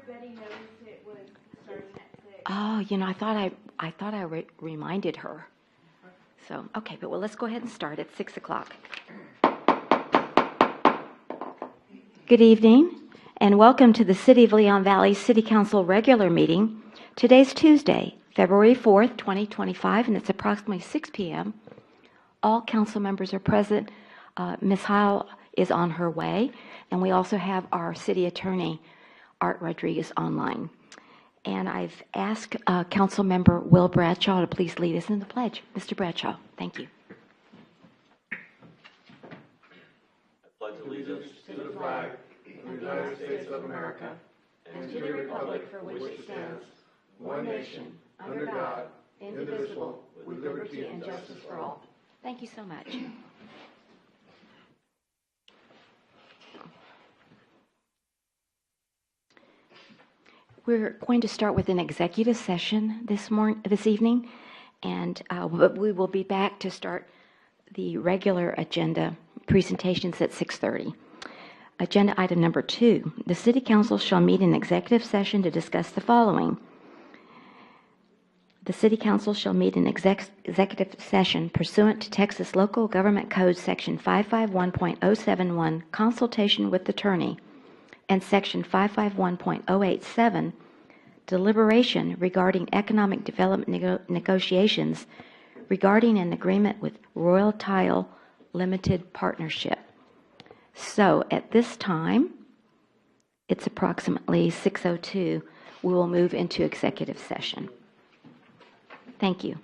Betty noticed it was starting at 6. Oh, I thought I reminded her. So, okay, but let's go ahead and start at 6 o'clock. Good evening, and welcome to the City of Leon Valley City Council regular meeting. Today's Tuesday, February 4th, 2025, and it's approximately 6 p.m. All council members are present. Ms. Heil is on her way, and we also have our city attorney, Art Rodriguez, online. And I've asked Council Member Will Bradshaw to please lead us in the pledge. Mr. Bradshaw, thank you. I pledge allegiance to the flag of the United States of America and to the republic for which it stands, one nation, under God, indivisible, with liberty and justice for all. Thank you so much. We're going to start with an executive session this evening, and we will be back to start the regular agenda presentations at 6:30. Agenda item number 2, the City Council shall meet in executive session to discuss the following. The City Council shall meet in executive session pursuant to Texas Local Government Code Section 551.071, consultation with attorney, and Section 551.087, deliberation regarding economic development negotiations regarding an agreement with Royal Tile Limited Partnership. So at this time, it's approximately 6:02. We will move into executive session. Thank you.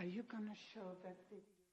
Are you going to show that video?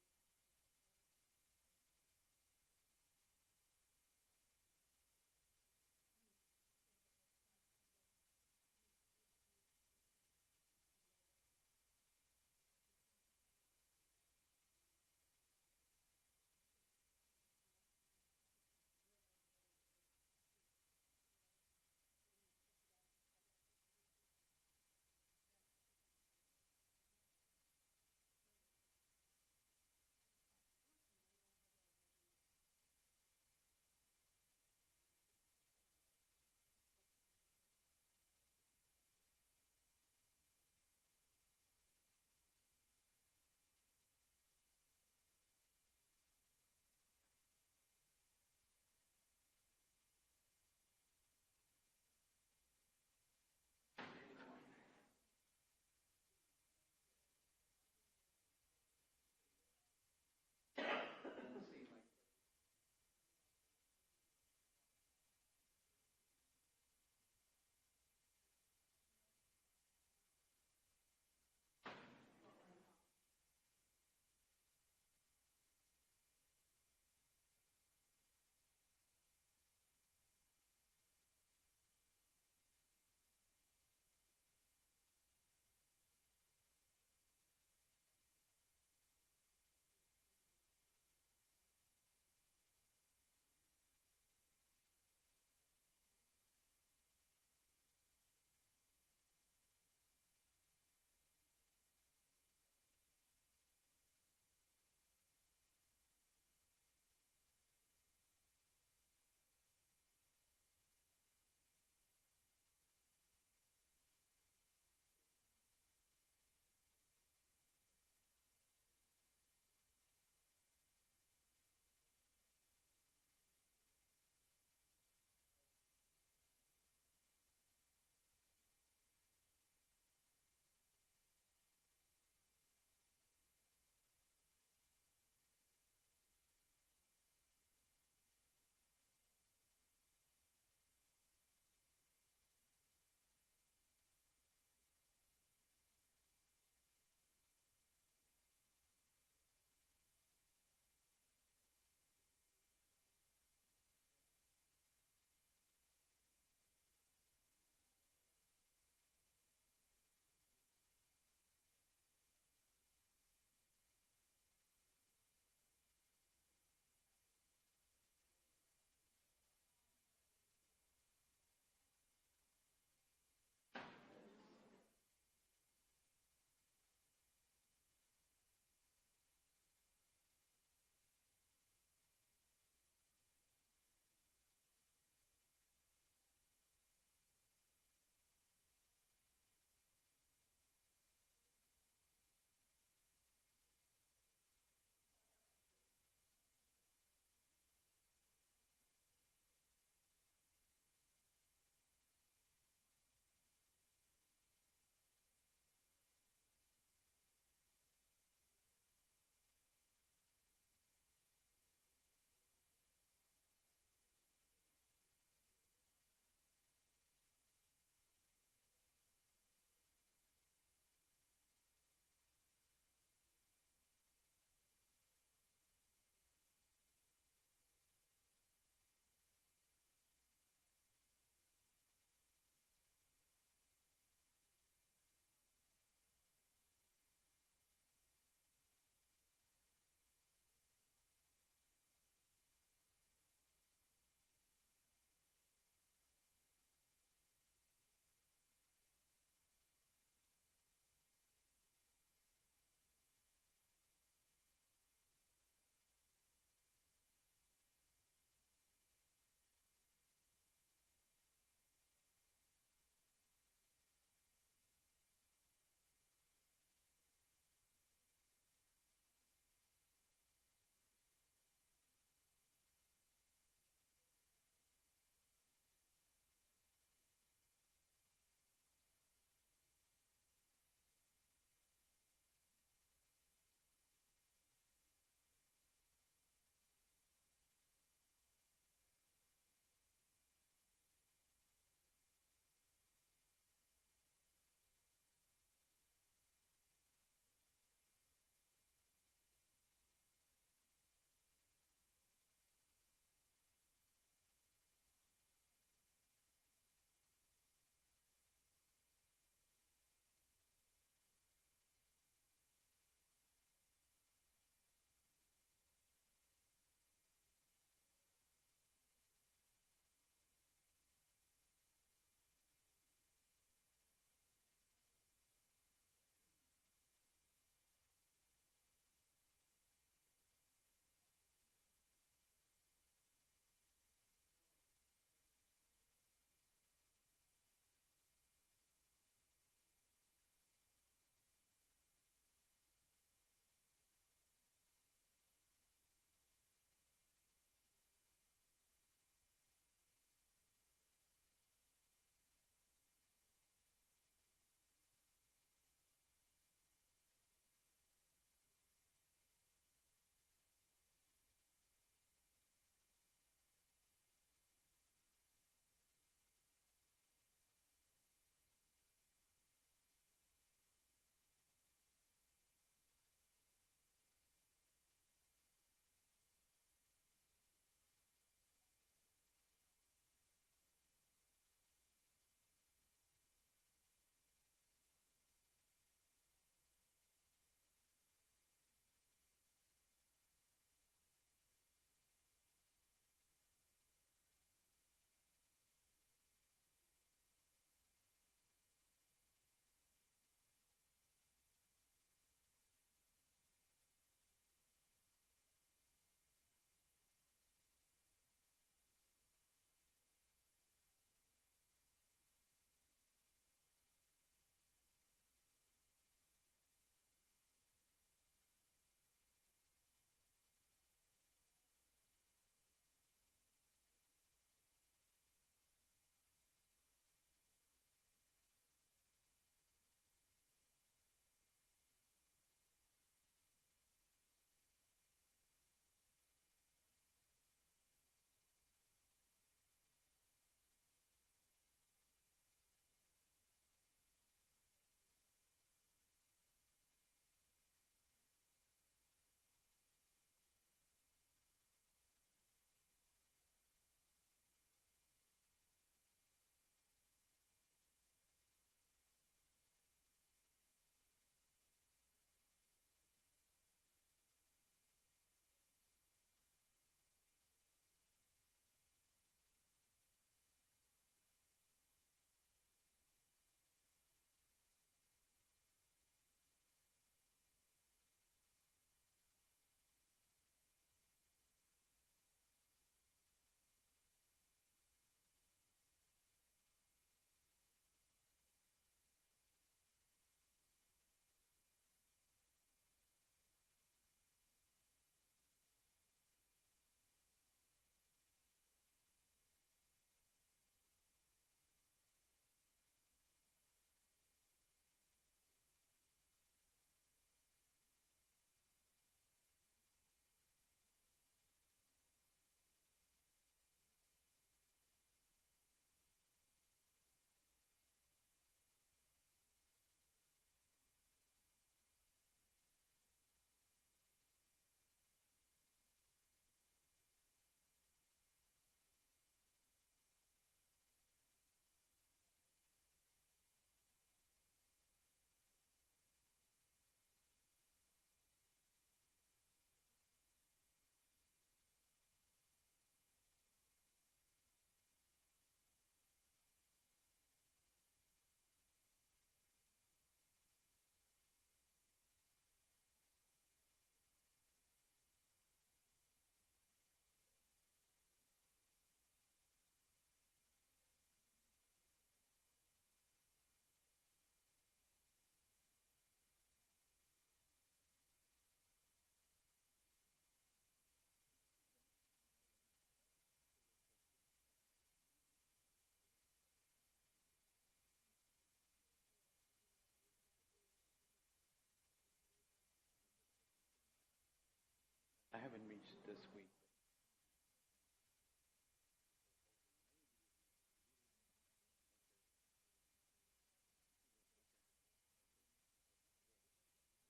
this week.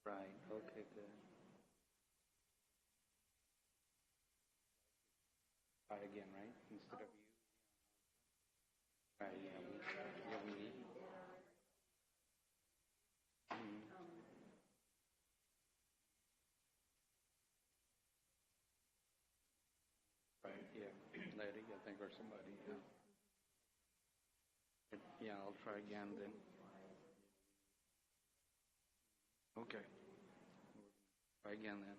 Right, okay, good. Try again, right? Instead of you. Right, yeah, we need. Right, yeah. Larry, I think, or somebody, yeah. Yeah, I'll try again then. Okay. Try again then.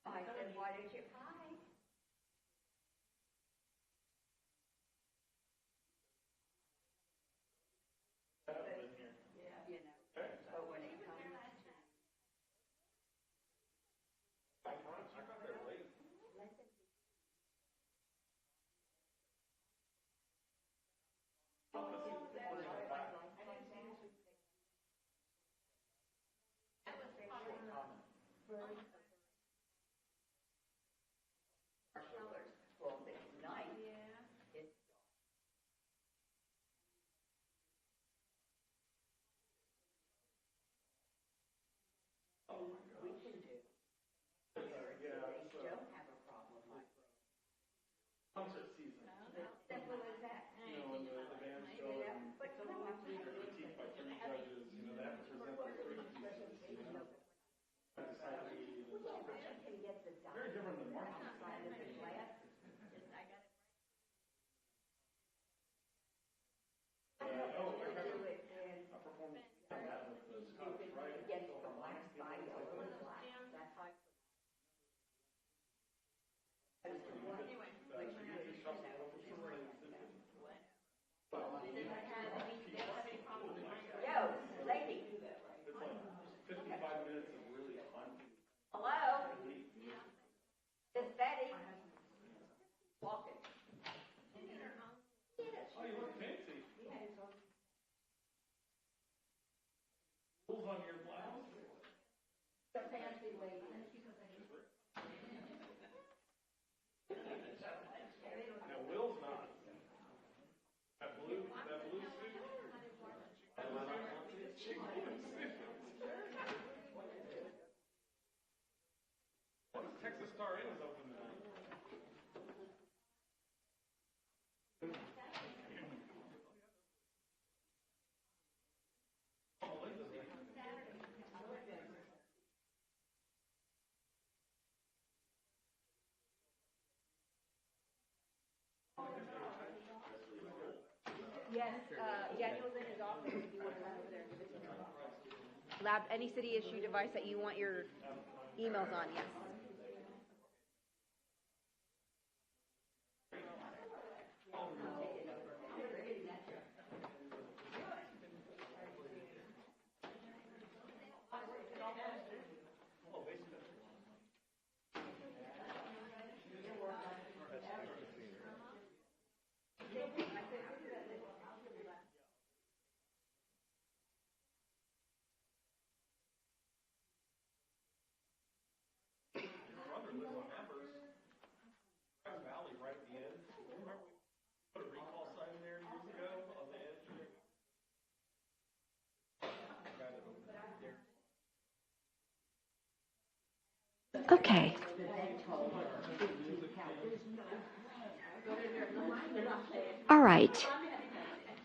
I said, why did you? Hi. You know, but when it comes to well, it's nice. It's we can do. They don't have a problem like Concert season. simple as that. You know, when the bands go and But no, I'm critiqued by three judges, you know, they have to present their three pieces, you know. Society, can get the very different than marching. outside of the class. Oh, I Do remember it in a performance I had with the Scottish Rite. against the last body of the class. That's how. Anyway, She Yes, Daniel's in his office if you want to run over there and give it to him. Lab, any city issue device that you want your emails on, yes. Okay. All right.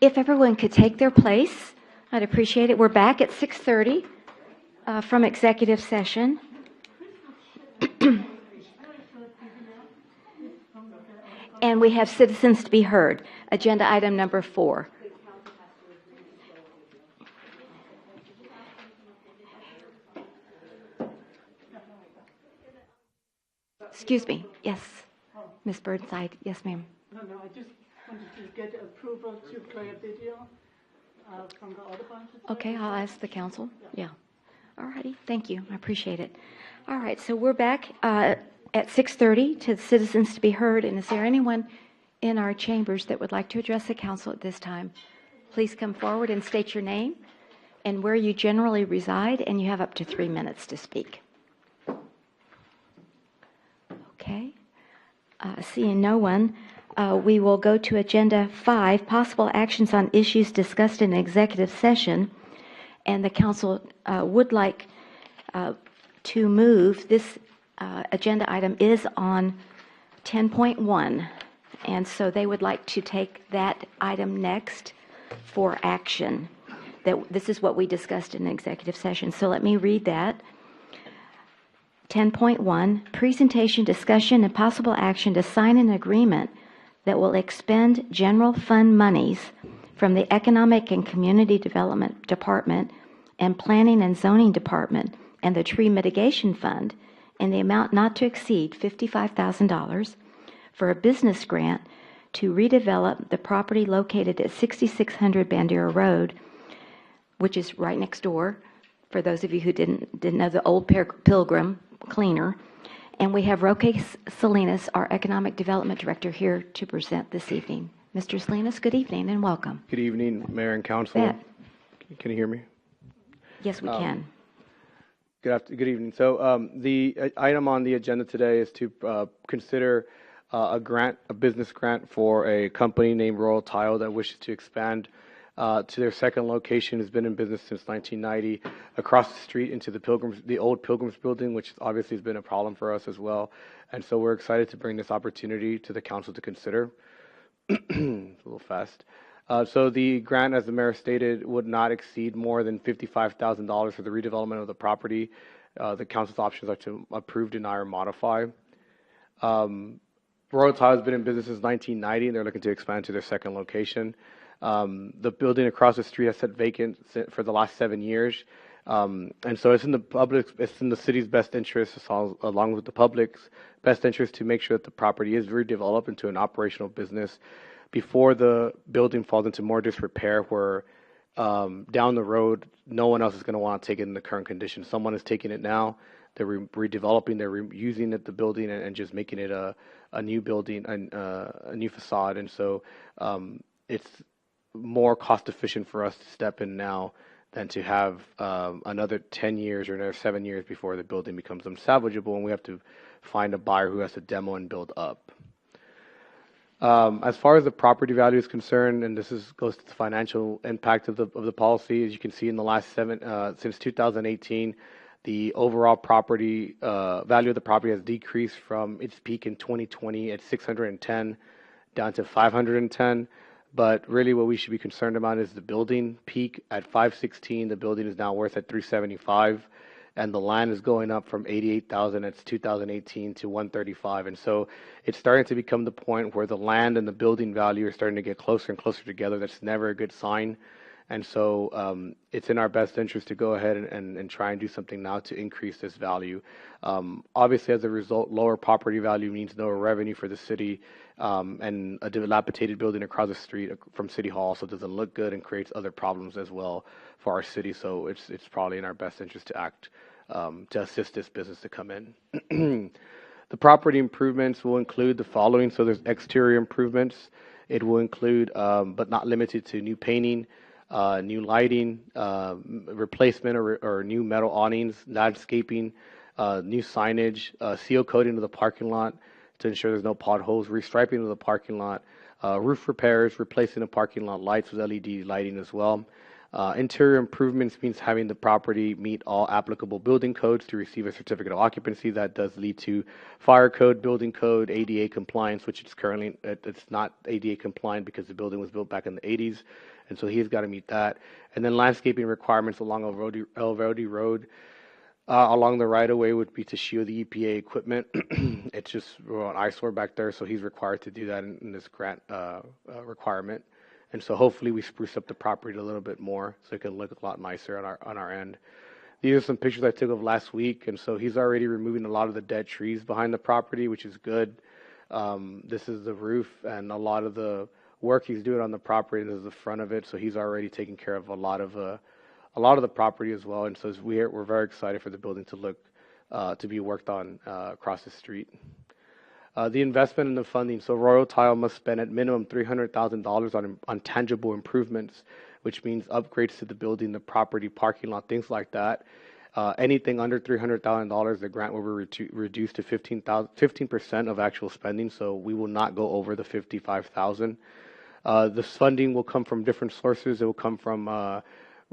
If everyone could take their place, I'd appreciate it. We're back at 6:30 from executive session. And we have citizens to be heard. Agenda item number 4. Excuse me. Yes. Ms. Burnside. Yes, ma'am. No, I just wanted to get approval to play a video from the Audubon Society. Okay, I'll ask the council. Yeah. All righty. Thank you. I appreciate it. All right, so we're back at 6:30 to citizens to be heard. And is there anyone in our chambers that would like to address the council at this time? Please come forward and state your name and where you generally reside, and you have up to 3 minutes to speak. Okay. Seeing no one, we will go to Agenda 5, possible actions on issues discussed in executive session. And the council would like to move this agenda item is on 10.1. And so they would like to take that item next for action. This is what we discussed in executive session. So let me read that. 10.1, presentation, discussion, and possible action to sign an agreement that will expend general fund monies from the Economic and Community Development Department and Planning and Zoning Department and the Tree Mitigation Fund in the amount not to exceed $55,000 for a business grant to redevelop the property located at 6600 Bandera Road, which is right next door, for those of you who didn't know, the old Pilgrim Cleaner. And we have Roque Salinas, our Economic Development Director, here to present this evening. Mr. Salinas, good evening and welcome. Good evening, Mayor and Council. Bet. Can you hear me? Yes, we can. Good evening. So the item on the agenda today is to consider a business grant for a company named Royal Tile that wishes to expand to their second location. Has been in business since 1990, across the street into the old Pilgrims building, which obviously has been a problem for us as well. And so we're excited to bring this opportunity to the council to consider. It's a little fast. So the grant, as the mayor stated, would not exceed more than $55,000 for the redevelopment of the property. The council's options are to approve, deny, or modify. Royal Tile has been in business since 1990, and they're looking to expand to their second location. The building across the street has sat vacant for the last 7 years. And so it's in the city's best interest, along with the public's best interest, to make sure that the property is redeveloped into an operational business before the building falls into more disrepair, where down the road, no one else is going to want to take it in the current condition. Someone is taking it now. They're redeveloping, they're using it, the building, and just making it a new building, a new facade. And so it's more cost efficient for us to step in now than to have another 10 years or another 7 years before the building becomes unsalvageable, and we have to find a buyer who has to demo and build up. As far as the property value is concerned, and goes to the financial impact of the policy, as you can see in the last since 2018, the overall property value of the property has decreased from its peak in 2020 at 610 down to 510. But really what we should be concerned about is the building peak at 516. The building is now worth at 375. and the land is going up from 88,000, it's 2018, to 135. And so it's starting to become the point where the land and the building value are starting to get closer and closer together. That's never a good sign. And so it's in our best interest to go ahead and try and do something now to increase this value. Obviously, as a result, lower property value means lower revenue for the city, and a dilapidated building across the street from City Hall also doesn't look good and creates other problems as well for our city. So it's probably in our best interest to act to assist this business to come in. The property improvements will include the following. So there's exterior improvements. It will include, but not limited to, new painting, new lighting, replacement or new metal awnings, landscaping, new signage, seal coating of the parking lot to ensure there's no potholes, restriping of the parking lot, roof repairs, replacing the parking lot lights with LED lighting as well. Interior improvements means having the property meet all applicable building codes to receive a certificate of occupancy. That does lead to fire code, building code, ADA compliance, which it's currently, it's not ADA compliant because the building was built back in the 80s. And so he's got to meet that. And then landscaping requirements along El Verde Road, along the right-of-way would be to shield the EPA equipment. It's just an eyesore back there, so he's required to do that in this grant requirement. And so hopefully we spruce up the property a little bit more so it can look a lot nicer on our end. These are some pictures I took of last week, and so he's already removing a lot of the dead trees behind the property, which is good. This is the roof, and a lot of the work he's doing on the property. This is the front of it, so he's already taking care of a lot of the property as well. And so we're very excited for the building to look to be worked on across the street. The investment in the funding. So Royal Tile must spend at minimum $300,000 on tangible improvements, which means upgrades to the building, the property, parking lot, things like that. Anything under $300,000, the grant will be reduced to 15% of actual spending. So we will not go over the $55,000. This funding will come from different sources. It will come from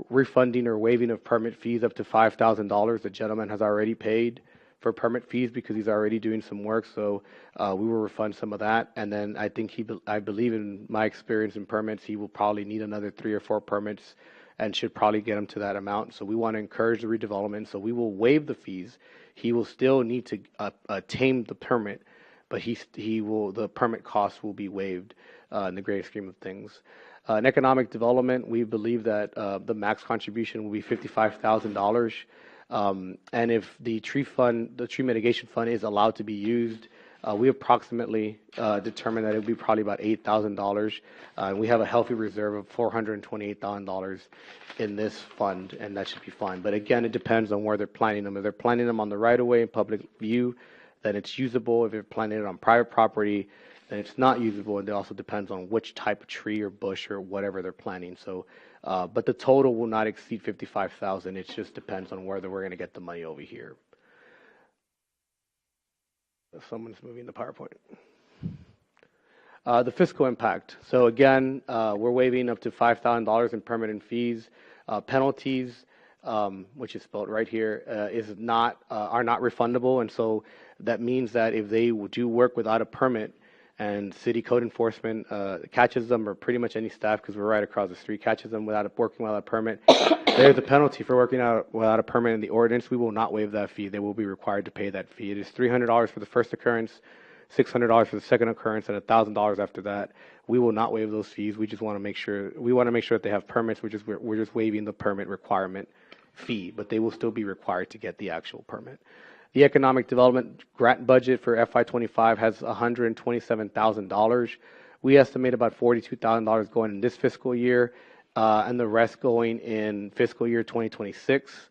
refunding or waiving of permit fees up to $5,000. The gentleman has already paid for permit fees because he's already doing some work, so we will refund some of that. And then I believe in my experience in permits, he will probably need another 3 or 4 permits and should probably get him to that amount. So we want to encourage the redevelopment, so we will waive the fees. He will still need to attain the permit, but the permit costs will be waived in the greater scheme of things. In economic development, we believe that the max contribution will be $55,000. And if the tree mitigation fund is allowed to be used, we approximately determined that it would be probably about $8,000. We have a healthy reserve of $428,000 in this fund, and that should be fine. But again, it depends on where they're planting them. If they're planting them on the right-of-way in public view, then it's usable. If they're planting it on private property, then it's not usable, and it also depends on which type of tree or bush or whatever they're planting. So, but the total will not exceed $55,000. It just depends on whether we're going to get the money over here. Someone's moving the PowerPoint. The fiscal impact. So again, we're waiving up to $5,000 in permit and fees. Penalties, which is spelled right here, are not refundable, and so that means that if they do work without a permit, and city code enforcement catches them, or pretty much any staff, because we're right across the street, catches them working without a permit, there's a penalty for working without a permit in the ordinance. We will not waive that fee. They will be required to pay that fee. It is $300 for the first occurrence, $600 for the second occurrence, and $1,000 after that. We will not waive those fees. We just want to make sure that they have permits. We're just waiving the permit requirement fee, but they will still be required to get the actual permit. The economic development grant budget for FY25 has $127,000. We estimate about $42,000 going in this fiscal year, and the rest going in fiscal year 2026.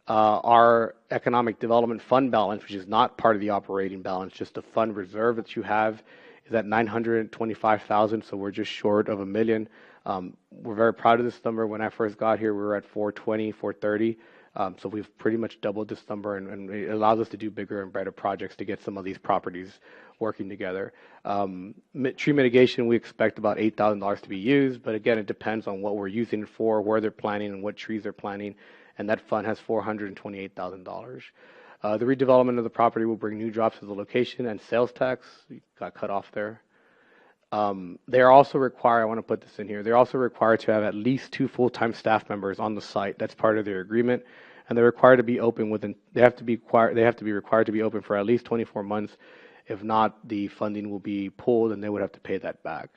Our economic development fund balance, which is not part of the operating balance, just the fund reserve that you have, is at $925,000. So we're just short of $1 million. We're very proud of this number. When I first got here, we were at 420, 430. So we've pretty much doubled this number, and it allows us to do bigger and better projects to get some of these properties working together. Tree mitigation, we expect about $8,000 to be used, but again, it depends on what we're using it for, where they're planting, and what trees they're planting, and that fund has $428,000. The redevelopment of the property will bring new jobs to the location, and sales tax got cut off there. They're also required, I want to put this in here, they're also required to have at least 2 full-time staff members on the site. That's part of their agreement. and they're required to be open within. They have to be required to be open for at least 24 months. If not, the funding will be pulled, and they would have to pay that back.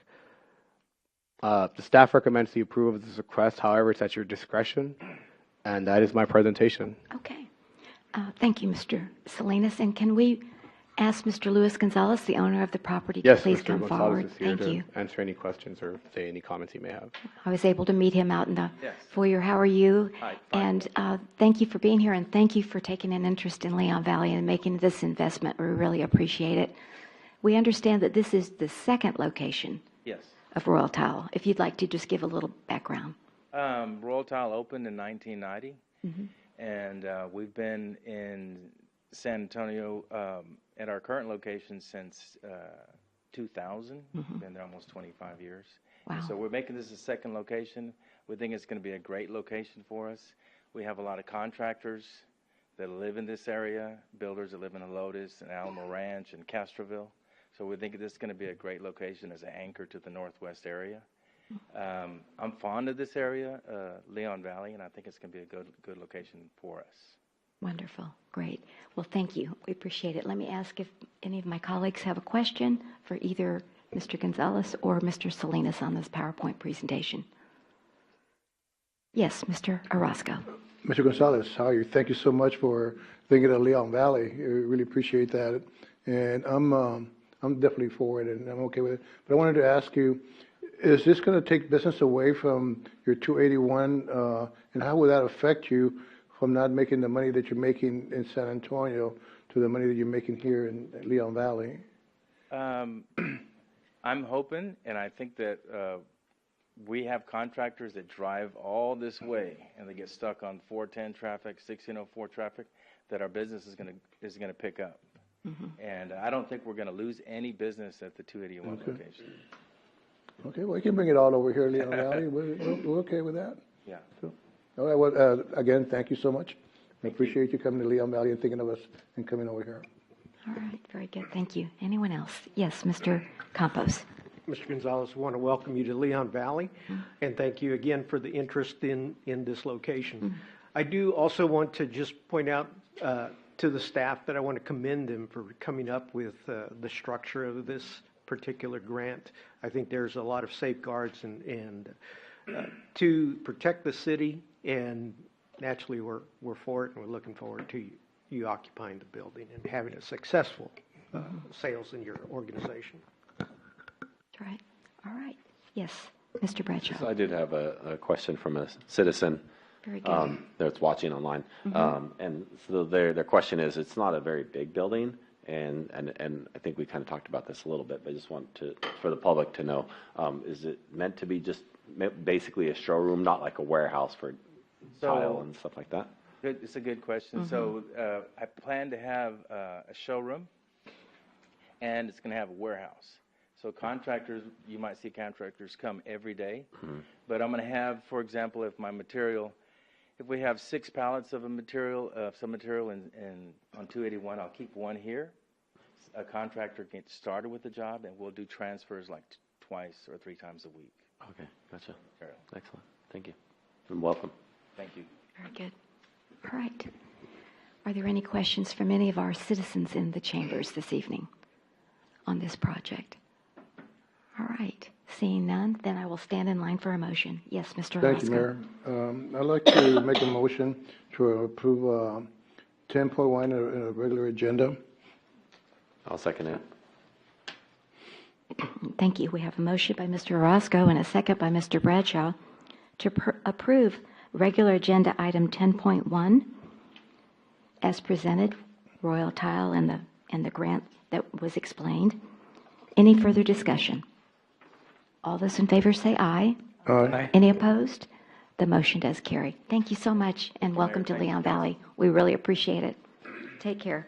The staff recommends the approval of this request. However, it's at your discretion, and that is my presentation. Okay. Thank you, Mr. Salinas. And can we ask Mr. Luis Gonzalez, the owner of the property, to Yes, please Mr. come Gonzalez forward? is here Thank to you. answer any questions or say any comments he may have. I was able to meet him out in the Yes. foyer. How are you? Hi, fine. And thank you for being here, and thank you for taking an interest in Leon Valley and making this investment. We really appreciate it. We understand that this is the second location Yes. of Royal Tile. If you'd like to just give a little background. Royal Tile opened in 1990, and we've been in San Antonio at our current location since 2000. Been there almost 25 years. And Wow. so we're making this a second location. We think it's going to be a great location for us. We have a lot of contractors that live in this area, builders that live in Helotes and Alamo Ranch and Castroville. So we think this is going to be a great location as an anchor to the northwest area. I'm fond of this area, Leon Valley, and I think it's going to be a good location for us. Wonderful. Great. Well, thank you. We appreciate it. Let me ask if any of my colleagues have a question for either Mr. Gonzalez or Mr. Salinas on this PowerPoint presentation. Yes, Mr. Orozco. Mr. Gonzalez, how are you? Thank you so much for thinking of Leon Valley. I really appreciate that. And I'm definitely for it, and I'm okay with it. But I wanted to ask you, is this going to take business away from your 281, and how will that affect you from not making the money that you're making in San Antonio to the money that you're making here in Leon Valley? I'm hoping, and I think that we have contractors that drive all this way, and they get stuck on 410 traffic, 1604 traffic, that our business is going to pick up. And I don't think we're going to lose any business at the 281 location. Okay, well, you can bring it all over here, Leon Valley. We're okay with that. Yeah. So, all right, well, again, thank you so much. I appreciate you coming to Leon Valley and thinking of us and coming over here. All right. Very good. Thank you. Anyone else? Yes, Mr. Campos. Mr. Gonzalez, I want to welcome you to Leon Valley, and thank you again for the interest in this location. I do also want to just point out to the staff that I want to commend them for coming up with the structure of this particular grant. I think there's a lot of safeguards and to protect the city, and naturally we're for it, and we're looking forward to you occupying the building and having a successful sales in your organization. That's right. All right. Yes, Mr. Bradshaw. So I did have a question from a citizen Very good. that's watching online. And so their question is, it's not a very big building, and I think we kind of talked about this a little bit, but I just want for the public to know, is it meant to be just basically a showroom, not like a warehouse for tile and stuff like that? It's a good question. So I plan to have a showroom, and it's going to have a warehouse. So contractors, you might see contractors come every day, but I'm going to have, for example, if we have 6 pallets of some material on 281, I'll keep one here. A contractor gets started with the job, and we'll do transfers like twice or 3 times a week. Okay, gotcha. Excellent. Thank you. And welcome. Thank you. Very good. All right. Are there any questions from any of our citizens in the chambers this evening on this project? All right. Seeing none, then I will stand in line for a motion. Yes, Mr. Thank you, Mayor. I'd like to make a motion to approve 10.1 in a regular agenda. I'll second it. Thank you. We have a motion by Mr. Orozco and a second by Mr. Bradshaw to approve regular agenda item 10.1 as presented, Royal Tile and the grant that was explained. Any further discussion? All those in favor say aye. Aye. Any opposed? The motion does carry. Thank you so much, and welcome to Leon Valley. We really appreciate it. Take care.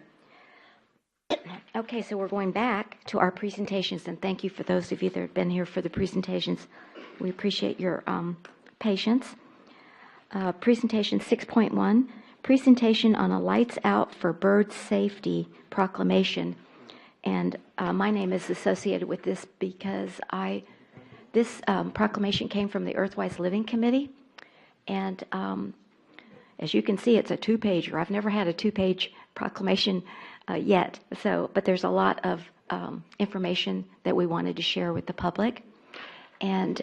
Okay, so we're going back to our presentations, and thank you for those of you that have been here for the presentations. We appreciate your patience. Presentation 6.1, presentation on a Lights Out for Bird Safety proclamation. And my name is associated with this because this proclamation came from the Earthwise Living Committee. And As you can see, it's a two-pager. I've never had a two-page proclamation yet. So, but there's a lot of information that we wanted to share with the public. And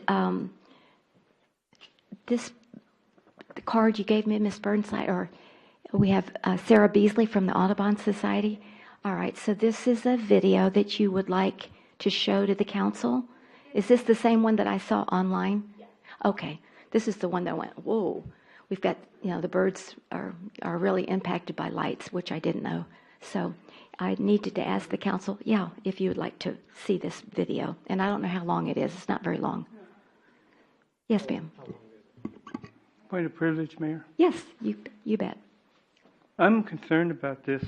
the card you gave me, Ms. Burnside, or we have Sarah Beasley from the Audubon Society. All right, so this is a video that you would like to show to the council. Is this the same one that I saw online? Yes. Okay, this is the one that went, whoa. We've got, the birds are really impacted by lights, which I didn't know. So I needed to ask the council, if you would like to see this video. And I don't know how long it is. It's not very long. Yes, ma'am. Point of privilege, Mayor. Yes, you bet. I'm concerned about this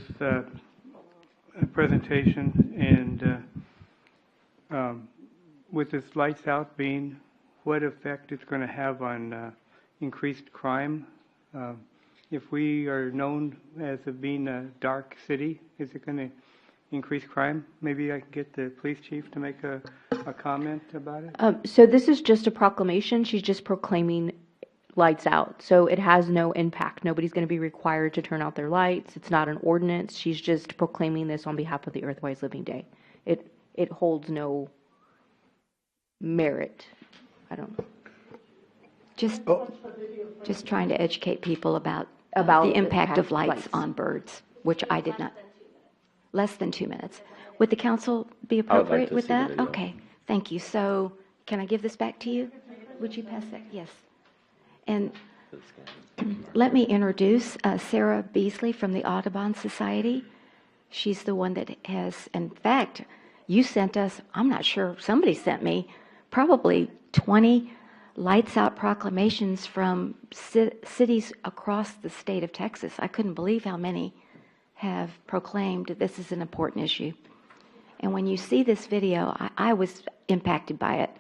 presentation and with this lights out being, what effect it's going to have on increased crime. If we are known as being a dark city, is it going to increase crime? Maybe I can get the police chief to make a comment about it. So this is just a proclamation. She's just proclaiming lights out. So it has no impact. Nobody's going to be required to turn out their lights. It's not an ordinance. She's just proclaiming this on behalf of the Earthwise Living Day. It holds no merit. I don't know. Just trying to educate people about the impact of lights on birds, which I did not. Less than 2 minutes. Would the council be appropriate with that? Okay, thank you. So can I give this back to you? Would you pass that? Yes. And let me introduce Sarah Beasley from the Audubon Society. She's the one that has, in fact, you sent us, I'm not sure, somebody sent me probably 20 lights out proclamations from cities across the state of Texas. I couldn't believe how many have proclaimed this is an important issue. And when you see this video, I was impacted by it.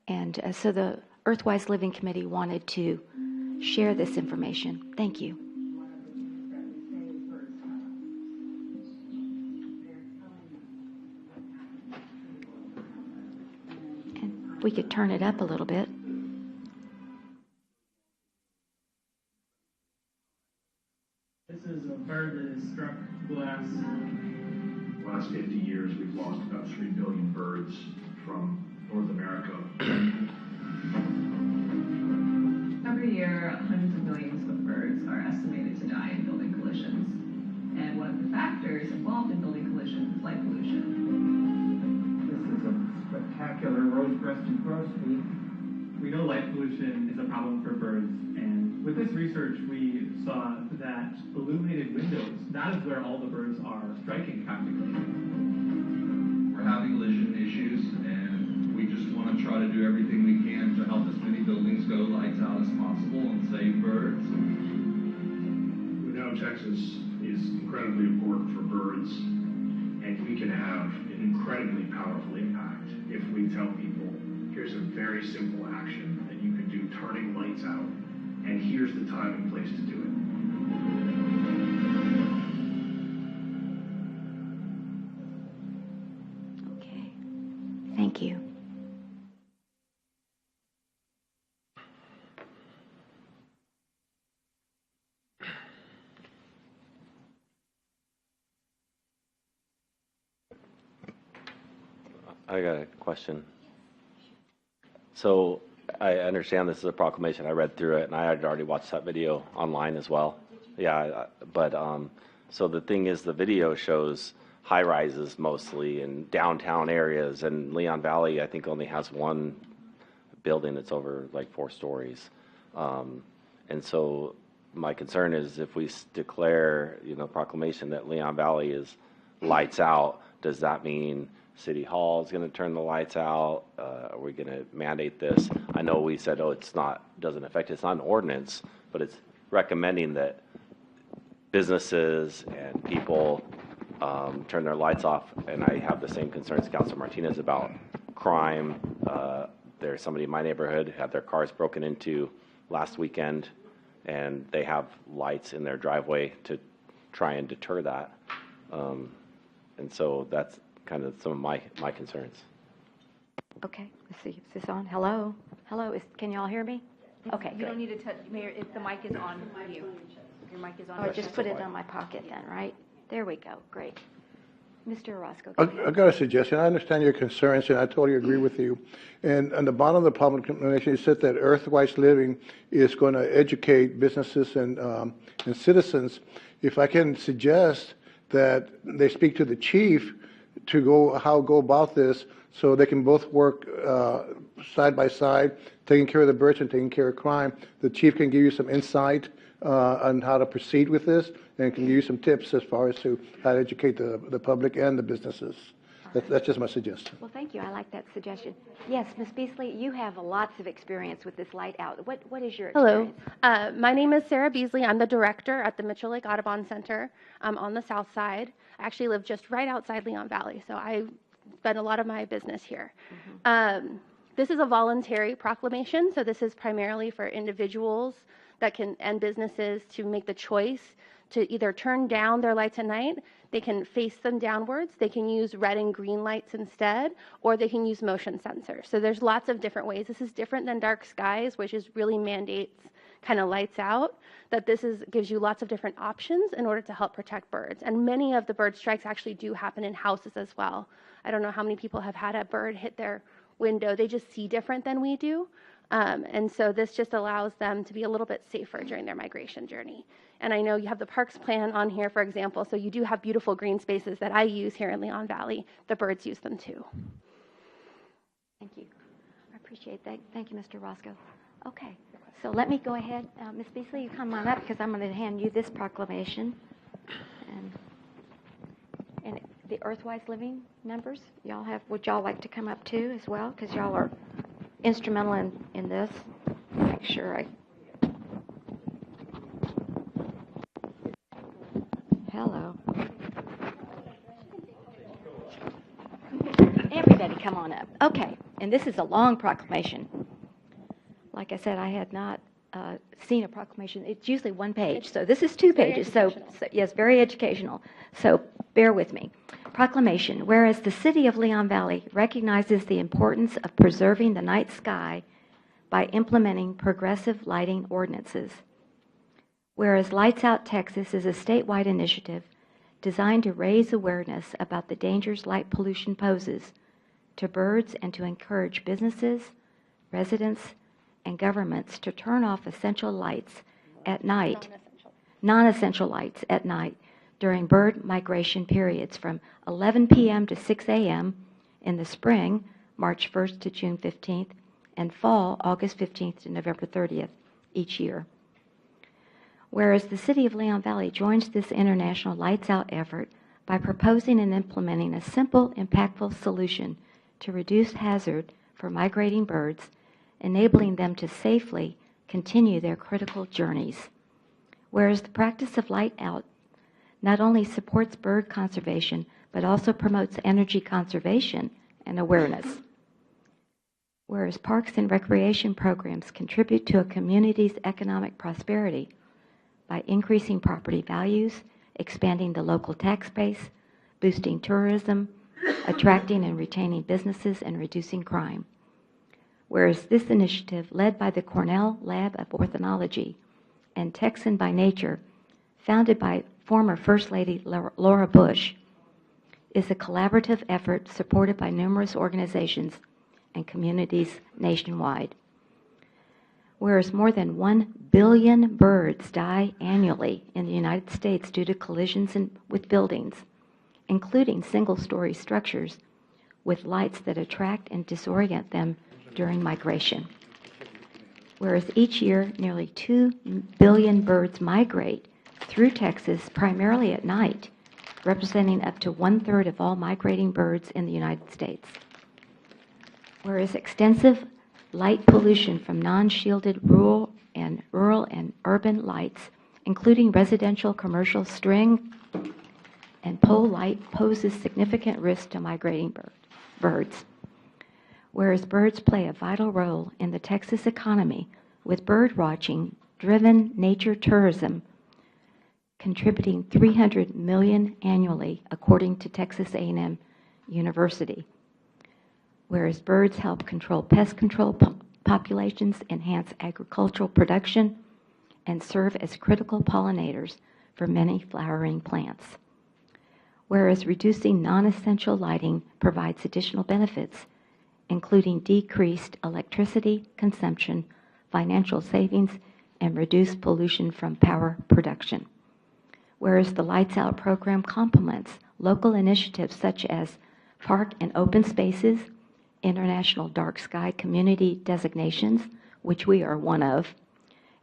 And so the Earthwise Living Committee wanted to share this information. Thank you. And we could turn it up a little bit. This is a bird that has struck glass. Last 50 years, we've lost about 3 billion birds from North America. Every year, hundreds of millions of birds are estimated to die in building collisions. And one of the factors involved in building collisions is light pollution. This is a spectacular rose-breasted grosbeak. We know light pollution is a problem for birds, and with this research, we saw that illuminated windows, that is where all the birds are striking practically. We're having collision issues, and we just want to try to do everything we can to help as many buildings go lights out as possible and save birds. We know Texas is incredibly important for birds, and we can have an incredibly powerful impact if we tell people, here's a very simple action that you can do, turning lights out, and here's the time and place to do it. Okay, thank you. I got a question. So I understand this is a proclamation. I read through it, and I had already watched that video online as well. Yeah, but so the thing is, the video shows high rises mostly in downtown areas, and Leon Valley, I think, only has one building that's over like 4 stories. And so my concern is if we declare, proclamation that Leon Valley is lights out, does that mean City Hall is going to turn the lights out? Are we going to mandate this? I know we said, doesn't affect it. It's not an ordinance, but it's recommending that businesses and people turn their lights off. And I have the same concerns Councilor Martinez about crime. There's somebody in my neighborhood had their cars broken into last weekend, and they have lights in their driveway to try and deter that. And so that's kind of some of my concerns. Okay, let's see. Is this on? Hello? Hello? Can you all hear me? Okay, You don't good. need to touch, Mayor, if the mic is on you. Your mic is on. Oh, just put it on my pocket then, right? There we go, great. Mr. Orozco. I've got a suggestion. I understand your concerns, and I totally agree with you. And on the bottom of the proclamation, it said that Earthwise Living is going to educate businesses and citizens. If I can suggest that they speak to the chief to go about this, so they can both work side by side, taking care of the birds and taking care of crime. The chief can give you some insight on how to proceed with this, and can give you some tips as far as to how to educate the public and the businesses. That's just my suggestion. Well, thank you. I like that suggestion. Yes, Ms. Beasley, you have lots of experience with this light out. What is your experience? Hello. My name is Sarah Beasley. I'm the director at the Mitchell Lake Audubon Center on the south side. I actually live just right outside Leon Valley, so I spend a lot of my business here. This is a voluntary proclamation, so this is primarily for individuals that can and businesses to make the choice to either turn down their lights at night, they can face them downwards, they can use red and green lights instead, or they can use motion sensors. So there's lots of different ways. This is different than dark skies, which is really mandates kind of lights out, that gives you lots of different options in order to help protect birds. And many of the bird strikes actually do happen in houses as well. I don't know how many people have had a bird hit their window. They just see different than we do. And so this just allows them to be a little bit safer during their migration journey. And I know you have the parks plan on here, for example, so you do have beautiful green spaces that I use here in Leon Valley. The birds use them too. Thank you. I appreciate that. Thank you, Mr. Roscoe. Okay, so let me go ahead. Ms. Beasley, you come on up because I'm going to hand you this proclamation. And the Earthwise Living numbers, would y'all like to come up too as well? Because y'all are instrumental in this. Make sure Hello. Everybody come on up. Okay, and this is a long proclamation. Like I said, I had not seen a proclamation. It's usually one page, so this is 2 pages. So yes, very educational. So bear with me. Proclamation. Whereas the City of Leon Valley recognizes the importance of preserving the night sky by implementing progressive lighting ordinances. Whereas Lights Out Texas is a statewide initiative designed to raise awareness about the dangers light pollution poses to birds and to encourage businesses, residents, and governments to turn off essential lights at night, non-essential lights at night during bird migration periods from 11 p.m. to 6 a.m. in the spring, March 1st to June 15th, and fall, August 15th to November 30th each year. Whereas the City of Leon Valley joins this international Lights Out effort by proposing and implementing a simple, impactful solution to reduce hazard for migrating birds, enabling them to safely continue their critical journeys. Whereas the practice of light out not only supports bird conservation, but also promotes energy conservation and awareness. Whereas parks and recreation programs contribute to a community's economic prosperity by increasing property values, expanding the local tax base, boosting tourism, attracting and retaining businesses, and reducing crime. Whereas this initiative, led by the Cornell Lab of Ornithology and Texan by Nature, founded by former First Lady Laura Bush, is a collaborative effort supported by numerous organizations and communities nationwide. Whereas more than 1 billion birds die annually in the United States due to collisions with buildings, including single-story structures with lights that attract and disorient them during migration. Whereas each year, nearly 2 billion birds migrate through Texas, primarily at night, representing up to 1/3 of all migrating birds in the United States. Whereas extensive light pollution from non-shielded rural and urban lights, including residential, commercial, string, and pole light, poses significant risk to migrating birds. Whereas birds play a vital role in the Texas economy, with bird watching driven nature tourism contributing $300 million annually, according to Texas A&M University. Whereas birds help control pest control populations, enhance agricultural production, and serve as critical pollinators for many flowering plants. Whereas reducing non-essential lighting provides additional benefits, including decreased electricity consumption, financial savings, and reduced pollution from power production. Whereas the Lights Out program complements local initiatives such as park and open spaces, international dark sky community designations, which we are one of,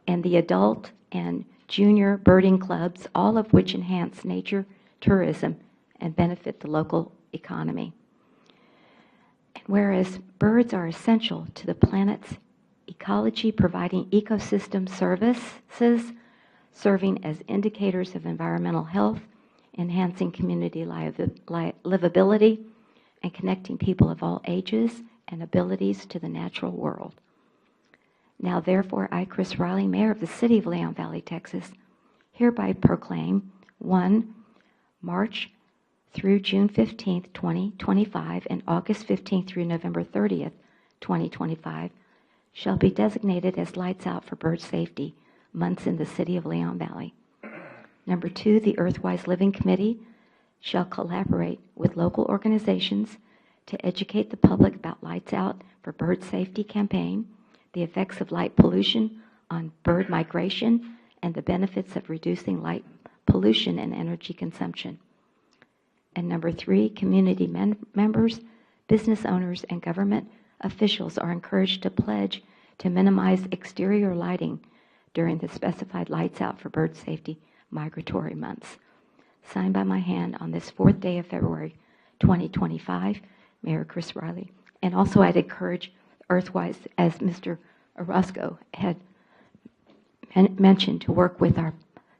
and the adult and junior birding clubs, all of which enhance nature tourism and benefit the local economy. And whereas birds are essential to the planet's ecology, providing ecosystem services, serving as indicators of environmental health, enhancing community livability, and connecting people of all ages and abilities to the natural world. Now, therefore, I, Chris Riley, Mayor of the City of Leon Valley, Texas, hereby proclaim 1. March through June 15th, 2025, and August 15th through November 30th, 2025, shall be designated as Lights Out for Bird Safety months in the City of Leon Valley. Number 2, the Earthwise Living Committee shall collaborate with local organizations to educate the public about Lights Out for Bird Safety campaign, the effects of light pollution on bird migration, and the benefits of reducing light pollution and energy consumption. And number 3, community members, business owners, and government officials are encouraged to pledge to minimize exterior lighting during the specified Lights Out for Bird Safety migratory months. Signed by my hand on this 4th day of February 2025, Mayor Chris Riley. And also I'd encourage Earthwise, as Mr. Orozco had mentioned, to work with our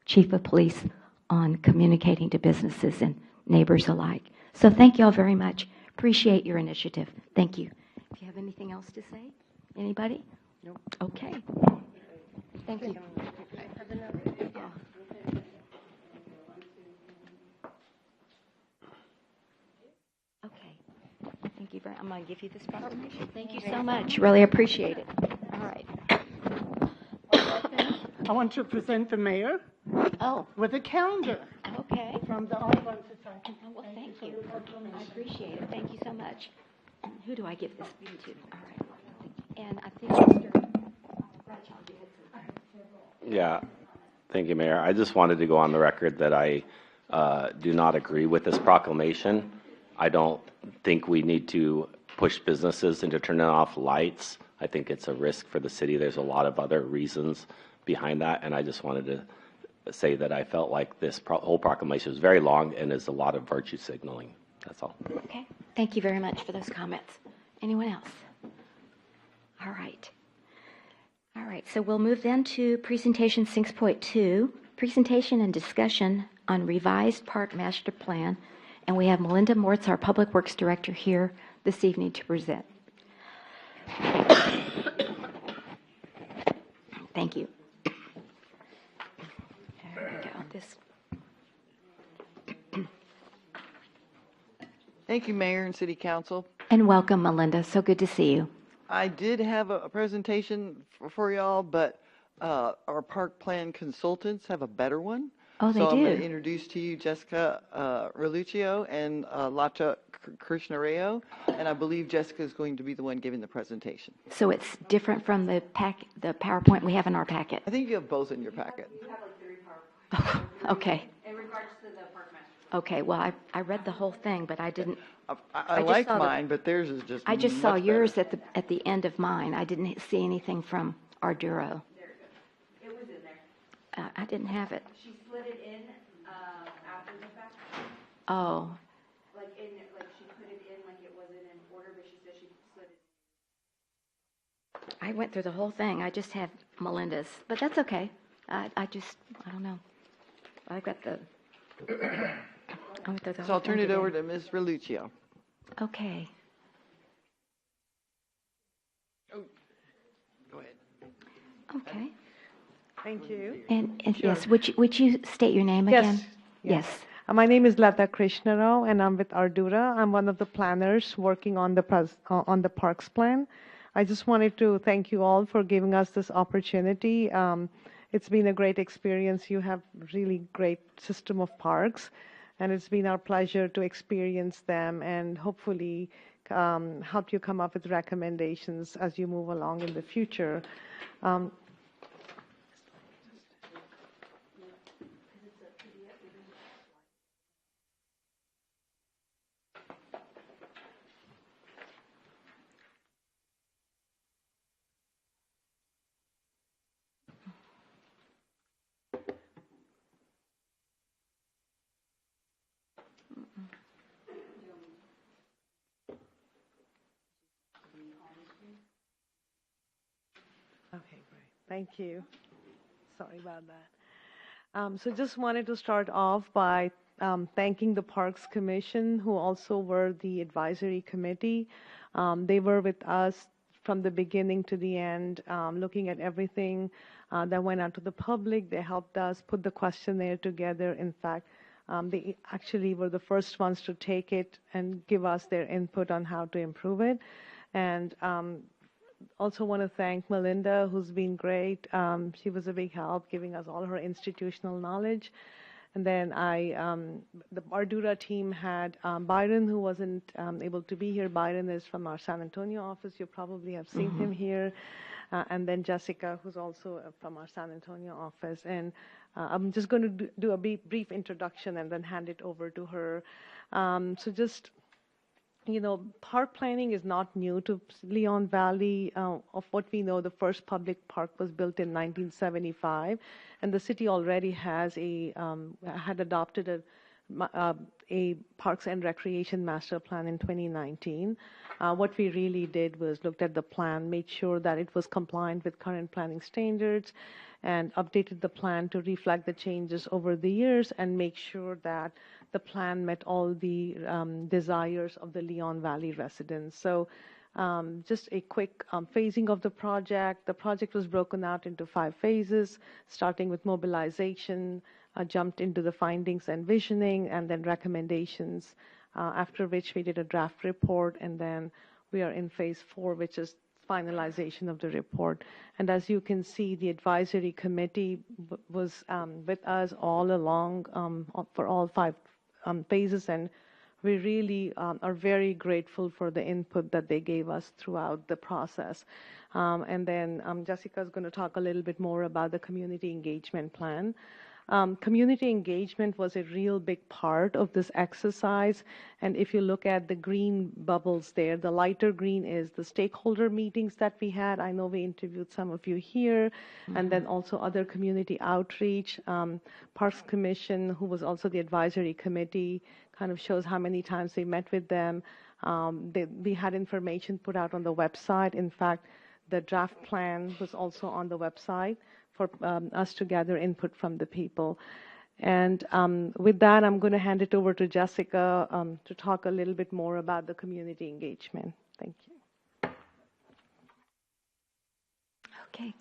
Chief of Police on communicating to businesses and neighbors alike. So thank you all very much. Appreciate your initiative. Thank you. Do you have anything else to say? Anybody? No. Okay. Thank you. Okay. Thank you very much. I'm going to give you this proclamation. Thank you so much. Really appreciate it. All right. I want to present the mayor with a calendar. Okay. From the Audubon Society. Oh, well, thank you. I appreciate it. Thank you so much. Who do I give this to? All right. And I think Mr. Bradshaw, you had some. Yeah, thank you, Mayor. I just wanted to go on the record that I do not agree with this proclamation. I don't think we need to push businesses into turning off lights. I think it's a risk for the city. There's a lot of other reasons behind that, and I just wanted to say that I felt like this whole proclamation was very long and is a lot of virtue signaling. That's all. Okay. Thank you very much for those comments. Anyone else? All right. All right. So we'll move then to presentation 6.2, presentation and discussion on revised park master plan. And we have Melinda Mortz, our Public Works Director, here this evening to present. Thank you. Thank you, Mayor and City Council. And welcome, Melinda. So good to see you. I did have a presentation for y'all, but our park plan consultants have a better one. Oh, they so do. I'm going to introduce to you Jessica Reluccio and Lata Krishnarao, and I believe Jessica is going to be the one giving the presentation. So it's different from the PowerPoint we have in our packet. I think you have both in your packet. You have like 3 PowerPoints. Okay. In regards to the park master. Okay. Well, I read the whole thing, but I didn't. I like mine, but theirs is just. I just saw much yours better. at the end of mine. I didn't see anything from Arduro. It was in there. I didn't have it. She slid it in after the fact. Oh. Like she put it in like it wasn't in order, but she said she slid it. I went through the whole thing. I just have Melinda's, but that's okay. I don't know. I've got the. I went through the So whole I'll turn thing it today. over to Ms. Reluccio. Okay. Oh, go ahead. Okay. Thank you. And Sure. yes, would you state your name again? Yes. My name is Lata Krishnarao, and I'm with Ardura. I'm one of the planners working on the parks plan. I just wanted to thank you all for giving us this opportunity. It's been a great experience. You have really great system of parks, and it's been our pleasure to experience them and hopefully help you come up with recommendations as you move along in the future. Okay, great. Thank you. Sorry about that. So just wanted to start off by thanking the Parks Commission, who also were the advisory committee. They were with us from the beginning to the end, looking at everything that went out to the public. They helped us put the questionnaire together. In fact, they actually were the first ones to take it and give us their input on how to improve it. And also want to thank Melinda, who's been great. She was a big help, giving us all her institutional knowledge. And then the Ardura team had Byron, who wasn't able to be here. Byron is from our San Antonio office. You probably have seen him here. And then Jessica, who's also from our San Antonio office. And I'm just going to do a brief introduction and then hand it over to her. So just, park planning is not new to Leon Valley. Of what we know, the first public park was built in 1975, and the city already has had adopted a Parks and Recreation Master Plan in 2019. What we really did was looked at the plan, made sure that it was compliant with current planning standards, and updated the plan to reflect the changes over the years and make sure that the plan met all the desires of the Leon Valley residents. So just a quick phasing of the project. The project was broken out into 5 phases, starting with mobilization, jumped into the findings and visioning, and then recommendations, after which we did a draft report, and then we are in phase 4, which is finalization of the report. And as you can see, the advisory committee was with us all along for all 5 phases, and we really are very grateful for the input that they gave us throughout the process. And then Jessica is going to talk a little bit more about the community engagement plan. Community engagement was a real big part of this exercise. And if you look at the green bubbles there, the lighter green is the stakeholder meetings that we had. I know we interviewed some of you here, and then also other community outreach. Parks Commission, who was also the advisory committee, kind of shows how many times they met with them. We had information put out on the website. In fact, the draft plan was also on the website for us to gather input from the people. And with that, I'm going to hand it over to Jessica to talk a little bit more about the community engagement. Thank you. Okay.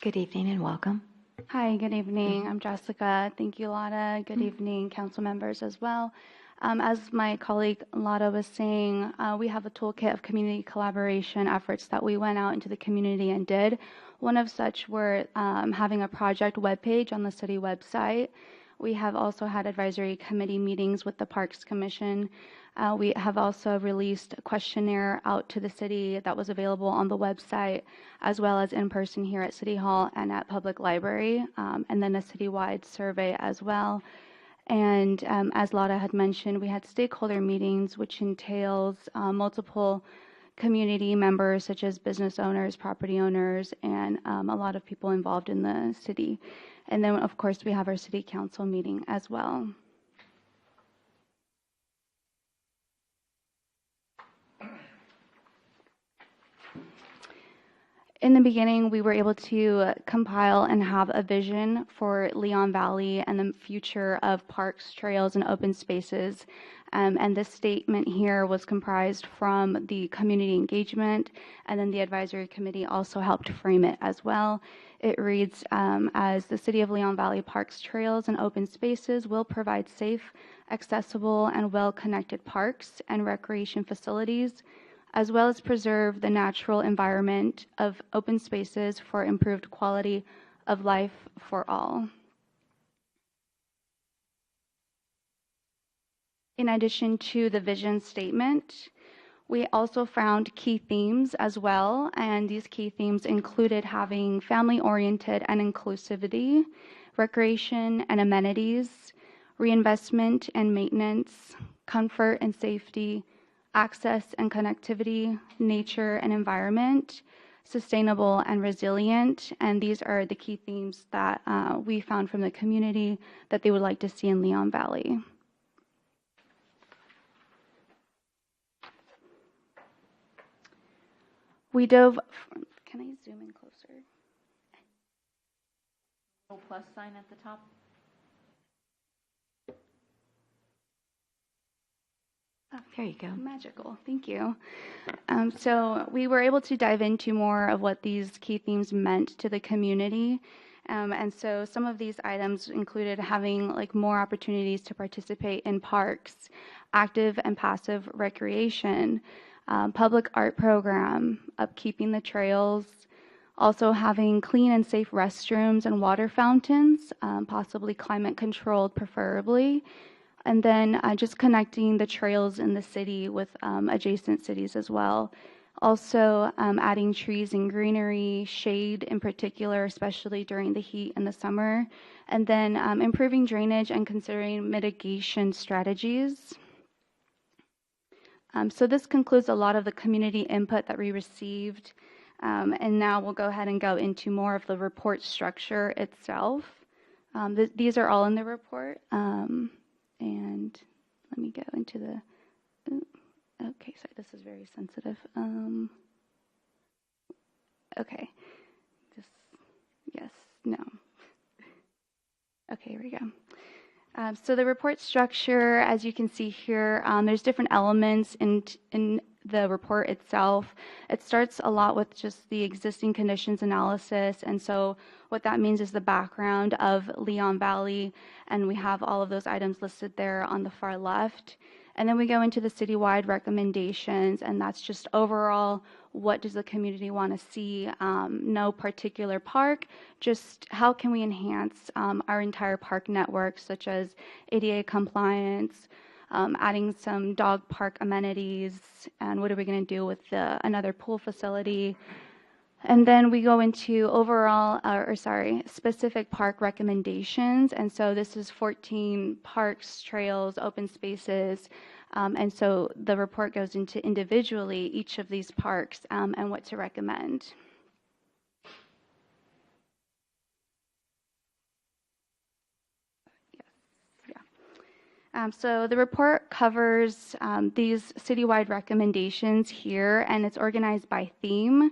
Good evening and welcome. Hi, good evening. I'm Jessica. Thank you, Lada. Good evening, council members as well. As my colleague Lada was saying, we have a toolkit of community collaboration efforts that we went out into the community and did. One of such were having a project webpage on the city website. We have also had advisory committee meetings with the Parks Commission. We have also released a questionnaire out to the city that was available on the website, as well as in person here at City Hall and at Public Library, and then a citywide survey as well. And as Lada had mentioned, we had stakeholder meetings, which entails multiple community members, such as business owners, property owners, and a lot of people involved in the city. And then, of course, we have our city council meeting as well. In the beginning, we were able to compile and have a vision for Leon Valley and the future of parks, trails, and open spaces. And this statement here was comprised from the community engagement, and then the advisory committee also helped frame it as well. It reads, as the City of Leon Valley Parks, Trails, and Open Spaces will provide safe, accessible, and well-connected parks and recreation facilities, as well as preserve the natural environment of open spaces for improved quality of life for all. In addition to the vision statement, we also found key themes as well, and these key themes included having family-oriented and inclusivity, recreation and amenities, reinvestment and maintenance, comfort and safety, access and connectivity, nature and environment, sustainable and resilient, and these are the key themes that we found from the community that they would like to see in Leon Valley. We dove, can I zoom in closer? Little plus sign at the top. Oh, there you go. Magical. Thank you. So we were able to dive into more of what these key themes meant to the community. And so some of these items included having like more opportunities to participate in parks, active and passive recreation, public art program, upkeeping the trails, also having clean and safe restrooms and water fountains, possibly climate controlled preferably, and then just connecting the trails in the city with adjacent cities as well. Also adding trees and greenery, shade in particular, especially during the heat in the summer, and then improving drainage and considering mitigation strategies. So this concludes a lot of the community input that we received. And now we'll go ahead and go into more of the report structure itself. These are all in the report. And let me go into the, okay, sorry, this is very sensitive. Okay, just, yes, no. Okay, here we go. So the report structure, as you can see here, there's different elements in the report itself. It starts a lot with just the existing conditions analysis, and so what that means is the background of Leon Valley, and we have all of those items listed there on the far left. And then we go into the citywide recommendations, and that's just overall, what does the community want to see? No particular park, just how can we enhance our entire park network, such as ADA compliance, adding some dog park amenities, and what are we going to do with another pool facility? And then we go into overall, specific park recommendations. And so this is 14 parks, trails, open spaces. And so the report goes into individually each of these parks and what to recommend. So the report covers these citywide recommendations here, and it's organized by theme.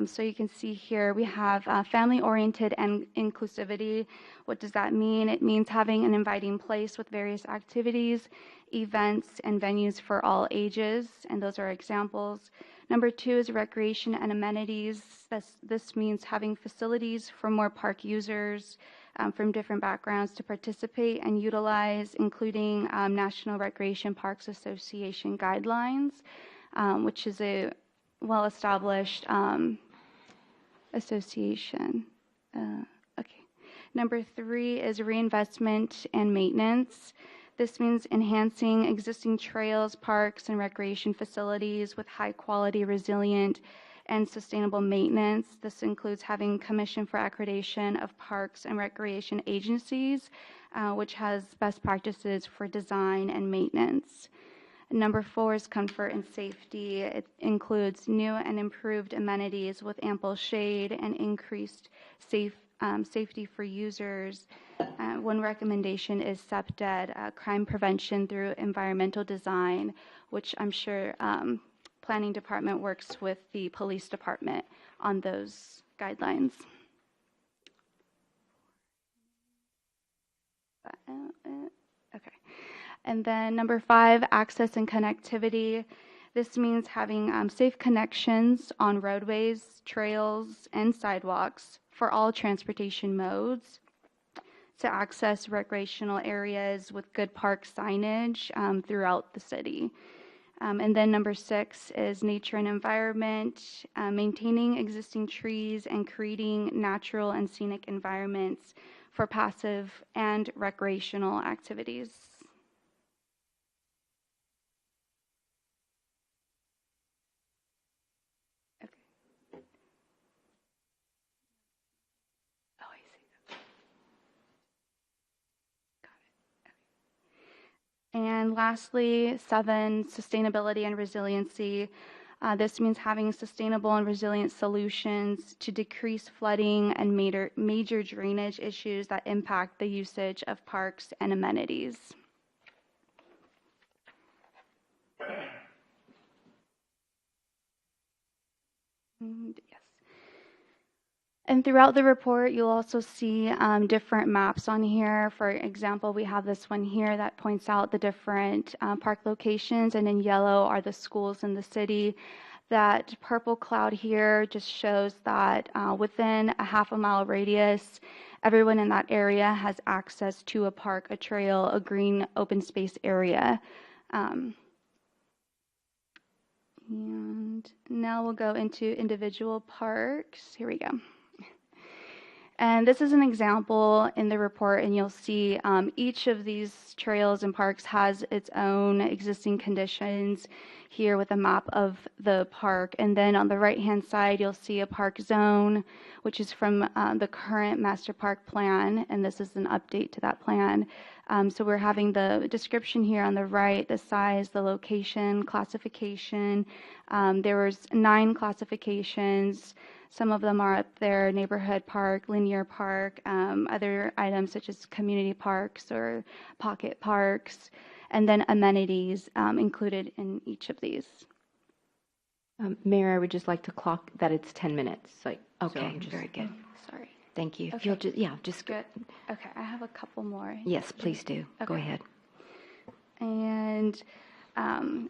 So you can see here we have family-oriented and inclusivity. What does that mean? It means having an inviting place with various activities, events, and venues for all ages, and those are examples. Number 2 is recreation and amenities. This means having facilities for more park users from different backgrounds to participate and utilize, including National Recreation Parks Association guidelines, which is a well-established association. Okay. Number 3 is reinvestment and maintenance. This means enhancing existing trails, parks, and recreation facilities with high-quality, resilient, and sustainable maintenance. This includes having Commission for Accreditation of Parks and Recreation Agencies, which has best practices for design and maintenance. Number 4 is comfort and safety. It includes new and improved amenities with ample shade and increased safety for users. One recommendation is CEPDED, crime prevention through environmental design, which I'm sure Planning Department works with the Police Department on those guidelines. Okay. And then number 5, access and connectivity. This means having safe connections on roadways, trails, and sidewalks for all transportation modes to access recreational areas with good park signage throughout the city. And then number 6 is nature and environment, maintaining existing trees and creating natural and scenic environments for passive and recreational activities. And lastly, 7, sustainability and resiliency. This means having sustainable and resilient solutions to decrease flooding and major drainage issues that impact the usage of parks and amenities. Yes. And throughout the report, you'll also see different maps on here. For example, we have this one here that points out the different park locations, and in yellow are the schools in the city. That purple cloud here just shows that within a half-a-mile radius, everyone in that area has access to a park, a trail, a green open space area. And now we'll go into individual parks. Here we go. And this is an example in the report, and you'll see each of these trails and parks has its own existing conditions here with a map of the park. And then on the right-hand side, you'll see a park zone, which is from the current master park plan, and this is an update to that plan. So we're having the description here on the right, the size, the location, classification. There was 9 classifications. Some of them are up there: neighborhood park, linear park, other items such as community parks or pocket parks, and then amenities included in each of these. Mayor, I would just like to clock that it's 10 minutes. Okay, very good. Sorry. Thank you. If Okay. you'll just Good. Okay, I have a couple more. Yes, please do. Go Okay. ahead. And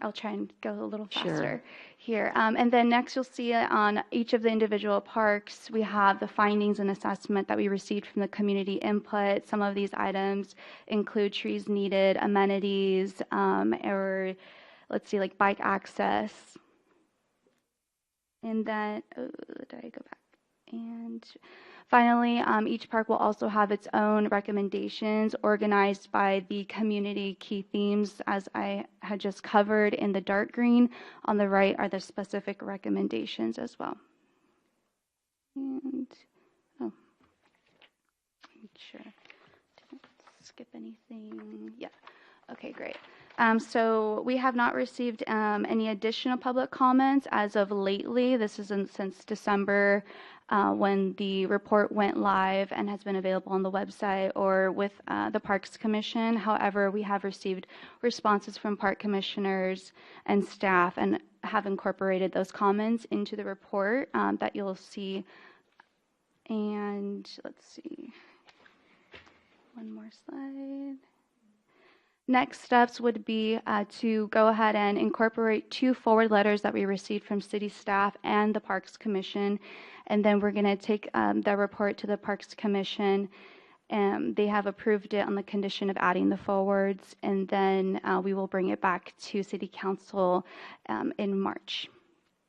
I'll try and go a little Sure. faster here. And then next you'll see on each of the individual parks, we have the findings and assessment that we received from the community input. Some of these items include trees needed, amenities, or let's see, like bike access. And then, did I go back? And finally, each park will also have its own recommendations organized by the community key themes, as I had just covered in the dark green. On the right are the specific recommendations as well. And, make sure didn't skip anything. Yeah. Okay, great. So we have not received any additional public comments as of lately. This is since December when the report went live and has been available on the website or with the Parks Commission. However, we have received responses from park commissioners and staff and have incorporated those comments into the report that you'll see. And let's see, one more slide. Next steps would be to go ahead and incorporate 2 forward letters that we received from city staff and the Parks Commission. And then we're going to take the report to the Parks Commission. They have approved it on the condition of adding the forwards. And then we will bring it back to City Council in March.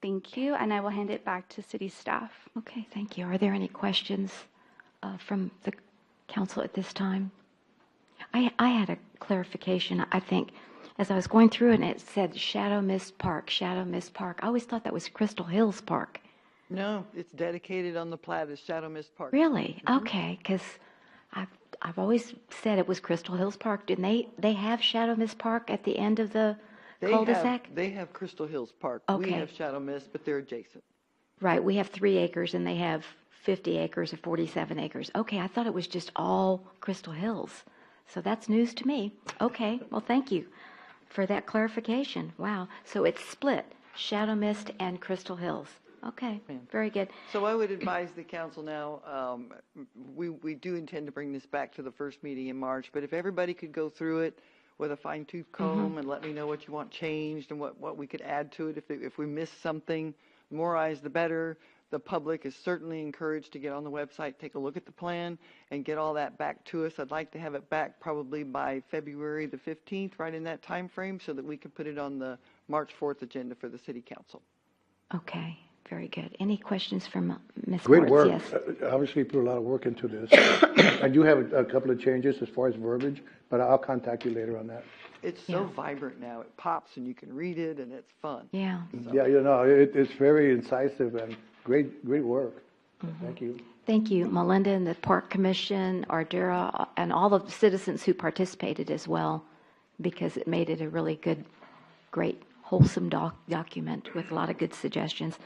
Thank you. And I will hand it back to city staff. Okay, thank you. Are there any questions from the council at this time? I had a clarification. I think as I was going through it, it said Shadow Mist Park, Shadow Mist Park. I always thought that was Crystal Hills Park. No, it's dedicated on the plat as Shadow Mist Park. Really? Okay, because I've always said it was Crystal Hills Park. Didn't they have Shadow Mist Park at the end of the cul-de-sac? They have Crystal Hills Park. Okay. We have Shadow Mist, but they're adjacent. Right, we have 3 acres and they have 50 acres or 47 acres. Okay, I thought it was just all Crystal Hills. So that's news to me. Okay, well, thank you for that clarification. Wow, so it's split, Shadow Mist and Crystal Hills. Okay, very good. So I would advise the council now, we do intend to bring this back to the first meeting in March, but if everybody could go through it with a fine-tooth comb and let me know what you want changed and what we could add to it. If we miss something, the more eyes, the better. The public is certainly encouraged to get on the website, take a look at the plan, and get all that back to us. I'd like to have it back probably by February the 15th, right in that time frame, so that we can put it on the March 4th agenda for the city council. Okay, very good. Any questions from Ms. Great Moritz? work. Yes. Obviously, you put a lot of work into this. I do have a couple of changes as far as verbiage, but I'll contact you later on that. It's so vibrant now. It pops and you can read it and it's fun. Yeah. Yeah, it's very incisive and great work. Thank you. Thank you, Melinda and the Park Commission, Ardura, and all of the citizens who participated as well, because it made it a really good, great, wholesome document with a lot of good suggestions.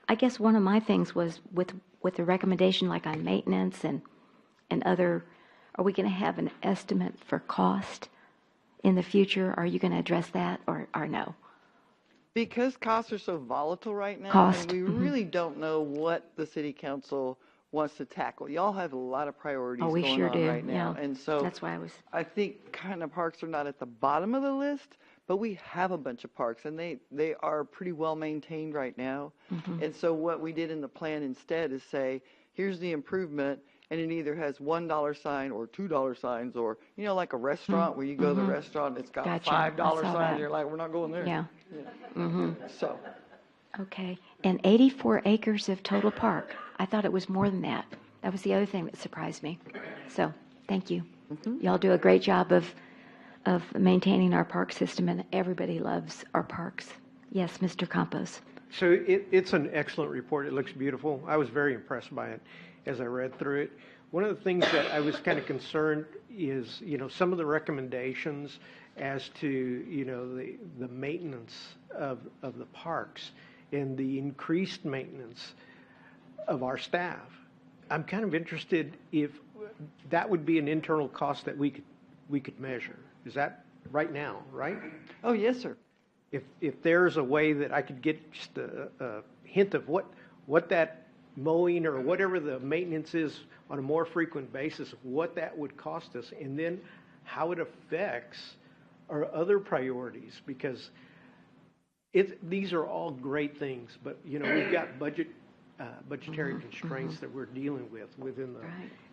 I guess one of my things was with the recommendation like on maintenance and other, are we going to have an estimate for cost in the future? Are you going to address that or no? Because costs are so volatile right now, Cost, and we really don't know what the city council wants to tackle. Y'all have a lot of priorities Oh, we going sure on do, right now. yeah. And so That's why I think kind of parks are not at the bottom of the list, but we have a bunch of parks and they are pretty well maintained right now. Mhm. And so what we did in the plan instead is say, here's the improvement, and it either has $1 sign or $2 signs, or, like a restaurant where you go to the restaurant and it's got Gotcha. a $5 I saw sign that. and you're like, we're not going there. Yeah. Mm-hmm. So. Okay. And 84 acres of total park. I thought it was more than that. That was the other thing that surprised me. So, thank you. Y'all do a great job of maintaining our park system, and everybody loves our parks. Yes, Mr. Campos. So it's an excellent report. It looks beautiful. I was very impressed by it as I read through it. One of the things that I was kind of concerned is, some of the recommendations as to, the maintenance of the parks and the increased maintenance of our staff. I'm kind of interested if that would be an internal cost that we could measure. Is that right now, right? Oh, yes, sir. If there's a way that I could get just a hint of what that mowing or whatever the maintenance is on a more frequent basis, what that would cost us, and then how it affects our other priorities, because these are all great things, but we've got budgetary constraints that we're dealing with within the,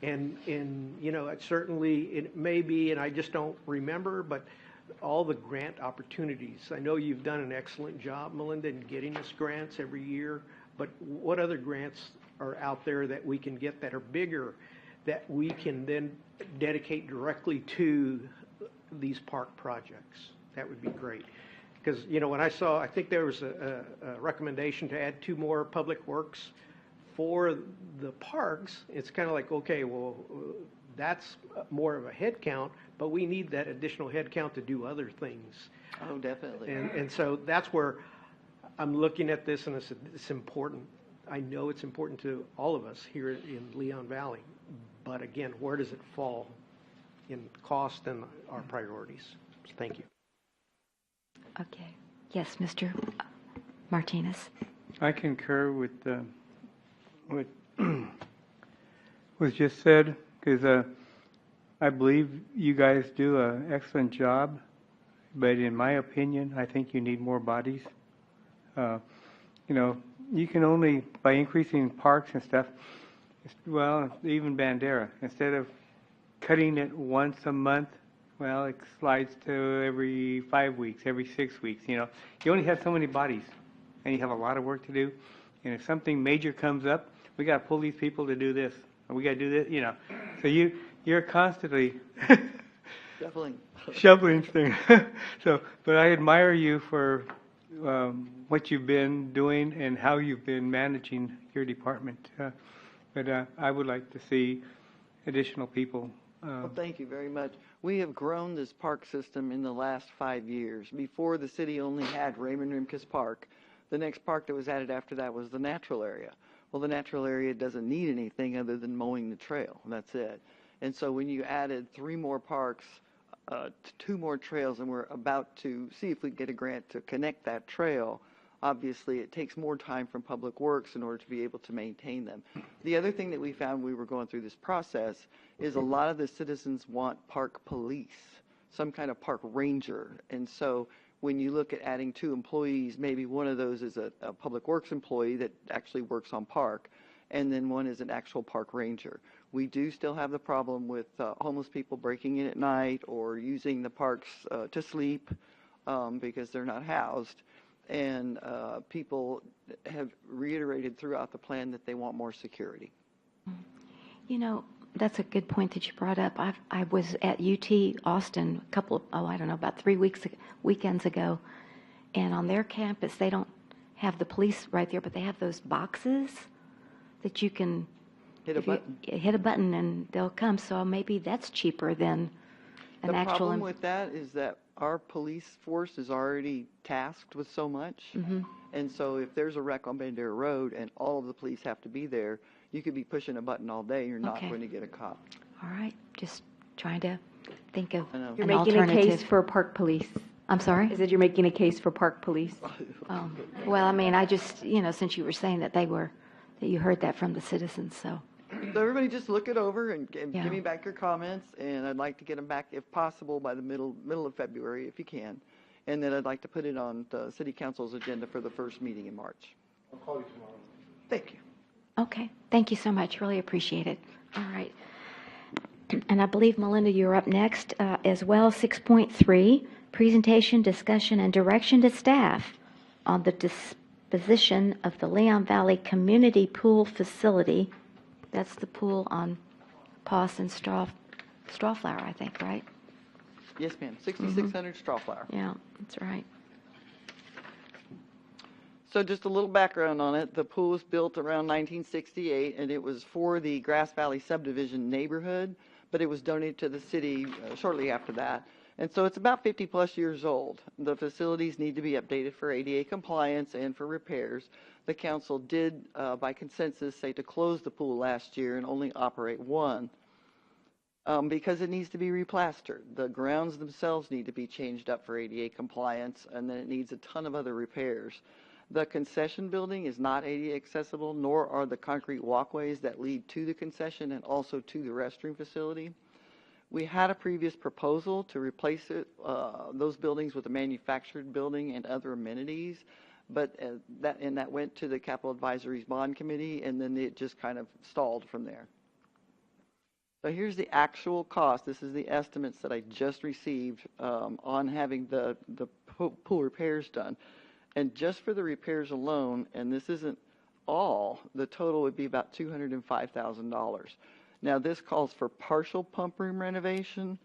and it certainly, it may be, and I just don't remember, but all the grant opportunities. I know you've done an excellent job, Melinda, in getting us grants every year, but what other grants are out there that we can get that are bigger, that we can then dedicate directly to these park projects? That would be great. Because, when I think there was a recommendation to add 2 more public works for the parks, it's kind of like, okay, well, that's more of a head count, but we need that additional head count to do other things. Oh, definitely. And so that's where I'm looking at this, and it's important. I know it's important to all of us here in Leon Valley, but again, where does it fall in cost and our priorities? Thank you. Okay. Yes, Mr. Martinez. I concur with what was just said, because I believe you guys do an excellent job, but in my opinion, I think you need more bodies. You can only, by increasing parks and stuff, well, even Bandera, instead of cutting it once a month, well, it slides to every 5 weeks, every 6 weeks. You only have so many bodies, and you have a lot of work to do. And if something major comes up, we got to pull these people to do this, or we got to do this. So you're constantly shoveling things. But I admire you for what you've been doing and how you've been managing your department. But I would like to see additional people. Well, thank you very much. We have grown this park system in the last 5 years. Before, the city only had Raymond Rimkus Park. The next park that was added after that was the natural area. Well, the natural area doesn't need anything other than mowing the trail. That's it. And so when you added 3 more parks, 2 more trails, and we're about to see if we can get a grant to connect that trail, obviously it takes more time from Public Works in order to be able to maintain them. The other thing that we found when we were going through this process is a lot of the citizens want park police, some kind of park ranger. And so when you look at adding 2 employees, maybe one of those is a Public Works employee that actually works on park, and then one is an actual park ranger. We do still have the problem with homeless people breaking in at night or using the parks to sleep because they're not housed. and people have reiterated throughout the plan that they want more security. You know, that's a good point that you brought up. I was at UT Austin a couple of, I don't know, about 3 weekends ago, and on their campus, they don't have the police right there, but they have those boxes that you can hit a button and they'll come. So maybe that's cheaper than an The actual. problem with that is that our police force is already tasked with so much. And so if there's a wreck on Bandera Road and all of the police have to be there, you could be pushing a button all day. You're not Okay. going to get a cop. All right, just trying to think of know. You're an making a alternative. case for park police. I'm sorry? Is it you're making a case for park police? Well, I mean, I just, since you were saying that that you heard that from the citizens, so. So everybody just look it over and Yeah. give me back your comments, and I'd like to get them back, if possible, by the middle of February, if you can. And then I'd like to put it on the city council's agenda for the first meeting in March. I'll call you tomorrow. Thank you. Okay, thank you so much, really appreciate it. All right. And I believe, Melinda, you're up next as well. 6.3, presentation, discussion, and direction to staff on the disposition of the Leon Valley Community Pool Facility. That's the pool on Poss and Strawflower, I think, right? Yes, ma'am. 6600 Strawflower. Yeah, that's right. So just a little background on it. The pool was built around 1968, and it was for the Grass Valley subdivision neighborhood, but it was donated to the city shortly after that. And so it's about 50-plus years old. The facilities need to be updated for ADA compliance and for repairs. The council did, by consensus, say to close the pool last year and only operate one because it needs to be replastered. The grounds themselves need to be changed up for ADA compliance, and then it needs a ton of other repairs. The concession building is not ADA accessible, nor are the concrete walkways that lead to the concession and also to the restroom facility. We had a previous proposal to replace those buildings with a manufactured building and other amenities, but that went to the Capital Advisory's Bond Committee, and then it just kind of stalled from there. So here's the actual cost. This is the estimates that I just received on having the pool repairs done. And just for the repairs alone, and this isn't all, the total would be about $205,000. Now, this calls for partial pump room renovation,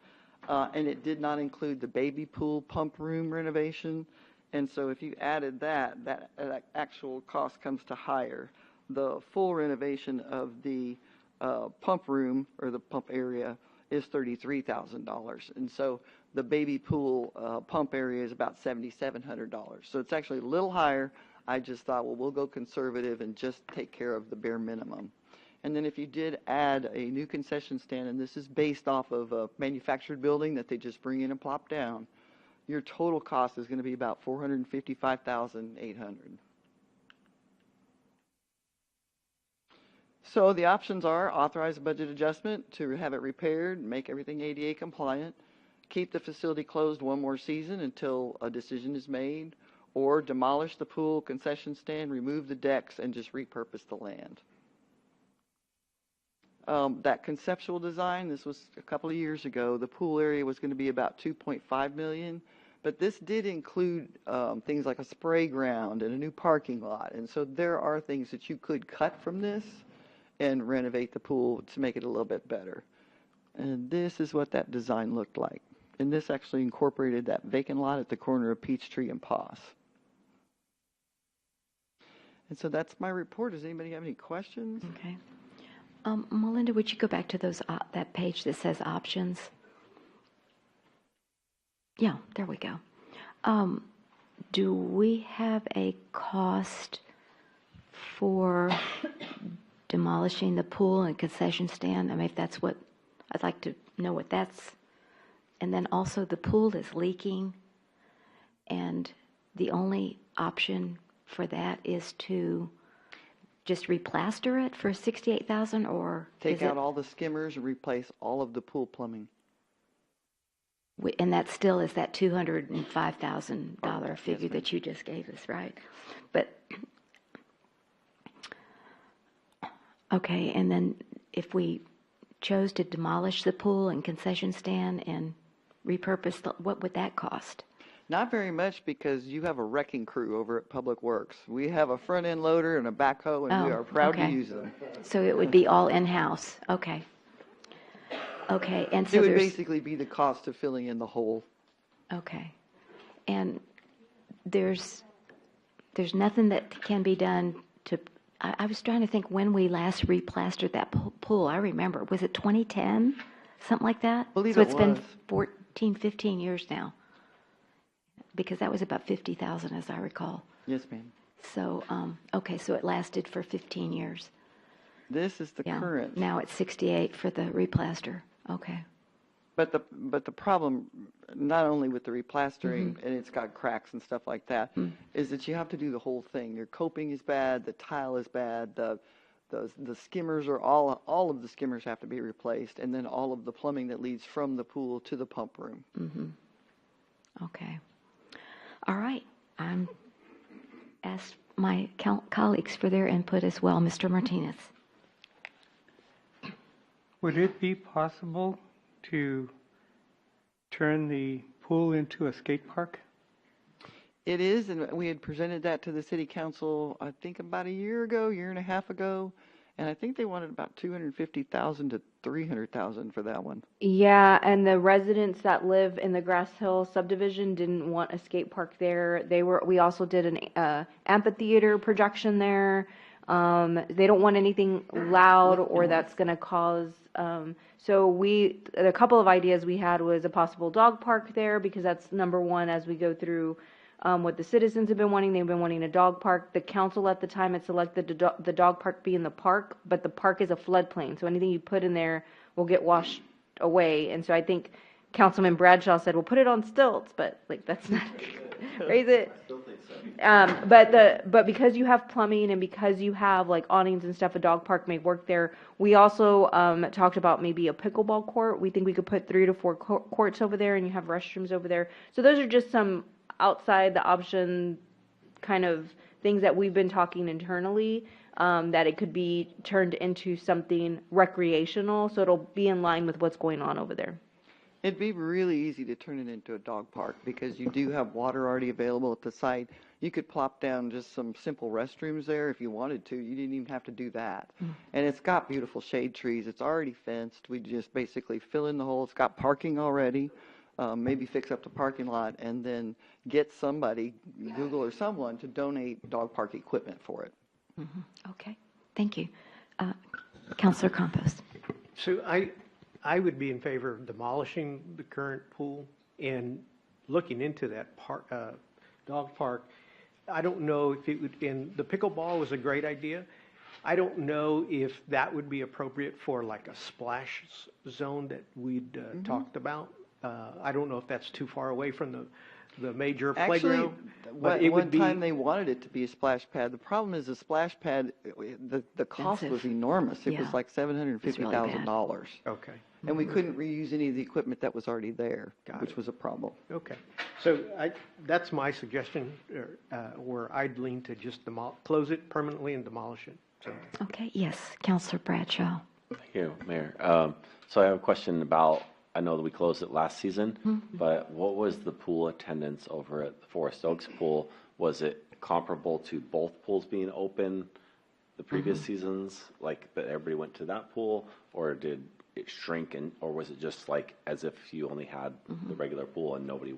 and it did not include the baby pool pump room renovation. And so if you added that actual cost comes to higher. The full renovation of the pump room or the pump area is $33,000. And so the baby pool pump area is about $7,700. So it's actually a little higher. I just thought, well, we'll go conservative and just take care of the bare minimum. And then if you did add a new concession stand, and this is based off of a manufactured building that they just bring in and plop down, your total cost is going to be about $455,800. So the options are authorize a budget adjustment to have it repaired, make everything ADA compliant, keep the facility closed one more season until a decision is made, or demolish the pool concession stand, remove the decks, and just repurpose the land. That conceptual design, this was a couple of years ago, the pool area was going to be about $2.5 million, but this did include things like a spray ground and a new parking lot, and so there are things that you could cut from this and renovate the pool to make it a little bit better. And this is what that design looked like. And this actually incorporated that vacant lot at the corner of Peachtree and Poss. And so that's my report. Does anybody have any questions? Okay. Melinda, would you go back to that page that says options? Yeah, there we go. Do we have a cost for demolishing the pool and concession stand? I mean, if that's what, I'd like to know what that's. And then also the pool is leaking, and the only option for that is to just replaster it for $68,000, or take out all the skimmers and replace all of the pool plumbing. And that still is that $205,000 figure that you just gave us, right? But okay, and then if we chose to demolish the pool and concession stand and repurpose, what would that cost? Not very much, because you have a wrecking crew over at Public Works. We have a front-end loader and a backhoe, and we Oh, are proud to okay. use them. So it would be all in-house, okay. Okay, and so It would there's, basically be the cost of filling in the hole. okay. And there's nothing that can be done to, I was trying to think when we last replastered that pool. I remember, was it 2010? Something like that? Believe So it it's been was. 14, 15 years now. Because that was about 50,000, as I recall. Yes, ma'am. So, okay, so it lasted for 15 years. This is the Yeah. current. Now it's 68 for the replaster. Okay. But the problem, not only with the replastering, Mhm. and it's got cracks and stuff like that, is that you have to do the whole thing. Your coping is bad, the tile is bad, the skimmers are all of the skimmers have to be replaced, and then all of the plumbing that leads from the pool to the pump room. Okay. All right. I'm asked my colleagues for their input as well. Mr. Martinez. Would it be possible to turn the pool into a skate park? It is, and we had presented that to the city council, I think about a year and a half ago, and I think they wanted about 250,000 to 300,000 for that one. Yeah, and the residents that live in the Grass Hill subdivision didn't want a skate park there. We also did an amphitheater projection there. They don't want anything loud or that's going to cause, so a couple of ideas we had was a possible dog park there, because that's number one as we go through what the citizens have been wanting. They've been wanting a dog park. The council at the time had selected the dog park be in the park, but the park is a floodplain, so anything you put in there will get washed away. And so I think Councilman Bradshaw said, "We'll put it on stilts," but like that's not raise it. But because you have plumbing and because you have like awnings and stuff, a dog park may work there. We also talked about maybe a pickleball court. We think we could put 3 to 4 courts over there, and you have restrooms over there. So those are just some outside the option kind of things that we've been talking internally, that it could be turned into something recreational, so it'll be in line with what's going on over there. It'd be really easy to turn it into a dog park, because you do have water already available at the site. You could plop down just some simple restrooms there if you wanted to. You didn't even have to do that. And it's got beautiful shade trees. It's already fenced. We just basically fill in the hole. It's got parking already. Maybe fix up the parking lot and then get somebody, Google or someone, to donate dog park equipment for it. Okay. Thank you. Councilor Campos. So I would be in favor of demolishing the current pool and looking into that dog park. I don't know if it would, and the pickleball was a great idea. I don't know if that would be appropriate for like a splash zone that we'd talked about. I don't know if that's too far away from the major playground. Actually, one time they wanted it to be a splash pad. The problem is the splash pad, the cost was enormous. It was like $750,000. Okay. And we couldn't reuse any of the equipment that was already there, which was a problem. Okay. So that's my suggestion, where I'd lean to just close it permanently and demolish it. So. Okay, yes, Councilor Bradshaw. Thank you, Mayor. So I have a question about, I know that we closed it last season, but what was the pool attendance over at the Forest Oaks pool? Was it comparable to both pools being open the previous seasons, like that everybody went to that pool, or did it shrink, or was it just like as if you only had the regular pool and nobody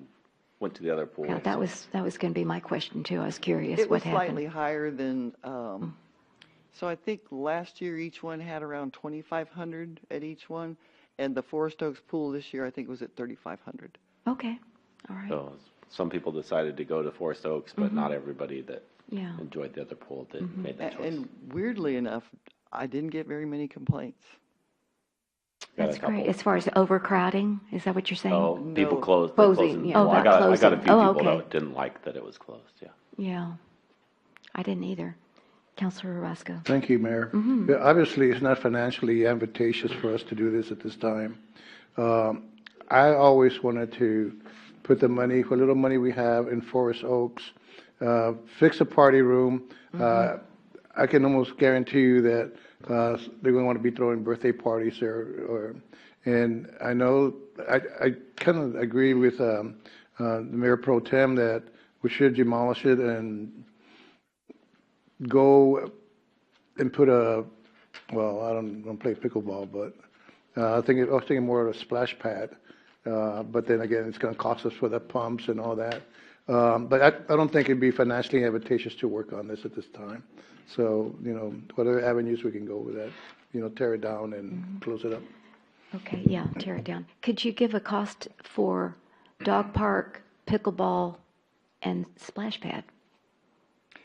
went to the other pool? Yeah, that was going to be my question too. I was curious It what was happened. slightly higher than, so I think last year each one had around 2,500 at each one, and the Forest Oaks pool this year I think was at 3,500. Okay, all right. So some people decided to go to Forest Oaks, but not everybody that Yeah. enjoyed the other pool made that choice. And weirdly enough, I didn't get very many complaints. That's great. As far as overcrowding, is that what you're saying? Oh, people closed. Closing, yeah. Well, I got a few closing. people Okay. that didn't like that it was closed, yeah. Yeah, I didn't either. Councilor Orozco. Thank you, Mayor. Yeah, obviously, it's not financially advantageous for us to do this at this time. I always wanted to put the money, what little money we have in Forest Oaks, fix a party room. I can almost guarantee you that they're going to want to be throwing birthday parties there. And I know, I kind of agree with the Mayor Pro Tem that we should demolish it and go and put well, I don't play pickleball, but I was thinking more of a splash pad. But then again, it's going to cost us for the pumps and all that. But I don't think it'd be financially advantageous to work on this at this time. So, whatever avenues we can go with that, tear it down and close it up. Okay, yeah, tear it down. Could you give a cost for dog park, pickleball, and splash pad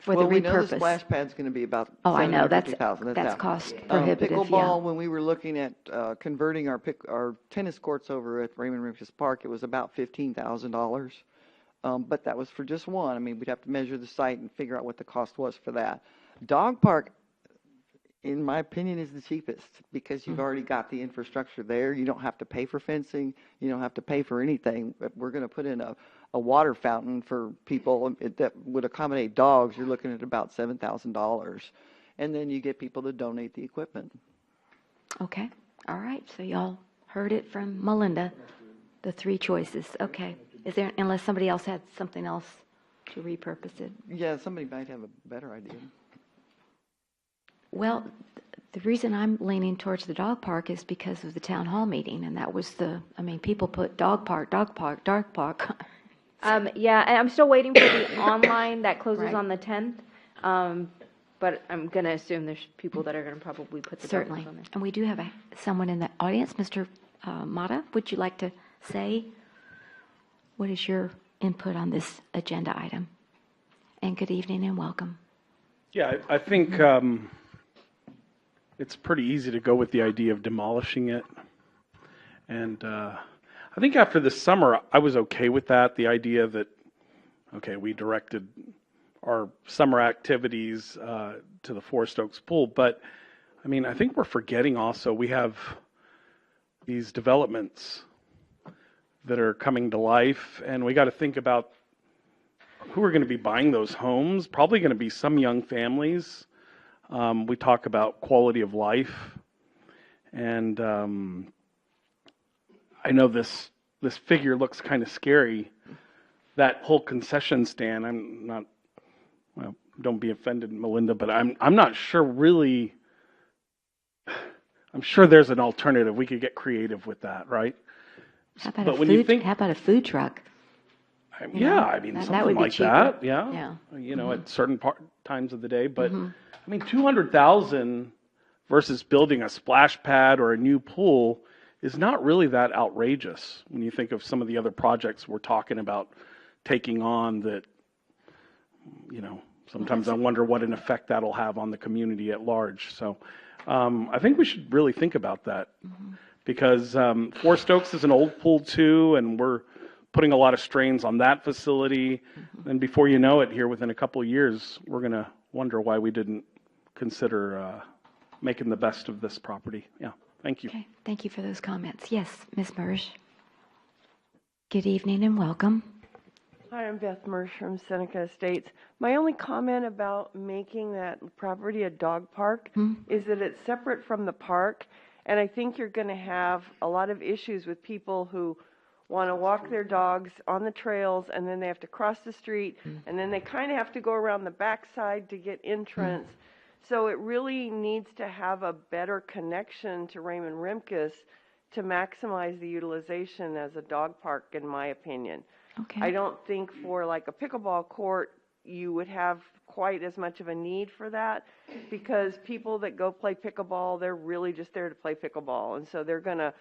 for the repurpose? Well, we know the splash pad's going to be about Oh, I know, that's $750,000. out. cost prohibitive, Pickleball, yeah. when we were looking at converting our tennis courts over at Raymond Rimkus Park, it was about $15,000. But that was for just one. I mean, we'd have to measure the site and figure out what the cost was for that. Dog park, in my opinion, is the cheapest because you've already got the infrastructure there. You don't have to pay for fencing. You don't have to pay for anything. If we're going to put in a water fountain for people that would accommodate dogs, you're looking at about $7,000. And then you get people to donate the equipment. Okay, all right, so y'all heard it from Melinda, the three choices. Okay, unless somebody else had something else to repurpose it? Yeah, somebody might have a better idea. Well, the reason I'm leaning towards the dog park is because of the town hall meeting, and that was people put dog park. Yeah, and I'm still waiting for the online that closes Right. on the 10th. But I'm going to assume there's people that are going to probably put the Certainly. dog park on there. And we do have someone in the audience, Mr. Mata. Would you like to say, what is your input on this agenda item? And good evening and welcome. Yeah, I think it's pretty easy to go with the idea of demolishing it. And I think after the summer, I was okay with that. The idea that, okay, we directed our summer activities to the Forest Oaks pool. But, I think we're forgetting also we have these developments that are coming to life, and we got to think about who are going to be buying those homes. Probably going to be some young families. We talk about quality of life, and I know this figure looks kind of scary. That whole concession stand. I'm not. Well, don't be offended, Melinda, but I'm not sure really. I'm sure there's an alternative. We could get creative with that, right? How about, But a, when you food, think- how about a food truck? Yeah, that something would be like cheaper. that. Yeah, Yeah. at certain times of the day. But Mhm. 200,000 versus building a splash pad or a new pool is not really that outrageous when you think of some of the other projects we're talking about taking on. That sometimes I wonder what an effect that'll have on the community at large. So I think we should really think about that because Forest Oaks is an old pool too, and we're putting a lot of strains on that facility. And before you know it, here within a couple of years, we're going to wonder why we didn't consider making the best of this property. Yeah, thank you. Okay, thank you for those comments. Yes, Ms. Mersch. Good evening and welcome. Hi, I'm Beth Mersch from Seneca Estates. My only comment about making that property a dog park is that it's separate from the park, and I think you're going to have a lot of issues with people who want to walk their dogs on the trails, and then they have to cross the street, and then they kind of have to go around the backside to get entrance. So it really needs to have a better connection to Raymond Rimkus to maximize the utilization as a dog park, in my opinion. Okay. I don't think for like a pickleball court you would have quite as much of a need for that, because people that go play pickleball, they're really just there to play pickleball, and so they're going to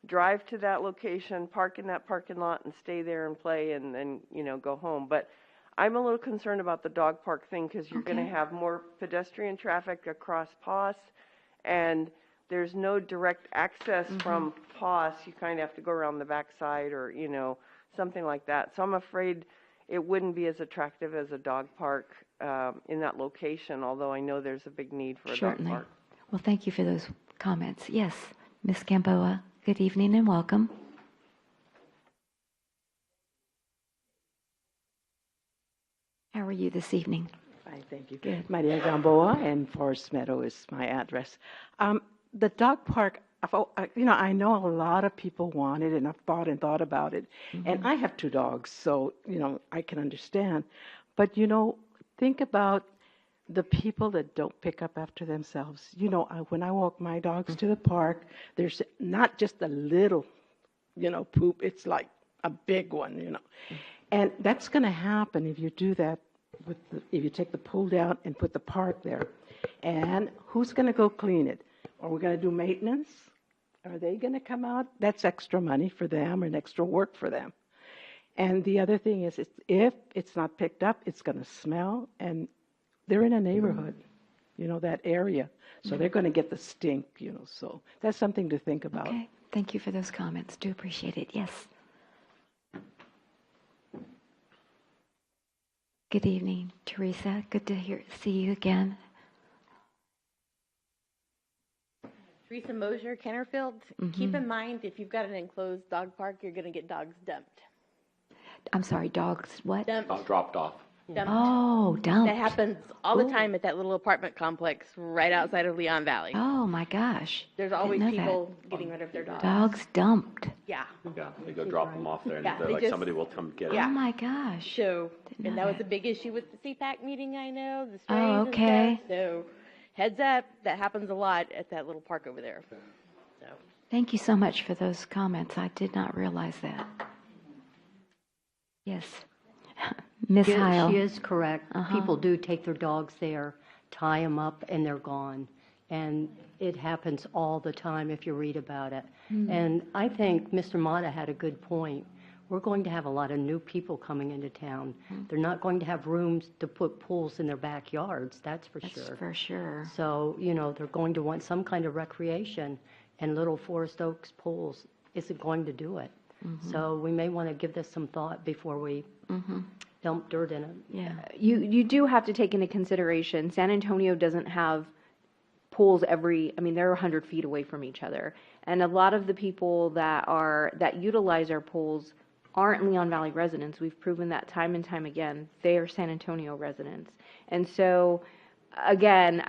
drive to that location, park in that parking lot, and stay there and play, and then go home. But I'm a little concerned about the dog park thing because you're going to have more pedestrian traffic across POS, and there's no direct access from POS. You kind of have to go around the backside or something like that. So I'm afraid it wouldn't be as attractive as a dog park in that location, although I know there's a big need for a Certainly. dog park. Well, thank you for those comments. Yes, Ms. Gamboa, good evening and welcome. How are you this evening? Fine, thank you. Good. Maria Gamboa, and Forest Meadow is my address. The dog park, I know a lot of people want it, and I've thought and thought about it. And I have 2 dogs, so, I can understand. But, think about the people that don't pick up after themselves. When I walk my dogs to the park, there's not just a little, poop. It's like a big one. And that's going to happen if you do that, if you take the pool down and put the park there. And who's going to go clean it? Are we going to do maintenance? Are they going to come out? That's extra money for them and extra work for them. And the other thing is, if it's not picked up, it's going to smell. And they're in a neighborhood, that area. So they're going to get the stink, So that's something to think about. Okay. Thank you for those comments. Do appreciate it. Yes. Good evening, Teresa. Good to see you again. Teresa Mosier, Kennerfield. Keep in mind, if you've got an enclosed dog park, you're going to get dogs dumped. I'm sorry, dogs, what? Dumped. Dropped off. Dumped. Oh, dumped. That happens all the time at that little apartment complex right outside of Leon Valley. Oh, my gosh. There's Didn't always know people getting rid of their dogs. Dogs dumped. Yeah. Yeah, they go drop them off there, and Yeah, they're they like, just- somebody will come get it. Yeah. Oh, my gosh. So, Didn't and know that was a big issue with the CPAC meeting, I know, the strays Oh, and okay. stuff. So, heads up, that happens a lot at that little park over there. So, Thank you so much for those comments. I did not realize that. Yes. Ms. She Heil. she is correct. Uh-huh. People do take their dogs there, tie them up, and they're gone. And it happens all the time if you read about it. And I think Mr. Mata had a good point. We're going to have a lot of new people coming into town. They're not going to have rooms to put pools in their backyards, that's for That's sure. for sure. So, they're going to want some kind of recreation, and Little Forest Oaks Pools isn't going to do it. So we may want to give this some thought before we dump dirt in it. Yeah. You do have to take into consideration, San Antonio doesn't have pools they're 100 feet away from each other. And a lot of the people that utilize our pools aren't Leon Valley residents. We've proven that time and time again. They are San Antonio residents. And so, again,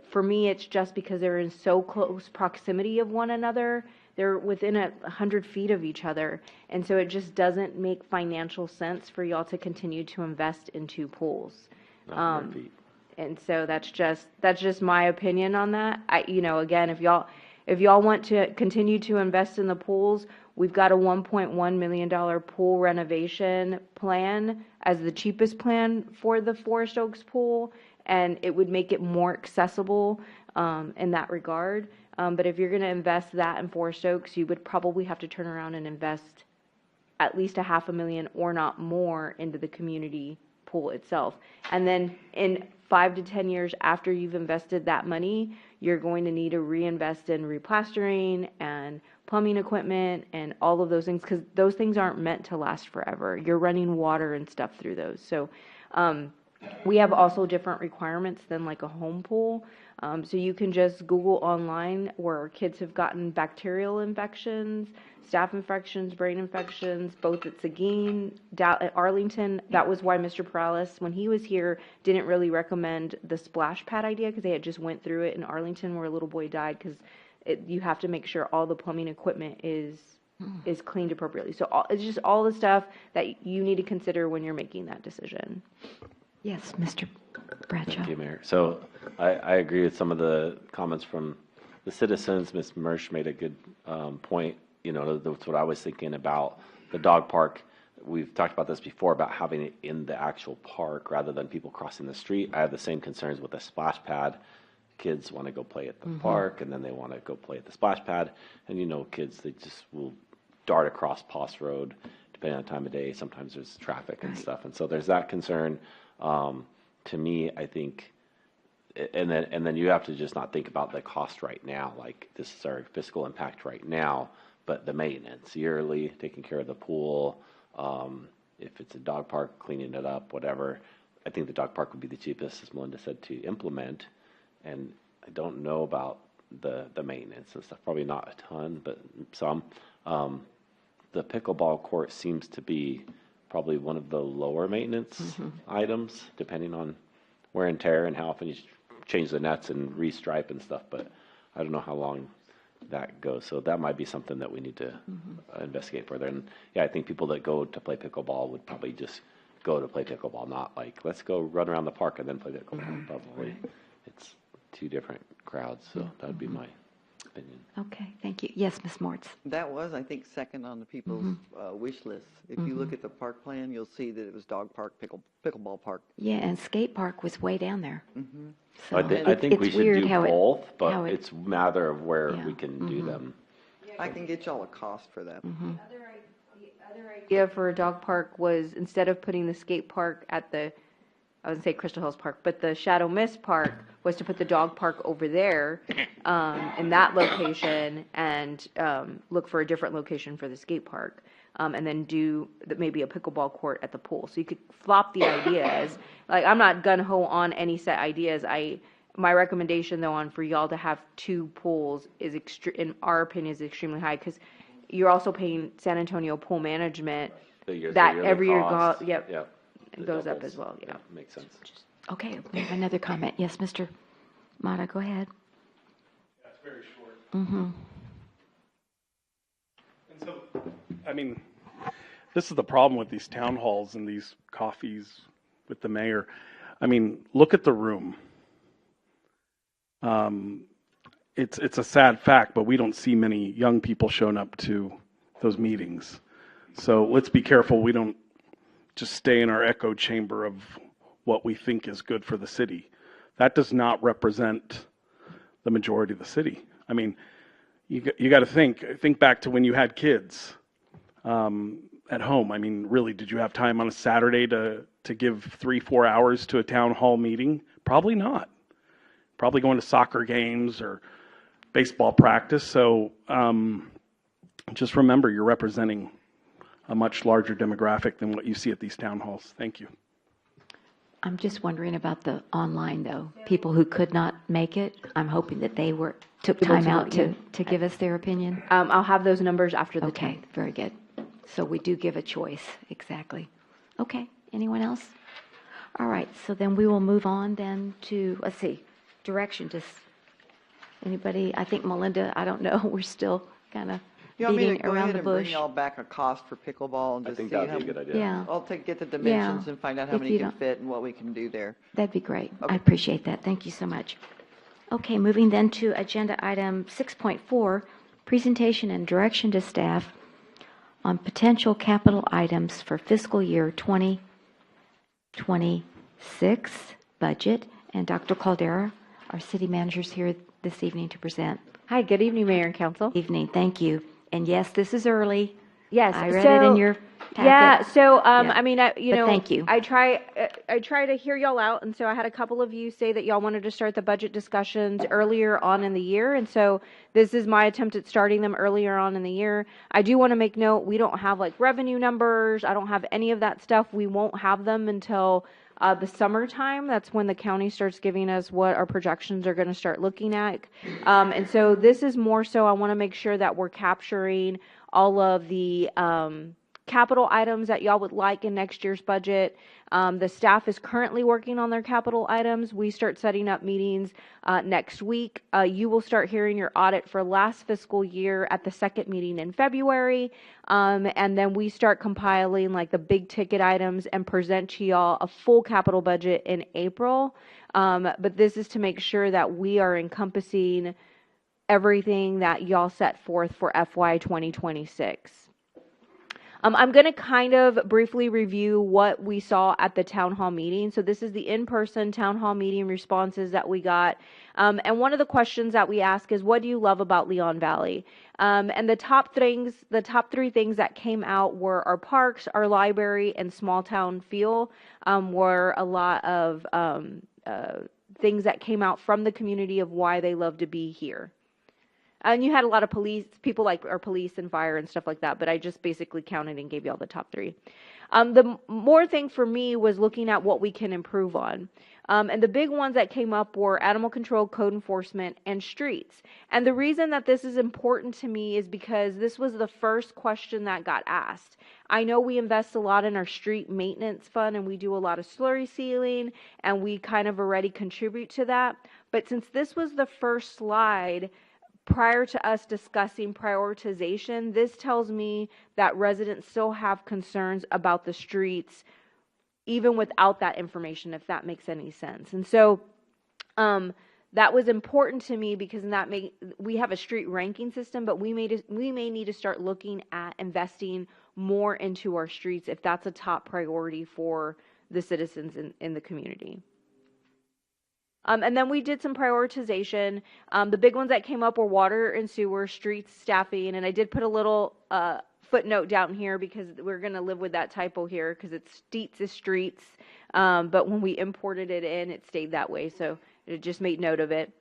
for me, it's just because they're in so close proximity of one another. They're within 100 feet of each other. And so it just doesn't make financial sense for y'all to continue to invest into pools. And so that's just my opinion on that. Again, if y'all want to continue to invest in the pools, we've got a $1.1 million pool renovation plan as the cheapest plan for the Forest Oaks pool, and it would make it more accessible in that regard. But if you're going to invest that in Forest Oaks, you would probably have to turn around and invest at least $500,000 or not more into the community pool itself. And then in 5 to 10 years after you've invested that money, you're going to need to reinvest in replastering and plumbing equipment and all of those things, because those things aren't meant to last forever. You're running water and stuff through those. So we have also different requirements than like a home pool. So you can just Google online where kids have gotten bacterial infections, staph infections, brain infections, both at Seguin, at Arlington. That was why Mr. Perales, when he was here, didn't really recommend the splash pad idea, because they had just went through it in Arlington where a little boy died, because you have to make sure all the plumbing equipment is cleaned appropriately. So it's just all the stuff that you need to consider when you're making that decision. Yes, Mr. Bradshaw. Thank you, Mayor. So I agree with some of the comments from the citizens. Ms. Mersch made a good point. That's what I was thinking about the dog park. We've talked about this before, about having it in the actual park rather than people crossing the street. I have the same concerns with the splash pad. Kids want to go play at the park, and then they want to go play at the splash pad. And kids, they just will dart across Poss Road, depending on the time of day. Sometimes there's traffic and stuff. And so there's that concern. To me, I think, and then you have to just not think about the cost right now, like this is our fiscal impact right now, but the maintenance yearly, taking care of the pool, if it's a dog park, cleaning it up, whatever. I think the dog park would be the cheapest, as Melinda said, to implement. And I don't know about the maintenance and stuff, probably not a ton, but some. The pickleball court seems to be probably one of the lower maintenance items, depending on wear and tear and how often you change the nets and restripe and stuff. But I don't know how long that goes. So that might be something that we need to investigate further. And yeah, I think people that go to play pickleball would probably just go to play pickleball, not like, let's go run around the park and then play pickleball. Probably it's two different crowds. So that would be my opinion. Okay, thank you. Yes, Ms. Mortz. That was, I think, second on the people's wish list. If you look at the park plan, you'll see that it was dog park, pickleball park. Yeah, and skate park was way down there. So I think we it's should weird do how both, how but it- it's a matter of where we can do them. I can get y'all a cost for that. Idea for a dog park was instead of putting the skate park at the, I wouldn't say Crystal Hills Park, but the Shadow Mist Park was to put the dog park over there in that location and look for a different location for the skate park. And then do maybe a pickleball court at the pool. So you could flop the ideas. Like, I'm not gung-ho on any set ideas. My recommendation, though, on for y'all to have two pools is, in our opinion, is extremely high because you're also paying San Antonio Pool Management that every year goes up as well. Yeah, makes sense. Okay, we have another comment. Yes, Mr. Mata, go ahead. That's very short. Mm-hmm. And so, I mean, this is the problem with these town halls and these coffees with the mayor. I mean, look at the room. It's a sad fact, but we don't see many young people showing up to those meetings. So let's be careful we don't just stay in our echo chamber of what we think is good for the city. That does not represent the majority of the city. I mean, you got to think back to when you had kids at home. I mean, really, did you have time on a Saturday to give 3-4 hours to a town hall meeting? Probably not. Probably going to soccer games or baseball practice. So just remember, you're representing a much larger demographic than what you see at these town halls. Thank you. I'm just wondering about the online, though. People who could not make it, I'm hoping that they took time out to give us their opinion. I'll have those numbers after the Okay, very good. So we do give a choice, exactly. Okay, anyone else? All right, so then we will move on then to, let's see, direction. Just anybody? I think Melinda, I don't know, we're still kind of You want me to beating go around ahead the and bring bush. y'all back a cost for pickleball and I just think see that'd how be a good idea. Yeah. I'll get the dimensions Yeah. and find out how If many you can don't- fit and what we can do there. That'd be great. Okay. I appreciate that. Thank you so much. Okay, moving then to agenda item 6.4, presentation and direction to staff on potential capital items for fiscal year 2026 budget. And Dr. Caldera, our city manager, is here this evening to present. Hi, good evening, Mayor and Council. Evening, thank you. And yes, this is early. Yes, I read it in your packet. Yeah, so Yeah. I mean, But thank you. I try to hear y'all out, and so I had a couple of you say that y'all wanted to start the budget discussions earlier on in the year, and so this is my attempt at starting them earlier on in the year. I do want to make note we don't have like revenue numbers. I don't have any of that stuff. We won't have them until the summertime. That's when the county starts giving us what our projections are going to start looking at. And so this is more so I want to make sure that we're capturing all of the capital items that y'all would like in next year's budget. The staff is currently working on their capital items. We start setting up meetings next week. You will start hearing your audit for last fiscal year at the second meeting in February. And then we start compiling like the big ticket items and present to y'all a full capital budget in April. But this is to make sure that we are encompassing everything that y'all set forth for FY 2026. I'm going to kind of briefly review what we saw at the town hall meeting. So this is the in-person town hall meeting responses that we got. And one of the questions that we ask is, what do you love about Leon Valley? And the top three things that came out were our parks, our library, and small town feel were a lot of things that came out from the community of why they love to be here. And you had a lot of people like our police and fire and stuff like that, but I just basically counted and gave you all the top three. The more thing for me was looking at what we can improve on. And the big ones that came up were animal control, code enforcement, and streets. And the reason that this is important to me is because this was the first question that got asked. I know we invest a lot in our street maintenance fund and we do a lot of slurry sealing and we kind of already contribute to that. But since this was the first slide, prior to us discussing prioritization, this tells me that residents still have concerns about the streets even without that information, if that makes any sense. And so that was important to me because we have a street ranking system, but we may need to start looking at investing more into our streets if that's a top priority for the citizens in the community. And then we did some prioritization. The big ones that came up were water and sewer, streets, staffing, and I did put a little footnote down here because we're going to live with that typo here because it's steets is streets, but when we imported it in, it stayed that way, so it just made note of it.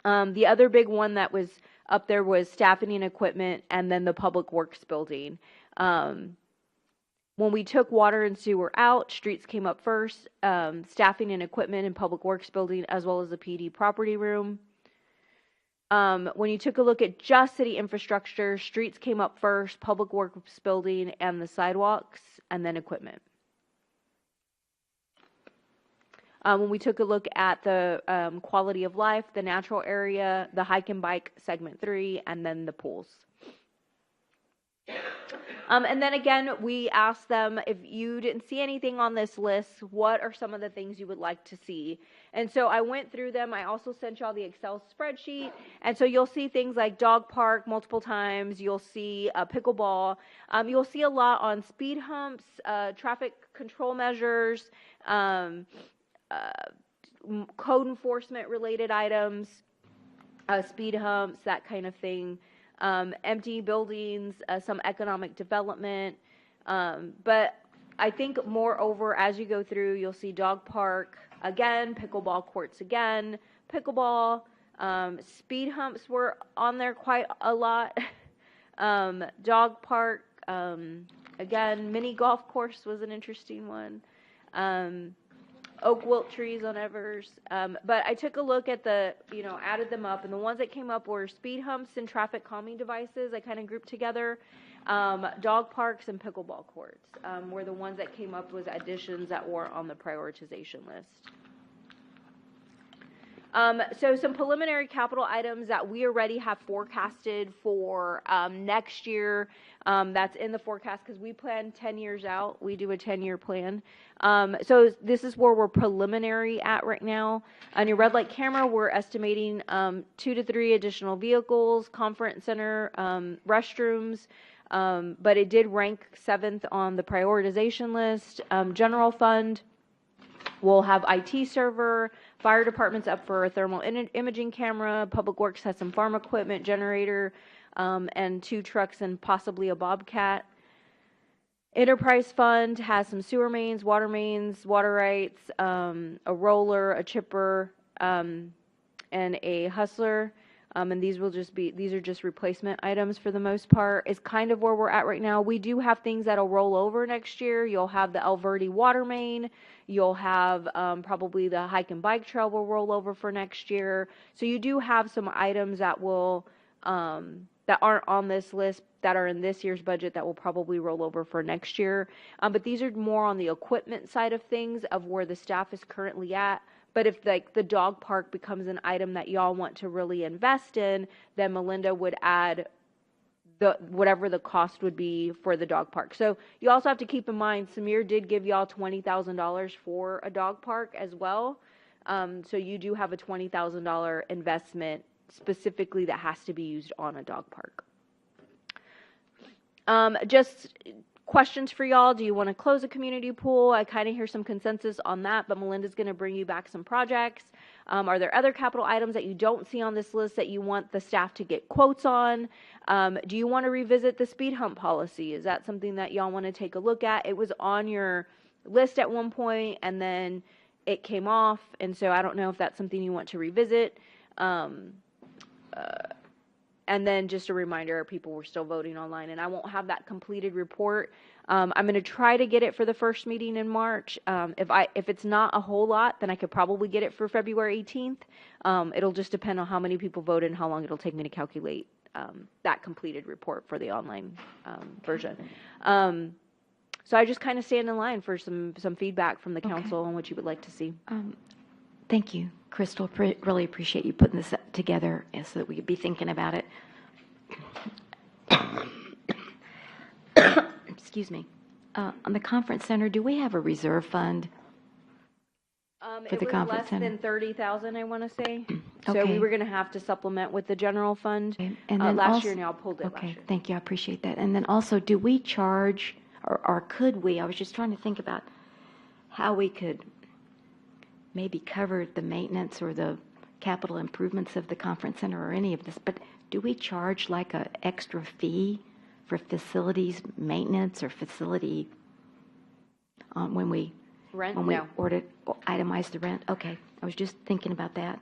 The other big one that was up there was staffing and equipment, and then the public works building. When we took water and sewer out, streets came up first, staffing and equipment and public works building, as well as the PD property room. When you took a look at just city infrastructure, streets came up first, public works building, and the sidewalks, and then equipment. When we took a look at the quality of life, the natural area, the hike and bike, segment 3, and then the pools. And then again, we asked them, if you didn't see anything on this list, what are some of the things you would like to see? And so I went through them. I also sent y'all the Excel spreadsheet. And so you'll see things like dog park multiple times. You'll see pickleball. You'll see a lot on speed humps, traffic control measures, code enforcement related items, speed humps, that kind of thing. Empty buildings, some economic development. But I think moreover, as you go through, you'll see dog park again, pickleball courts again, pickleball, speed humps were on there quite a lot. Dog park, again, mini golf course was an interesting one. Oak wilt trees on Evers. But I took a look at added them up, and the ones that came up were speed humps and traffic calming devices. I kind of grouped together. Dog parks and pickleball courts were the ones that came up with additions that were on the prioritization list. So some preliminary capital items that we already have forecasted for next year. That's in the forecast because we plan 10 years out. We do a 10-year plan. So this is where we're preliminary at right now. On your red light camera, we're estimating 2 to 3 additional vehicles, conference center, restrooms, but it did rank 7th on the prioritization list. General fund, we'll have IT server, fire department's up for a thermal imaging camera, public works has some farm equipment, generator, and 2 trucks and possibly a Bobcat. Enterprise fund has some sewer mains, water rights, a roller, a chipper, and a hustler. And these are just replacement items for the most part. Is kind of where we're at right now. We do have things that'll roll over next year. You'll have the El Verde water main. You'll have probably the hike and bike trail will roll over for next year. So you do have some items that will that aren't on this list that are in this year's budget that will probably roll over for next year. But these are more on the equipment side of things of where the staff is currently at. But if the dog park becomes an item that y'all want to really invest in, then Melinda would add whatever the cost would be for the dog park. So you also have to keep in mind, Samir did give y'all $20,000 for a dog park as well. So you do have a $20,000 investment specifically that has to be used on a dog park. Just questions for y'all. Do you want to close a community pool? I kind of hear some consensus on that, but Melinda's going to bring you back some projects. Are there other capital items that you don't see on this list that you want the staff to get quotes on? Do you want to revisit the speed hump policy? Is that something that y'all want to take a look at? It was on your list at one point and then it came off, and so I don't know if that's something you want to revisit. And then just a reminder, people were still voting online, and I won't have that completed report. I'm going to try to get it for the first meeting in March. If it's not a whole lot, then I could probably get it for February 18th. It'll just depend on how many people voted and how long it'll take me to calculate that completed report for the online version. So I just kind of stand in line for some feedback from the council on what you would like to see. Thank you, Crystal. Really appreciate you putting this together so that we could be thinking about it. Excuse me. On the conference center, do we have a reserve fund? For It the was conference less center? than 30,000, I want to say. So Okay. we were going to have to supplement with the general fund. And then Last also- year, now I pulled it last Okay, year. thank you, I appreciate that. And then also, do we charge, or could we, I was just trying to think about how we could maybe cover the maintenance or the capital improvements of the conference center or any of this, but do we charge like a extra fee for facilities maintenance or facility when we Rent? when we No. itemize the rent? Okay, I was just thinking about that.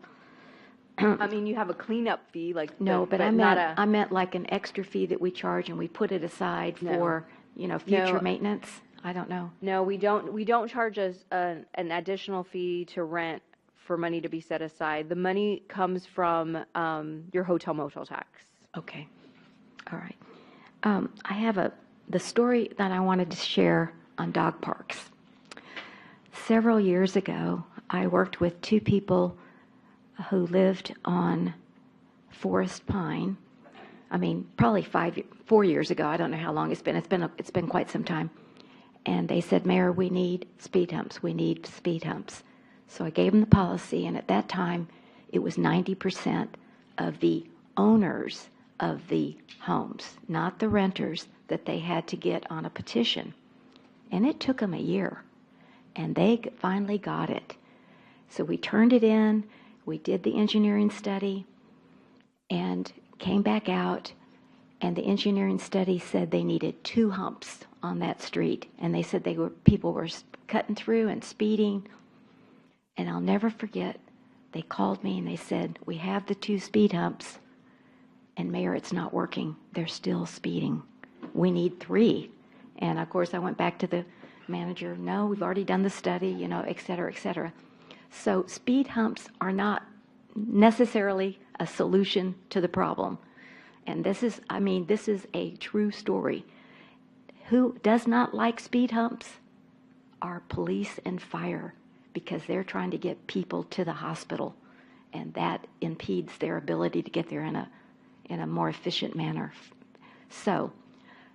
I mean, you have a cleanup fee, like. No, but I not meant, a. I meant like an extra fee that we charge and we put it aside No. for, future No. maintenance? I don't know. No, we don't charge us an additional fee to rent for money to be set aside. The money comes from your hotel motel tax. Okay, all right. I have the story that I wanted to share on dog parks. Several years ago, I worked with two people who lived on Forest Pine. I mean, probably 4 years ago. I don't know how long it's been. It's been quite some time. And they said, Mayor, we need speed humps. We need speed humps. So I gave them the policy, and at that time, it was 90% of the owners of the homes, not the renters, that they had to get on a petition. And it took them a year, and they finally got it. So we turned it in, we did the engineering study, and came back out, and the engineering study said they needed 2 humps on that street, and they said people were cutting through and speeding. And I'll never forget, they called me and they said, we have the 2 speed humps, and Mayor, it's not working. They're still speeding. We need 3. And of course, I went back to the manager, no, we've already done the study, et cetera, et cetera. So speed humps are not necessarily a solution to the problem. And this is a true story. Who does not like speed humps? Are police and fire, because they're trying to get people to the hospital, and that impedes their ability to get there in a more efficient manner. So,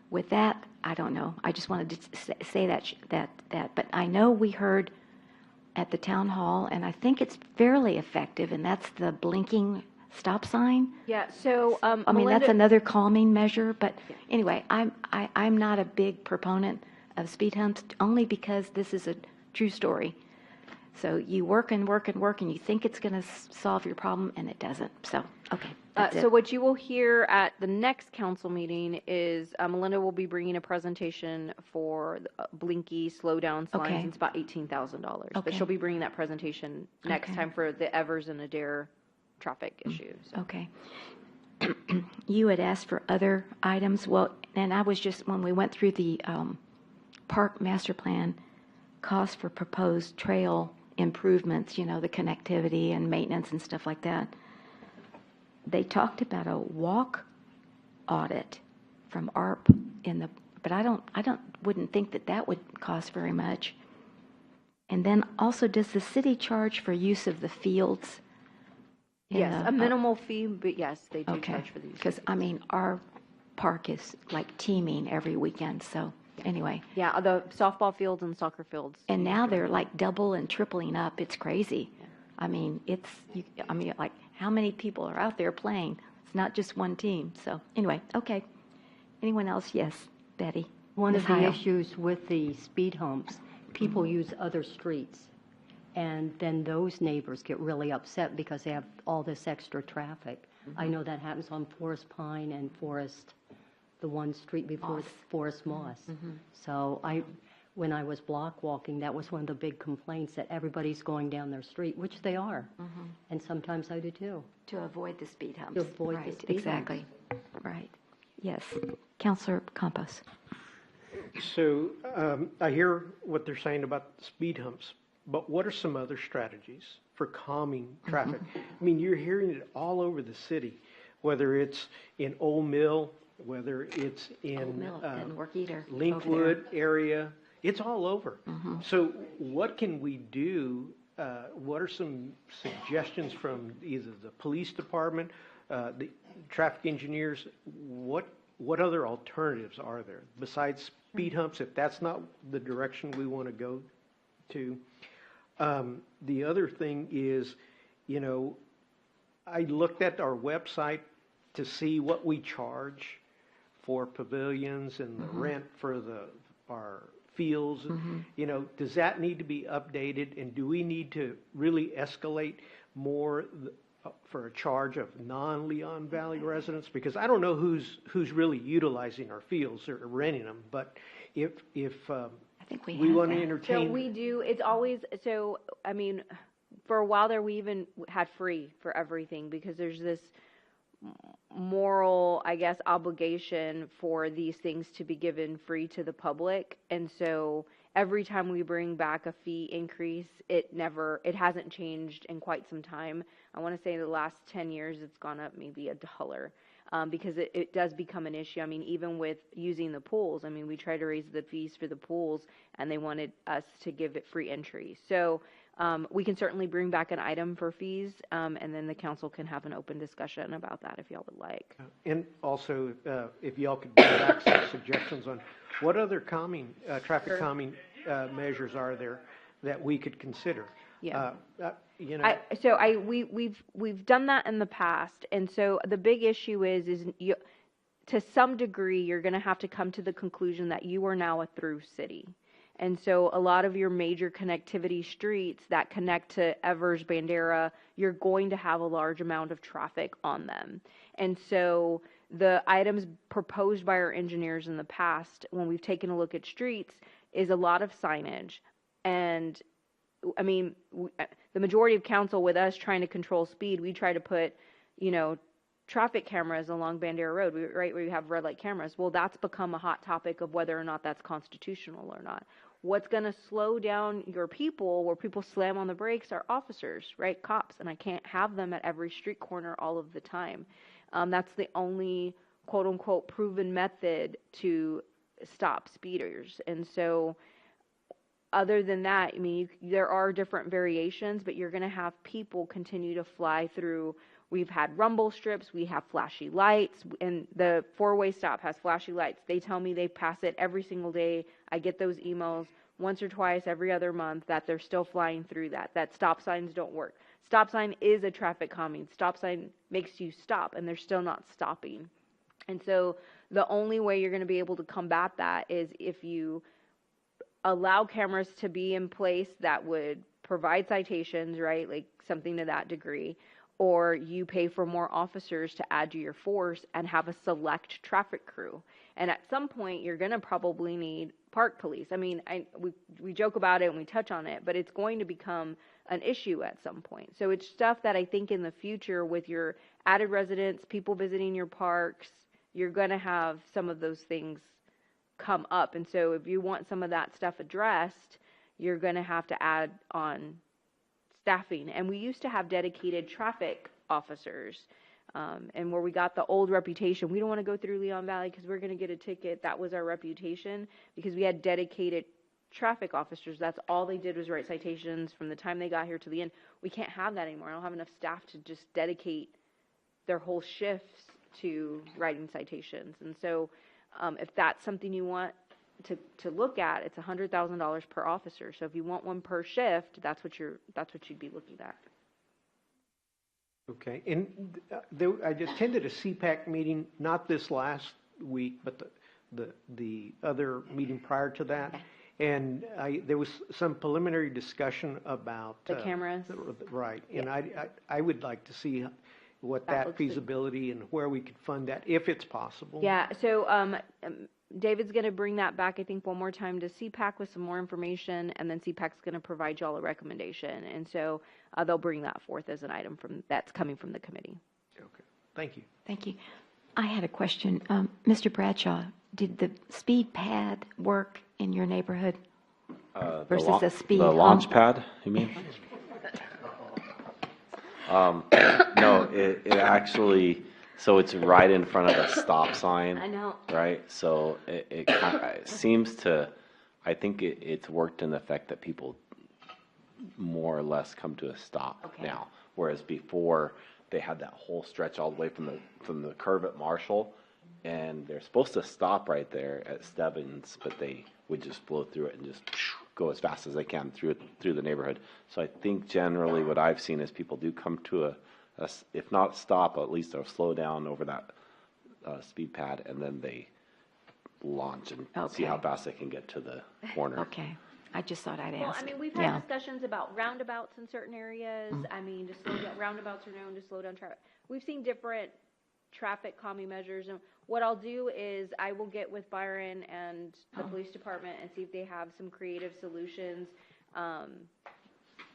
with that, I don't know. I just wanted to say that. But I know we heard at the town hall, and I think it's fairly effective, and that's the blinking stop sign. Yeah, so, I mean, Melinda- that's another calming measure, but anyway, I'm not a big proponent of speed humps, only because this is a true story. So you work and work and work, and you think it's going to solve your problem, and it doesn't. So, okay, that's So it. what you will hear at the next council meeting is Melinda will be bringing a presentation for blinky slow down signs. Okay. And it's about $18,000. But Okay. she'll be bringing that presentation next Okay. time for the Evers and Adair traffic issues. Okay. You had asked for other items. Well, and I was just, when we went through the park master plan, cost for proposed trail improvements, the connectivity and maintenance and stuff like that, they talked about a walk audit from ARP but I wouldn't think that would cost very much. And then also, does the city charge for use of the fields? Yes, a minimal fee, but yes, they do Okay, charge for these. because, our park is like teeming every weekend, so anyway. Yeah, the softball fields and soccer fields. And now they're like double and tripling up. It's crazy. I mean, like, how many people are out there playing? It's not just one team. So anyway, okay. Anyone else? Yes, Betty. One Ms. of the Heil. issues with the speed humps, people use other streets. And then those neighbors get really upset because they have all this extra traffic. I know that happens on Forest Pine and the one street before Moss. Forest Moss. Mhm. So when I was block walking, that was one of the big complaints, that everybody's going down their street, which they are. Mhm. And sometimes I do too. To avoid the speed humps. To avoid the Right, speed exactly. Right. Yes. Councilor Campos. So I hear what they're saying about the speed humps, but what are some other strategies for calming traffic? I mean, you're hearing it all over the city, whether it's in Old Mill, whether it's in Old Mill doesn't work either over Linkwood area. It's all over. Mhm. So what can we do what are some suggestions from either the police department, the traffic engineers? What other alternatives are there besides speed humps, if that's not the direction we want to go to? The other thing is, I looked at our website to see what we charge for pavilions and the rent for our fields. Does that need to be updated, and do we need to really escalate more for a charge of non-Leon Valley residents? Because I don't know who's really utilizing our fields or renting them, but if I think we want to entertain. So we do, it's always, for a while there, we even had free for everything because there's this moral, I guess, obligation for these things to be given free to the public. And so every time we bring back a fee increase, it hasn't changed in quite some time. I want to say the last 10 years, it's gone up maybe $1. Because it does become an issue. Even with using the pools, we tried to raise the fees for the pools, and they wanted us to give it free entry. So we can certainly bring back an item for fees, and then the council can have an open discussion about that if y'all would like. And also, if y'all could bring back some suggestions on what other traffic calming measures are there that we could consider. Yeah. We've done that in the past, and so the big issue is to some degree you're going to have to come to the conclusion that you are now a through city, and so a lot of your major connectivity streets that connect to Evers, Bandera, you're going to have a large amount of traffic on them, and so the items proposed by our engineers in the past, when we've taken a look at streets, is a lot of signage. And the majority of council, with us trying to control speed, we try to put, traffic cameras along Bandera Road, right, where you have red light cameras. Well, that's become a hot topic of whether or not that's constitutional or not. What's going to slow down your people, where people slam on the brakes, are officers, right, cops, and I can't have them at every street corner all of the time. That's the only quote-unquote proven method to stop speeders. And so other than that, there are different variations, but you're going to have people continue to fly through. We've had rumble strips, we have flashy lights, and the four-way stop has flashy lights. They tell me they pass it every single day. I get those emails once or twice every other month that they're still flying through that stop signs don't work. Stop sign is a traffic calming. Stop sign makes you stop, and they're still not stopping. And so the only way you're going to be able to combat that is if you allow cameras to be in place that would provide citations, right, like something to that degree, or you pay for more officers to add to your force and have a select traffic crew. And at some point, you're going to probably need park police. We joke about it and we touch on it, but it's going to become an issue at some point. So it's stuff that I think in the future, with your added residents, people visiting your parks, you're going to have some of those things come up. And so if you want some of that stuff addressed, you're going to have to add on staffing. And we used to have dedicated traffic officers, and where we got the old reputation, we don't want to go through Leon Valley because we're going to get a ticket. That was our reputation, because we had dedicated traffic officers. That's all they did was write citations from the time they got here to the end. We can't have that anymore. I don't have enough staff to just dedicate their whole shifts to writing citations. And so if that's something you want to look at, it's $100,000 per officer. So if you want one per shift, that's what you'd be looking at. Okay, and I attended a CPAC meeting, not this last week, but the other meeting prior to that, and there was some preliminary discussion about the cameras, right? Yeah. And I would like to see what that feasibility and where we could fund that, if it's possible. Yeah. So David's going to bring that back, I think, one more time to CPAC with some more information, and then CPAC's going to provide y'all a recommendation. And so they'll bring that forth as an item that's coming from the committee. Okay. Thank you. Thank you. I had a question. Mr. Bradshaw, did the speed pad work in your neighborhood versus a speed The launch pad, you mean? No, it actually... So it's right in front of a stop sign. I know. Right? So it seems to, I think it's worked in the effect that people more or less come to a stop now. Whereas before, they had that whole stretch all the way from the curve at Marshall, and they're supposed to stop right there at Stebbins, but they would just blow through it and just go as fast as they can through the neighborhood. So I think generally what I've seen is people do come to a if not stop, at least a slow down over that speed pad, and then they launch and see how fast they can get to the corner. Okay. I just thought I'd ask. Well, I mean, we've had discussions about roundabouts in certain areas. I mean, to slow down, roundabouts are known to slow down traffic. We've seen different traffic calming measures, and what I'll do is I will get with Byron and the police department and see if they have some creative solutions.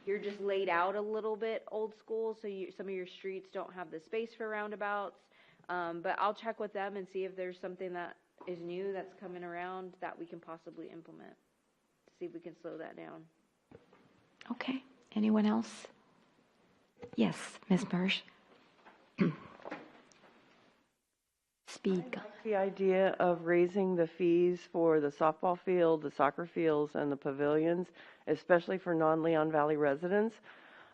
You're just laid out a little bit old school, so some of your streets don't have the space for roundabouts. But I'll check with them and see if there's something that is new that's coming around that we can possibly implement. See if we can slow that down. Okay. Anyone else? Yes, Ms. Bursch. Speed. The idea of raising the fees for the softball field, the soccer fields, and the pavilions, especially for non-Leon Valley residents.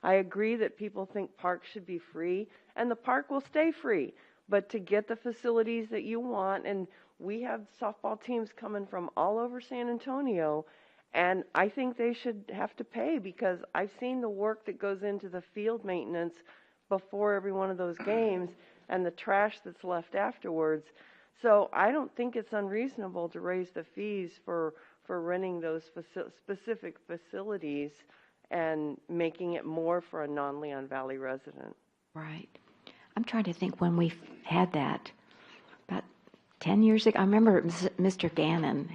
I agree that people think parks should be free, and the park will stay free. But to get the facilities that you want, and we have softball teams coming from all over San Antonio, and I think they should have to pay, because I've seen the work that goes into the field maintenance before every one of those games and the trash that's left afterwards. So I don't think it's unreasonable to raise the fees for renting those specific facilities and making it more for a non-Leon Valley resident. Right. I'm trying to think when we had that. About 10 years ago. I remember Mr. Gannon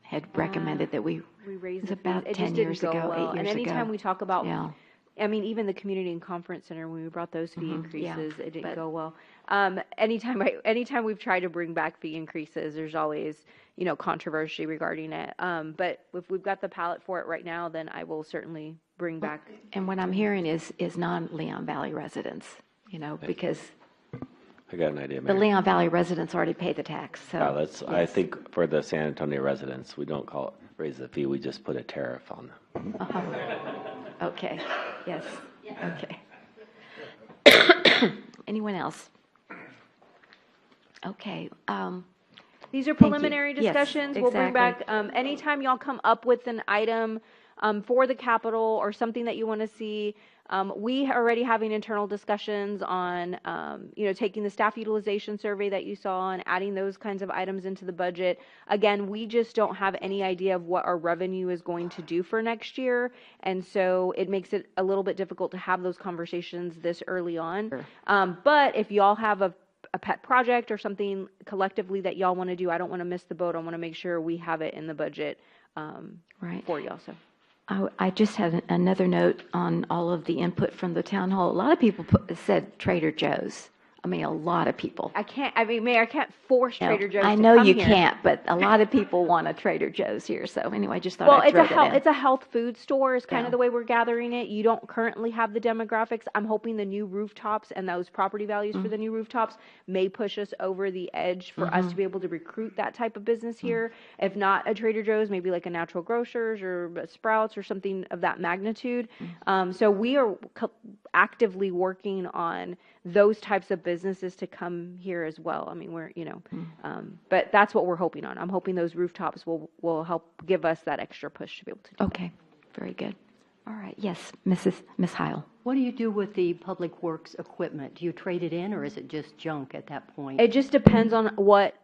had recommended that we raised it was the fees. about It 10 just years didn't go ago, well. 8 years and anytime ago. we talk about, Yeah. I mean, even the community and conference center, when we brought those fee Yeah. increases, it didn't go well. Anytime we've tried to bring back fee increases, there's always, controversy regarding it. But if we've got the palette for it right now, then I will certainly bring back. And what I'm hearing is non-Leon Valley residents, because I got an idea, the Mayor. Leon Valley residents already pay the tax. So Yeah, I think for the San Antonio residents, we don't call it raise the fee, we just put a tariff on them. Okay. Yes. Okay. Anyone else? Okay. These are Thank you. preliminary Yes, discussions. We'll bring back, exactly. anytime y'all come up with an item for the Capitol or something that you want to see. We are already having internal discussions on, taking the staff utilization survey that you saw and adding those kinds of items into the budget. Again, we just don't have any idea of what our revenue is going to do for next year. And so it makes it a little bit difficult to have those conversations this early on. But if y'all have a pet project or something collectively that y'all want to do, I don't want to miss the boat. I want to make sure we have it in the budget for y'all. So. I just had another note on all of the input from the town hall. A lot of people said Trader Joe's. I mean, a lot of people. Mayor, I can't force Trader Joe's I to know come you here. can't, but a lot of people want a Trader Joe's here. So anyway, I just thought I'd throw that in. It's a health food store is kind Yeah. of the way we're gathering it. You don't currently have the demographics. I'm hoping the new rooftops and those property values for the new rooftops may push us over the edge for us to be able to recruit that type of business here. If not a Trader Joe's, maybe like a Natural Grocers or a Sprouts or something of that magnitude. So we are actively working on those types of businesses to come here as well. I mean, we're, but that's what we're hoping on. I'm hoping those rooftops will help give us that extra push to be able to do Okay, very good. All right, yes, Miss Heil. What do you do with the public works equipment? Do you trade it in, or is it just junk at that point? It just depends on what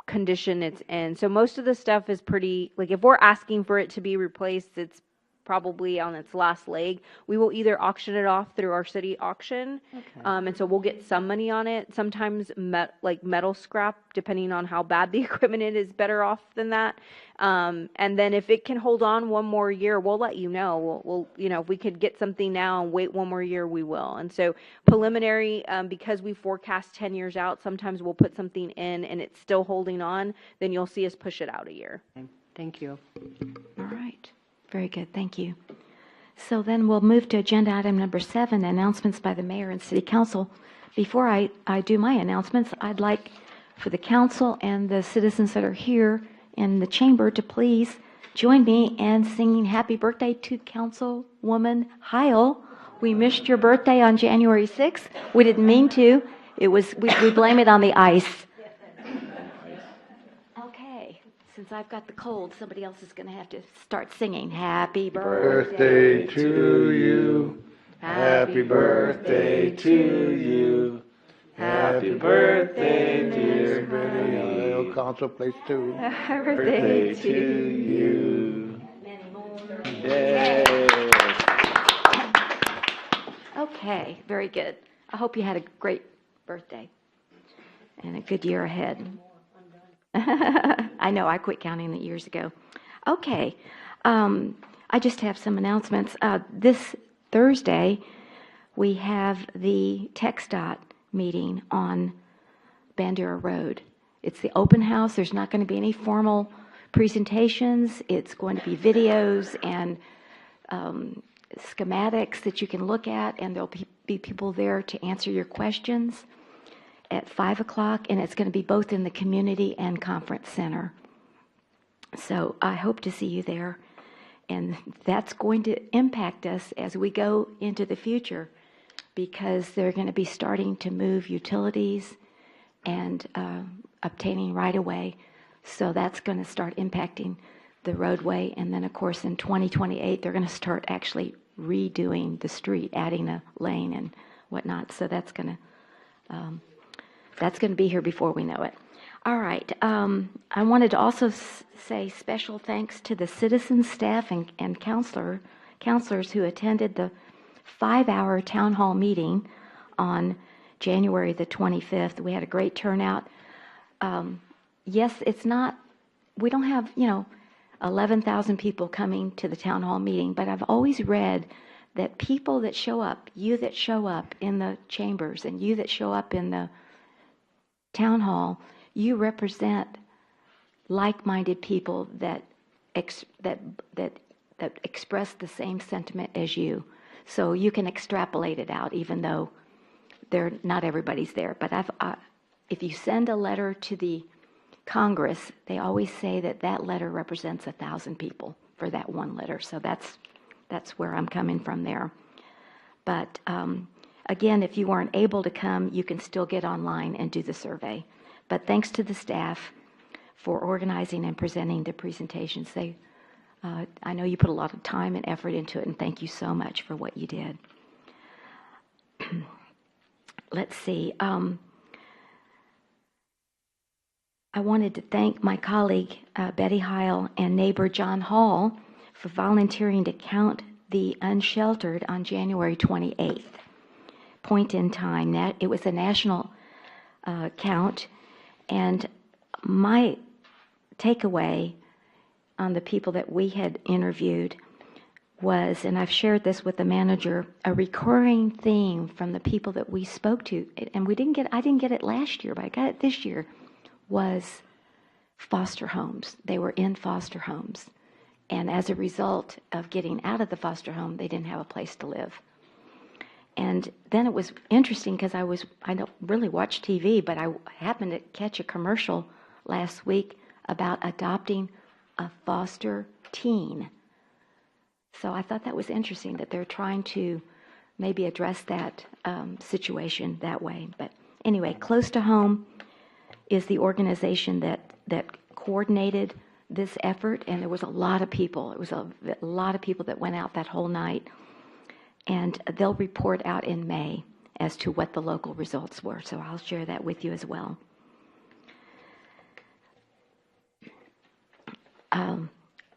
condition it's in. So most of the stuff is pretty, like if we're asking for it to be replaced, it's probably on its last leg. We will either auction it off through our city auction, and so we'll get some money on it. Sometimes metal scrap, depending on how bad the equipment is better off than that. And then if it can hold on one more year, we'll let you know. We'll if we could get something now and wait one more year, we will. And so preliminary, because we forecast 10 years out, sometimes we'll put something in and it's still holding on, then you'll see us push it out a year. Thank you. All right. Very good. Thank you. So then we'll move to agenda item number 7, announcements by the mayor and city council. Before I do my announcements, I'd like for the council and the citizens that are here in the chamber to please join me in singing happy birthday to Councilwoman Heil. We missed your birthday on January 6th. We didn't mean to. It was we blame it on the ice. Okay, since I've got the cold, somebody else is going to have to start singing. Happy birthday to you. Happy birthday to you. Happy birthday, dear Betty. Council, place two. Happy birthday to you. Yay. Okay, very good. I hope you had a great birthday and a good year ahead. I know, I quit counting the years ago. Okay, I just have some announcements. This Thursday, we have the TxDOT meeting on Bandera Road. It's the open house. There's not going to be any formal presentations. It's going to be videos and schematics that you can look at, and there'll be people there to answer your questions at 5 o'clock, and it's going to be both in the community and conference center. So I hope to see you there, and that's going to impact us as we go into the future, because they're going to be starting to move utilities and obtaining right-of-way. So that's going to start impacting the roadway. And then, of course, in 2028, they're going to start actually redoing the street, adding a lane and whatnot. So that's going to be here before we know it. All right. I wanted to also say special thanks to the citizen staff and counselors who attended the 5-hour town hall meeting on January the 25th. We had a great turnout. Yes, we don't have, 11,000 people coming to the town hall meeting, but I've always read that people that show up, you that show up in the chambers and you that show up in the town hall, you represent like-minded people that express the same sentiment as you. So you can extrapolate it out, even though not everybody's there. But if you send a letter to the Congress, they always say that letter represents 1,000 people for that one letter. So that's where I'm coming from there. But again, if you weren't able to come, you can still get online and do the survey. But thanks to the staff for organizing and presenting the presentations. I know you put a lot of time and effort into it, and thank you so much for what you did. Let's see. I wanted to thank my colleague, Betty Heil, and neighbor John Hall for volunteering to count the unsheltered on January 28th, point in time. It was a national count, and my takeaway on the people that we had interviewed was, and I've shared this with the manager, a recurring theme from the people that we spoke to, and I didn't get it last year, but I got it this year, was foster homes. They were in foster homes. And as a result of getting out of the foster home, they didn't have a place to live. And then it was interesting because I don't really watch TV, but I happened to catch a commercial last week about adopting a foster teen. So I thought that was interesting that they're trying to maybe address that situation that way. But anyway, Close to Home is the organization that coordinated this effort, and there was a lot of people. It was a lot of people that went out that whole night, and they'll report out in May as to what the local results were. So I'll share that with you as well.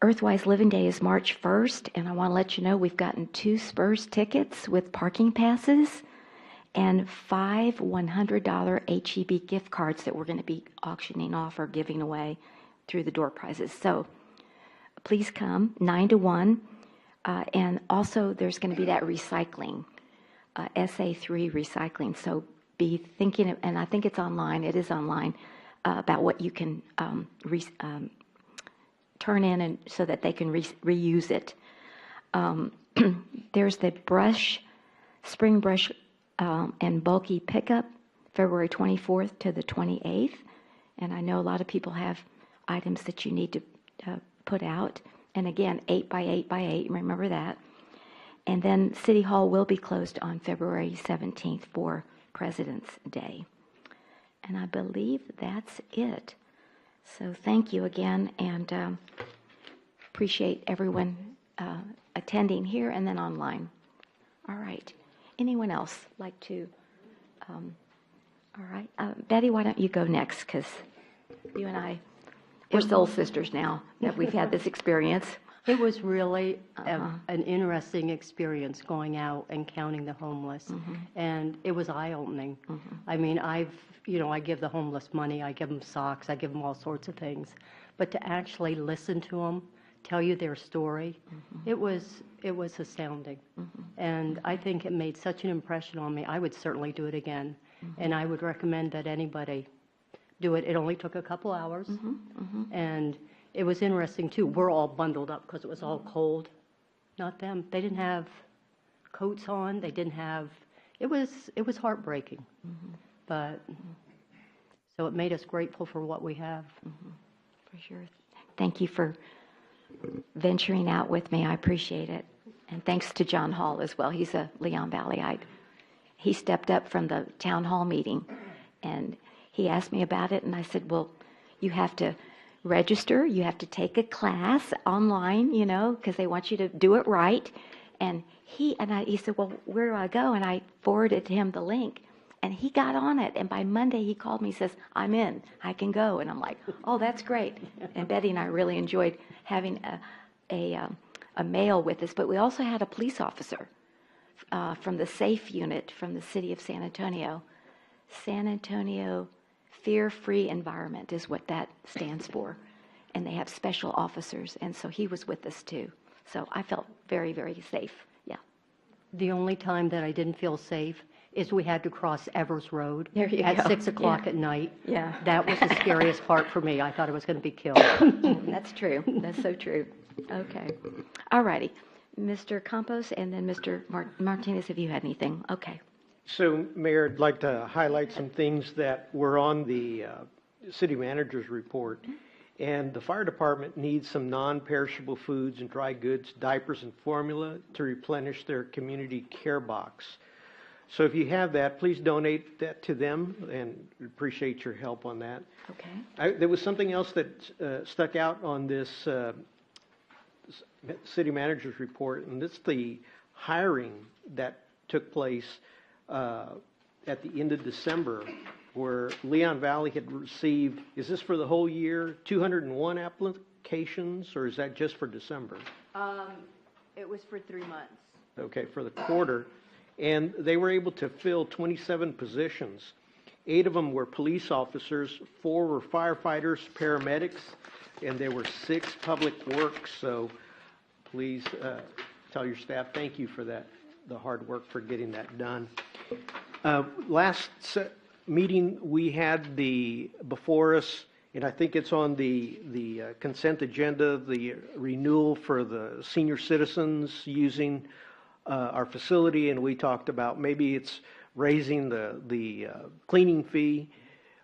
Earthwise Living Day is March 1st, and I want to let you know we've gotten 2 Spurs tickets with parking passes and 5 $100 HEB gift cards that we're going to be auctioning off or giving away through the door prizes. So please come, 9 to 1. And also there's going to be that recycling, SA3 recycling. So be thinking, and I think it's online, it is online, about what you can turn in and so that they can reuse it. There's the spring brush and bulky pickup, February 24th to the 28th. And I know a lot of people have items that you need to put out. And again, 8 by 8 by 8, remember that. And then City Hall will be closed on February 17th for President's Day. And I believe that's it. So thank you again, and appreciate everyone attending here and then online. All right. Anyone else like to? All right. Betty, why don't you go next? Because you and I, we're soul sisters now that we've had this experience. It was really an interesting experience going out and counting the homeless, and it was eye-opening. I mean, I give the homeless money, I give them socks, I give them all sorts of things, but to actually listen to them, tell you their story, it was astounding, and I think it made such an impression on me. I would certainly do it again, and I would recommend that anybody do it. It only took a couple hours, and it was interesting, too. We're all bundled up because it was all cold. Not them. They didn't have coats on. They didn't have... It was heartbreaking. But... So it made us grateful for what we have. For sure. Thank you for venturing out with me. I appreciate it. And thanks to John Hall as well. He's a Leon Valleyite. He stepped up from the town hall meeting, and he asked me about it, and I said, well, you have to register, you have to take a class online, because they want you to do it right. And he said, well, where do I go? And I forwarded him the link, and he got on it. And by Monday, he called me, says, I'm in, I can go. And I'm like, oh, that's great. And Betty and I really enjoyed having a male with us, but we also had a police officer from the SAFE unit from the city of San Antonio. San Antonio Fear-Free Environment is what that stands for. And they have special officers, and so he was with us too. So I felt very, very safe, yeah. The only time that I didn't feel safe is we had to cross Evers Road There you at go. 6 o'clock Yeah. at night. Yeah. That was the scariest part for me. I thought I was going to be killed. That's true. That's so true. Okay. All righty. Mr. Campos and then Mr. Martinez, have you had anything? Okay. So, Mayor, I'd like to highlight some things that were on the city manager's report. And the fire department needs some non-perishable foods and dry goods, diapers and formula to replenish their community care box. So if you have that, please donate that to them, and appreciate your help on that. Okay. There was something else that stuck out on this city manager's report, and it's the hiring that took place at the end of December, where Leon Valley had received, is this for the whole year, 201 applications, or is that just for December? It was for 3 months. Okay, for the quarter. And they were able to fill 27 positions. 8 of them were police officers, 4 were firefighters, paramedics, and there were 6 public works. So please tell your staff thank you for that, the hard work for getting that done. Last meeting we had before us, and I think it's on the consent agenda, the renewal for the senior citizens using our facility, and we talked about maybe it's raising the cleaning fee.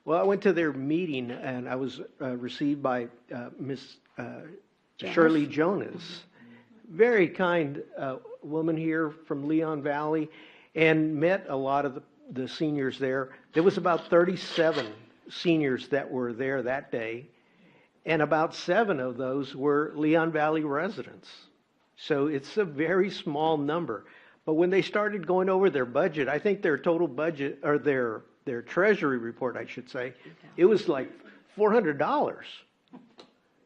Well, I went to their meeting, and I was received by Miss Shirley Jonas, very kind woman here from Leon Valley, and met a lot of the seniors there. There was about 37 seniors that were there that day, and about 7 of those were Leon Valley residents. So it's a very small number. But when they started going over their budget, I think their total budget, or their treasury report, I should say, it was like $400.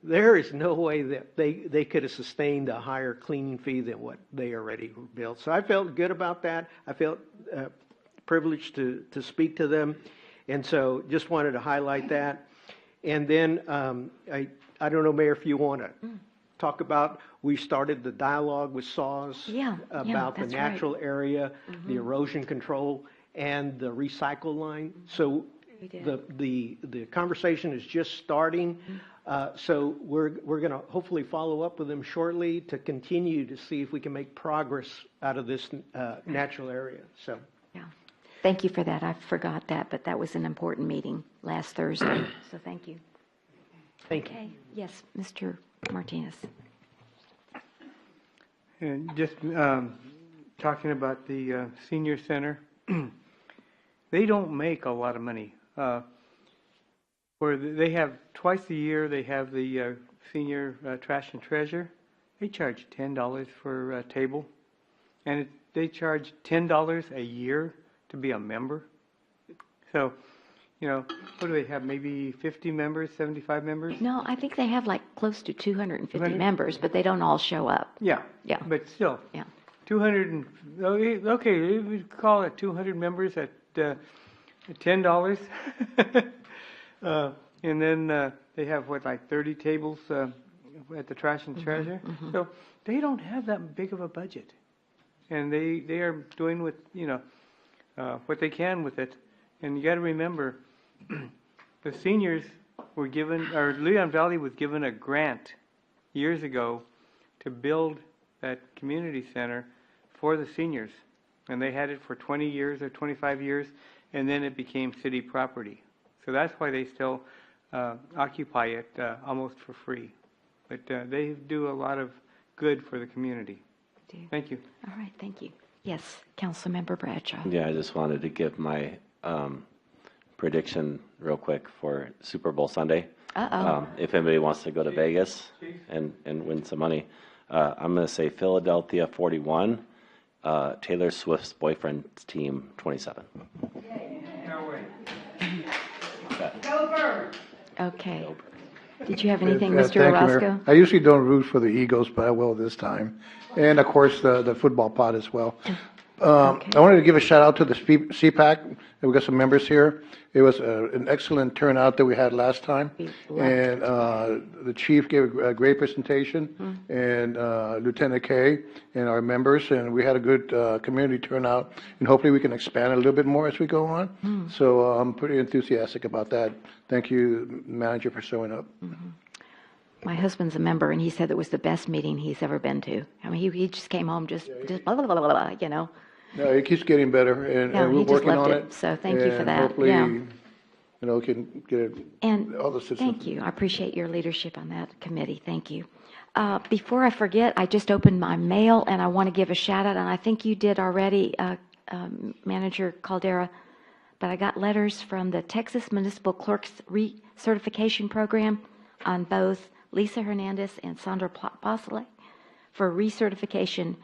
There is no way that they could have sustained a higher cleaning fee than what they already billed. So I felt good about that. I felt privileged to speak to them. And so just wanted to highlight that. And then I don't know, Mayor, if you want to talk about, we started the dialogue with SAWS about the natural area, the erosion control, and the recycle line. So the conversation is just starting. So we're going to hopefully follow up with them shortly to continue to see if we can make progress out of this natural area. So. Yeah. Thank you for that. I forgot that, but that was an important meeting last Thursday. So thank you. Thank you. Okay. Yes, Mr. Martinez. And just talking about the senior center, they don't make a lot of money. Where they have twice a year, they have the senior trash and treasure. They charge $10 for a table, and they charge $10 a year to be a member. So, what do they have? Maybe 50 members, 75 members? No, I think they have like close to 250 200? members, but they don't all show up. Yeah. Yeah. But still. Yeah. 200 okay, we call it 200 members at $10. And then they have like 30 tables at the Trash and Treasure. So they don't have that big of a budget, and they are doing what what they can with it. And you got to remember, the seniors were given, or Leon Valley was given a grant years ago to build that community center for the seniors, and they had it for 20 years or 25 years, and then it became city property. So that's why they still occupy it almost for free. But they do a lot of good for the community. Thank you. All right, thank you. Yes, Councilmember Bradshaw. Yeah, I just wanted to give my prediction real quick for Super Bowl Sunday. If anybody wants to go to Vegas and win some money, I'm going to say Philadelphia 41, Taylor Swift's boyfriend's team 27. No way. Go Birds! Okay. Did you have anything, Yes, Mr. thank you, Mayor. Orozco? I usually don't root for the Eagles, but I will this time. And of course, the football pod as well. I wanted to give a shout out to the CPAC. We got some members here. It was an excellent turnout that we had last time. And the chief gave a great presentation, and Lieutenant Kay and our members, and we had a good community turnout. And hopefully we can expand a little bit more as we go on. So I'm pretty enthusiastic about that. Thank you, manager, for showing up. My husband's a member, and he said it was the best meeting he's ever been to. I mean, he just came home just blah, blah, blah, blah, blah. No, it keeps getting better, and Yeah, we're he just working loved on it. So thank you for and that. Hopefully, Yeah. Can get it, And all the systems. thank you. I appreciate your leadership on that committee. Thank you. Before I forget, I just opened my mail, and I want to give a shout out, and I think you did already, Manager Caldera, but I got letters from the Texas Municipal Clerks Recertification Program on both Lisa Hernandez and Sandra Basile for recertification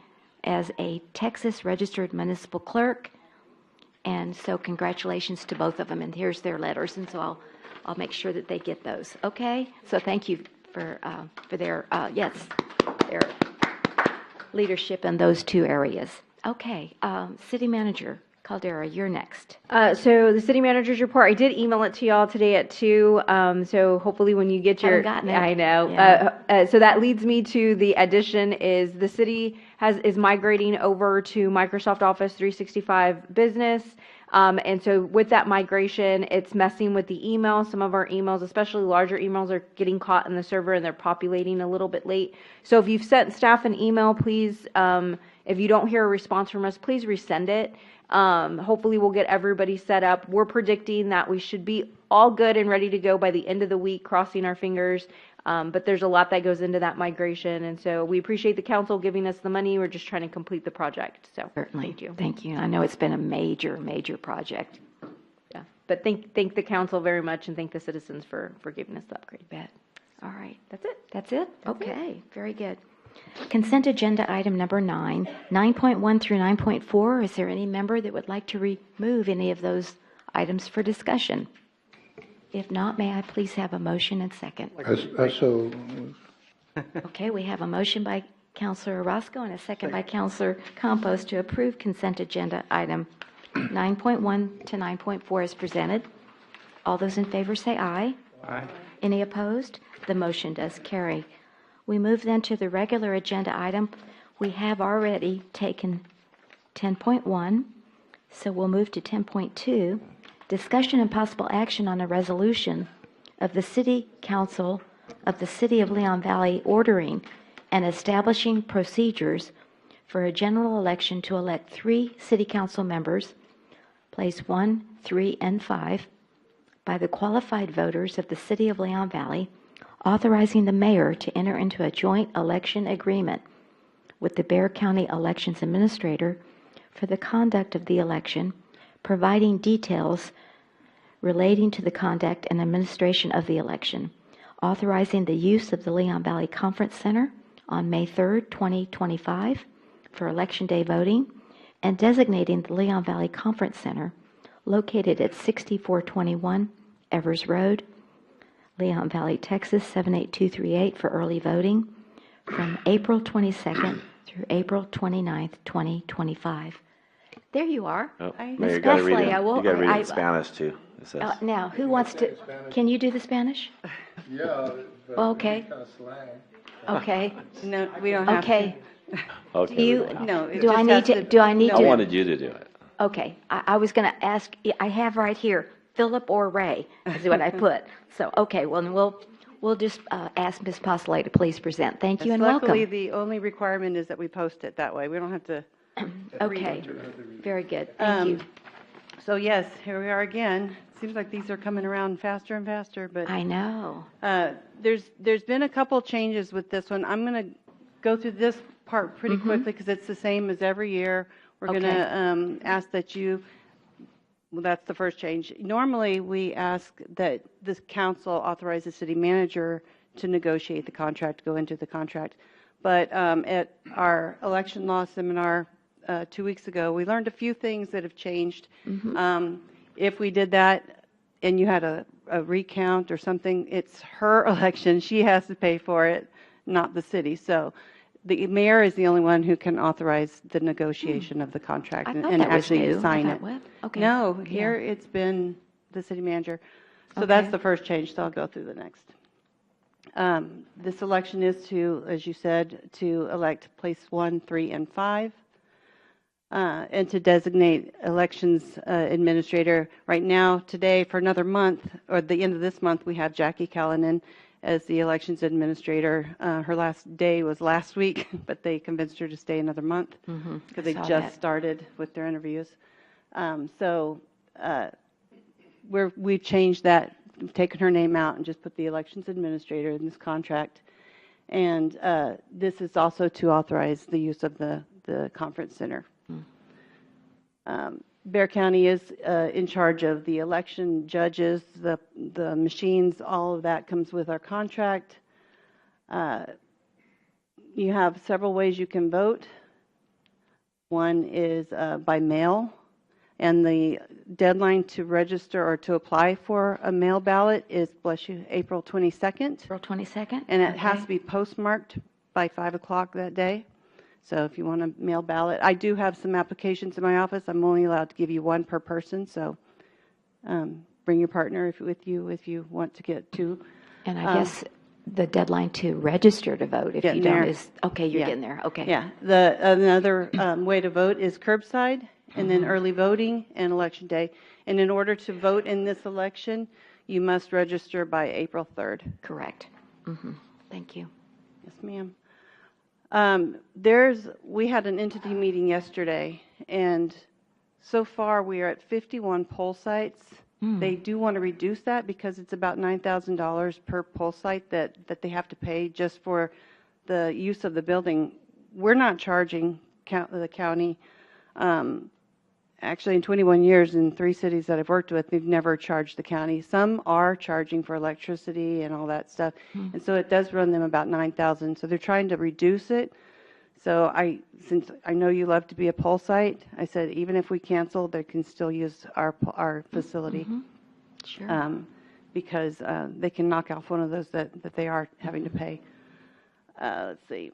as a Texas registered municipal clerk. And so congratulations to both of them, and here's their letters, and so I'll make sure that they get those. Okay? So thank you for their their leadership in those two areas. Okay, City Manager Caldera, you're next. So the city manager's report, I did email it to y'all today at 2. So hopefully when you get your, Haven't gotten it. I know. Yeah. So that leads me to the addition is the city is migrating over to Microsoft Office 365 Business. And so with that migration, it's messing with the email. Some of our emails, especially larger emails, are getting caught in the server and they're populating a little bit late. So if you've sent staff an email, please, if you don't hear a response from us, please resend it. Hopefully we'll get everybody set up. We're predicting that we should be all good and ready to go by the end of the week, crossing our fingers. But there's a lot that goes into that migration. And so we appreciate the council giving us the money. We're just trying to complete the project. So Certainly. thank you. Thank you. I know it's been a major, major project. Yeah. But thank the council very much and thank the citizens for giving us the upgrade. Bet. All right. That's it. That's it? Okay. Very good. Consent agenda item number 9, 9.1 through 9.4. Is there any member that would like to remove any of those items for discussion? If not, may I please have a motion and second? So, Okay, we have a motion by Councilor Orozco and a second by Councilor Campos to approve consent agenda item 9.1 to 9.4 as presented. All those in favor say aye. Aye. Any opposed? The motion does carry. We move then to the regular agenda item. We have already taken 10.1, so we'll move to 10.2. Discussion and possible action on a resolution of the City Council of the City of Leon Valley ordering and establishing procedures for a general election to elect 3 City Council members, place 1, 3, and 5, by the qualified voters of the City of Leon Valley, authorizing the mayor to enter into a joint election agreement with the Bexar County Elections Administrator for the conduct of the election, providing details relating to the conduct and administration of the election, authorizing the use of the Leon Valley Conference Center on May 3rd, 2025 for Election Day voting, and designating the Leon Valley Conference Center located at 6421 Evers Road, Leon Valley, Texas 78238 for early voting from April 22nd through April 29th, 2025. There you are. Oh, Miss Mayor, you gotta read Besley, it. I will- You gotta read it I- in Spanish too. It says. Now, who wants to, can you do the Spanish? Yeah. but Okay. it's kinda slang. Okay. No, we don't have to. Okay. Okay. Do you, No, it do I just need has to, do I need I to? wanted you to do it. Okay, I was going to ask, I have right here, Philip or Ray, is what I put. So, okay, well, then we'll just ask Ms. Postlewaite to please present. Thank you and Luckily, welcome. the only requirement is that we post it that way. We don't have to. Okay, very good, thank you. So yes, here we are again. Seems like these are coming around faster and faster, but. I know. There's been a couple changes with this one. I'm going to go through this part pretty quickly because it's the same as every year. We're going to ask that you, well, that's the first change. Normally, we ask that this council authorize the city manager to negotiate the contract, go into the contract. But at our election law seminar 2 weeks ago, we learned a few things that have changed. If we did that and you had a recount or something, it's her election. She has to pay for it, not the city. So the mayor is the only one who can authorize the negotiation of the contract I and thought and that was actually new. I sign thought, it. what? Okay. No, here Yeah. it's been the city manager. So Okay. that's the first change, so I'll go through the next. This election is to, as you said, to elect place 1, 3, and 5. And to designate elections administrator. Right now, today, for another month, or the end of this month, we have Jackie Callanan as the elections administrator. Her last day was last week, but they convinced her to stay another month because they I saw just that. started with their interviews. We've changed that, taken her name out and just put the elections administrator in this contract. And this is also to authorize the use of the conference center. Bexar County is in charge of the election, judges, the machines, all of that comes with our contract. You have several ways you can vote. One is by mail, and the deadline to register or to apply for a mail ballot is, bless you, April 22nd. April 22nd? And it has to be postmarked by 5 o'clock that day. So if you want a mail ballot, I do have some applications in my office. I'm only allowed to give you one per person, so bring your partner with you if you want to get two. And I guess the deadline to register to vote, if you Getting don't, there. is, okay, you're Yeah. getting there, okay. Yeah, another way to vote is curbside, and then early voting and election day. And in order to vote in this election, you must register by April 3rd. Correct. Thank you. Yes, ma'am. We had an entity meeting yesterday, and so far we are at 51 poll sites. They do want to reduce that because it's about $9,000 per poll site that they have to pay just for the use of the building. We're not charging the county. Actually, in 21 years in 3 cities that I've worked with, we've never charged the county. Some are charging for electricity and all that stuff, and so it does run them about $9,000. So they're trying to reduce it. So since I know you love to be a poll site, I said even if we cancel, they can still use our facility. Sure. Because they can knock off one of those that they are having to pay. Let's see.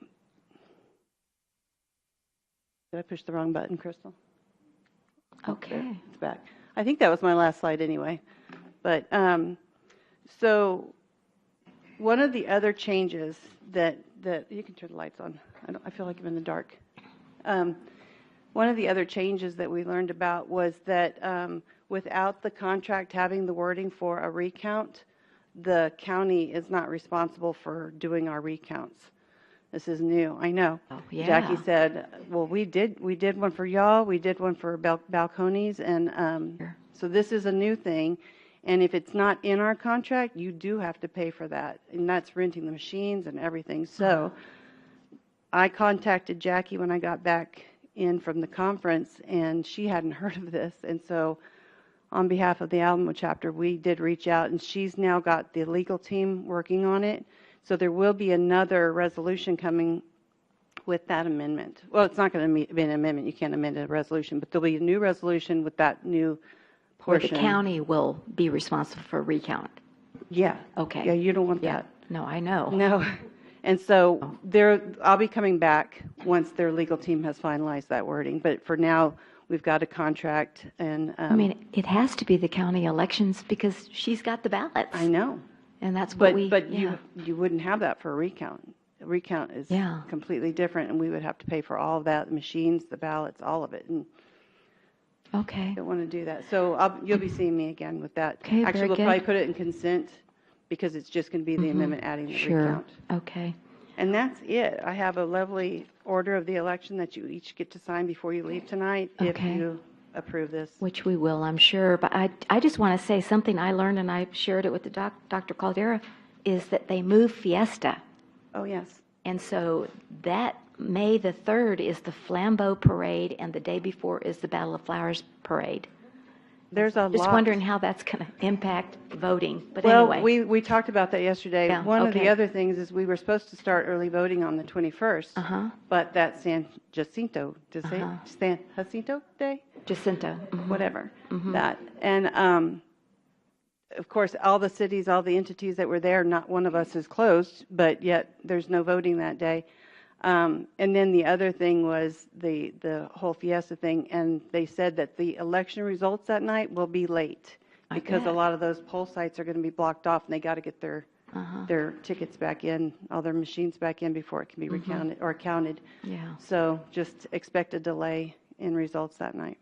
Did I push the wrong button, Crystal? Okay. It's back. I think that was my last slide anyway. But so one of the other changes that you can turn the lights on. I feel like I'm in the dark. One of the other changes that we learned about was that without the contract having the wording for a recount, the county is not responsible for doing our recounts. This is new, I know. yeah. Jackie said, well, we did one for y'all, we did one for Balcones, and so this is a new thing. And if it's not in our contract, you do have to pay for that. And that's renting the machines and everything. So I contacted Jackie when I got back in from the conference, and she hadn't heard of this. And so on behalf of the Alamo chapter, we did reach out, and she's now got the legal team working on it. So there will be another resolution coming with that amendment. Well, it's not going to be an amendment. You can't amend a resolution, but there'll be a new resolution with that new Where the portion. county will be responsible for recount. Yeah. Okay. Yeah, you don't want Yeah. that. No, I know. No. And so I'll be coming back once their legal team has finalized that wording. But for now, we've got a contract and. I mean, it has to be the county elections because she's got the ballots. I know. And that's what we. But yeah. you wouldn't have that for a recount. A recount is Yeah. completely different, and we would have to pay for all of that, the machines, the ballots, all of it. And Okay. I don't want to do that. So you'll be seeing me again with that. Okay, very Actually, we'll good. probably put it in consent because it's just going to be the Mhm. amendment adding the Sure. recount. Okay. And that's it. I have a lovely order of the election that you each get to sign before you leave tonight if Okay. you approve this. Which we will, I'm sure. But I just want to say something I learned, and I shared it with the Dr. Caldera, is that they moved Fiesta. Oh, yes. And so that May the 3rd is the Flambeau Parade, and the day before is the Battle of Flowers Parade. There's a Just lot. wondering how that's going to impact voting. But Well, anyway. we talked about that yesterday. Yeah, One of the okay. other things is we were supposed to start early voting on the 21st, but that's San Jacinto, San Jacinto Day? Jacinto. Whatever, Mhm. that. And of course, all the cities, all the entities that were there, not one of us is closed, but yet there's no voting that day. And then the other thing was the whole Fiesta thing, and they said that the election results that night will be late I because a bet. lot of those poll sites are going to be blocked off, and they got to get their tickets back in, all their machines back in before it can be Mhm. recounted or counted. Yeah. So just expect a delay in results that night.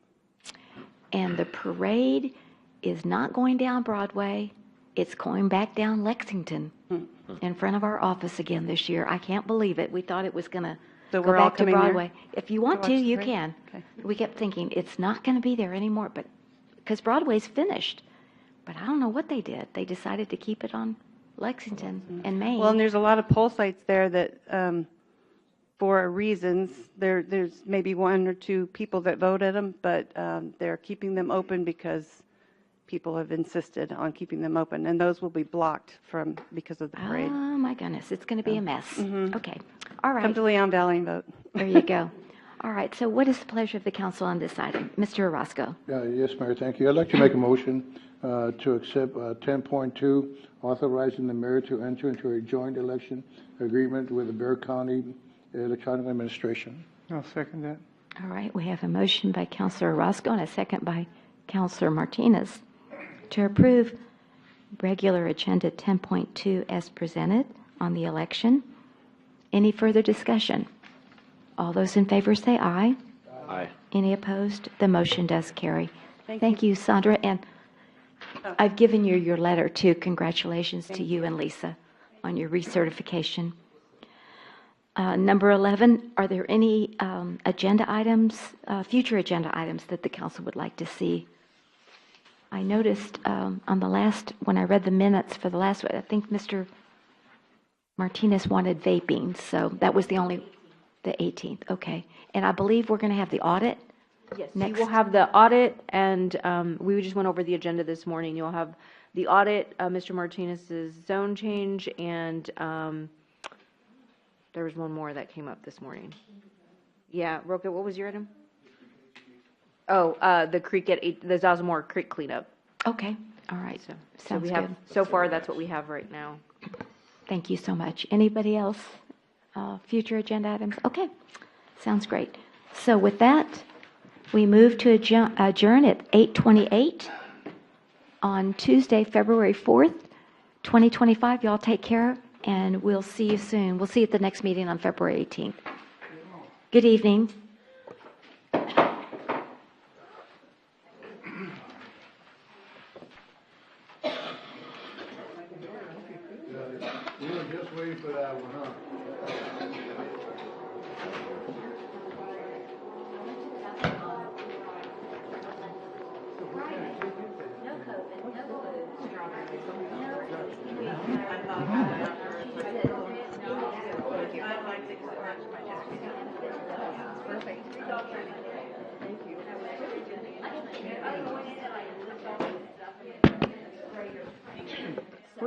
And the parade is not going down Broadway. It's going back down Lexington in front of our office again this year. I can't believe it. We thought it was going to So go we're all back to coming there? Broadway. If you want To to, watch the you parade? can. Okay. We kept thinking it's not going to be there anymore, but because Broadway's finished. But I don't know what they did. They decided to keep it on Lexington and Maine. Well, and there's a lot of poll sites there that, for reasons, there's maybe one or two people that vote at them, but they're keeping them open because people have insisted on keeping them open, and those will be blocked because of the parade. Oh my goodness, it's going to be a mess. Okay, all right. Come to Leon Valley and vote. There you go. All right, so what is the pleasure of the council on this item? Mr. Orozco. Yes, Mayor, thank you. I'd like to make a motion to accept 10.2, authorizing the mayor to enter into a joint election agreement with the Bexar County Electronic Administration. I'll second that. All right, we have a motion by Councilor Orozco and a second by Councilor Martinez to approve regular agenda 10.2 as presented on the election. Any further discussion? All those in favor say aye. Aye. Any opposed? The motion does carry. Thank Thank you, Sandra. And I've given you your letter too. Congratulations to you and Lisa on your recertification. Number 11, are there any agenda items, future agenda items that the council would like to see? I noticed on the last, when I read the minutes for the last, I think Mr. Martinez wanted vaping, so that was the 18th, okay. And I believe we're going to have the audit. Yes, Next. you will have the audit, and we just went over the agenda this morning. You'll have the audit, Mr. Martinez's zone change, and there was one more that came up this morning. Yeah, Roka, what was your item? Oh, the the Zazamore Creek cleanup. Okay, all right. So Sounds we have, good. so far, that's what we have right now. Thank you so much. Anybody else? Future agenda items? Okay, sounds great. So with that, we move to adjourn at 8:28 on Tuesday, February 4th, 2025. Y'all take care, and we'll see you soon. We'll see you at the next meeting on February 18th. Good evening. We were just waiting for that one, huh? I'd like to so much,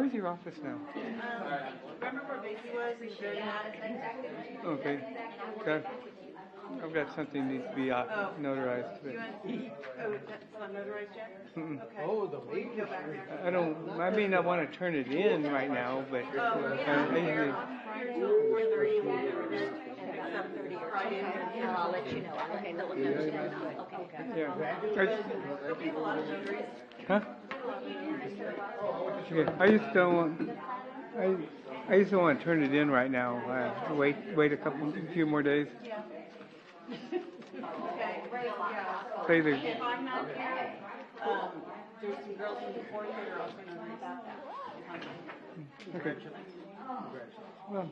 Where's your office now? Remember where Macy was in the very Okay. Okay. I've got something needs to be notarized. But, that's not notarized yet? mm-mm. Okay. Oh, the way go back there. I don't. I may not want to turn it in right now, but I usually. I'll let you know. Okay, they'll okay. Yeah. Huh? Okay. I just don't want. I just don't want to turn it in right now. Wait a few more days. Okay, great, yeah. Say the. If I'm not here, there's some girls from the fourth that are also going to about that. Okay. Well.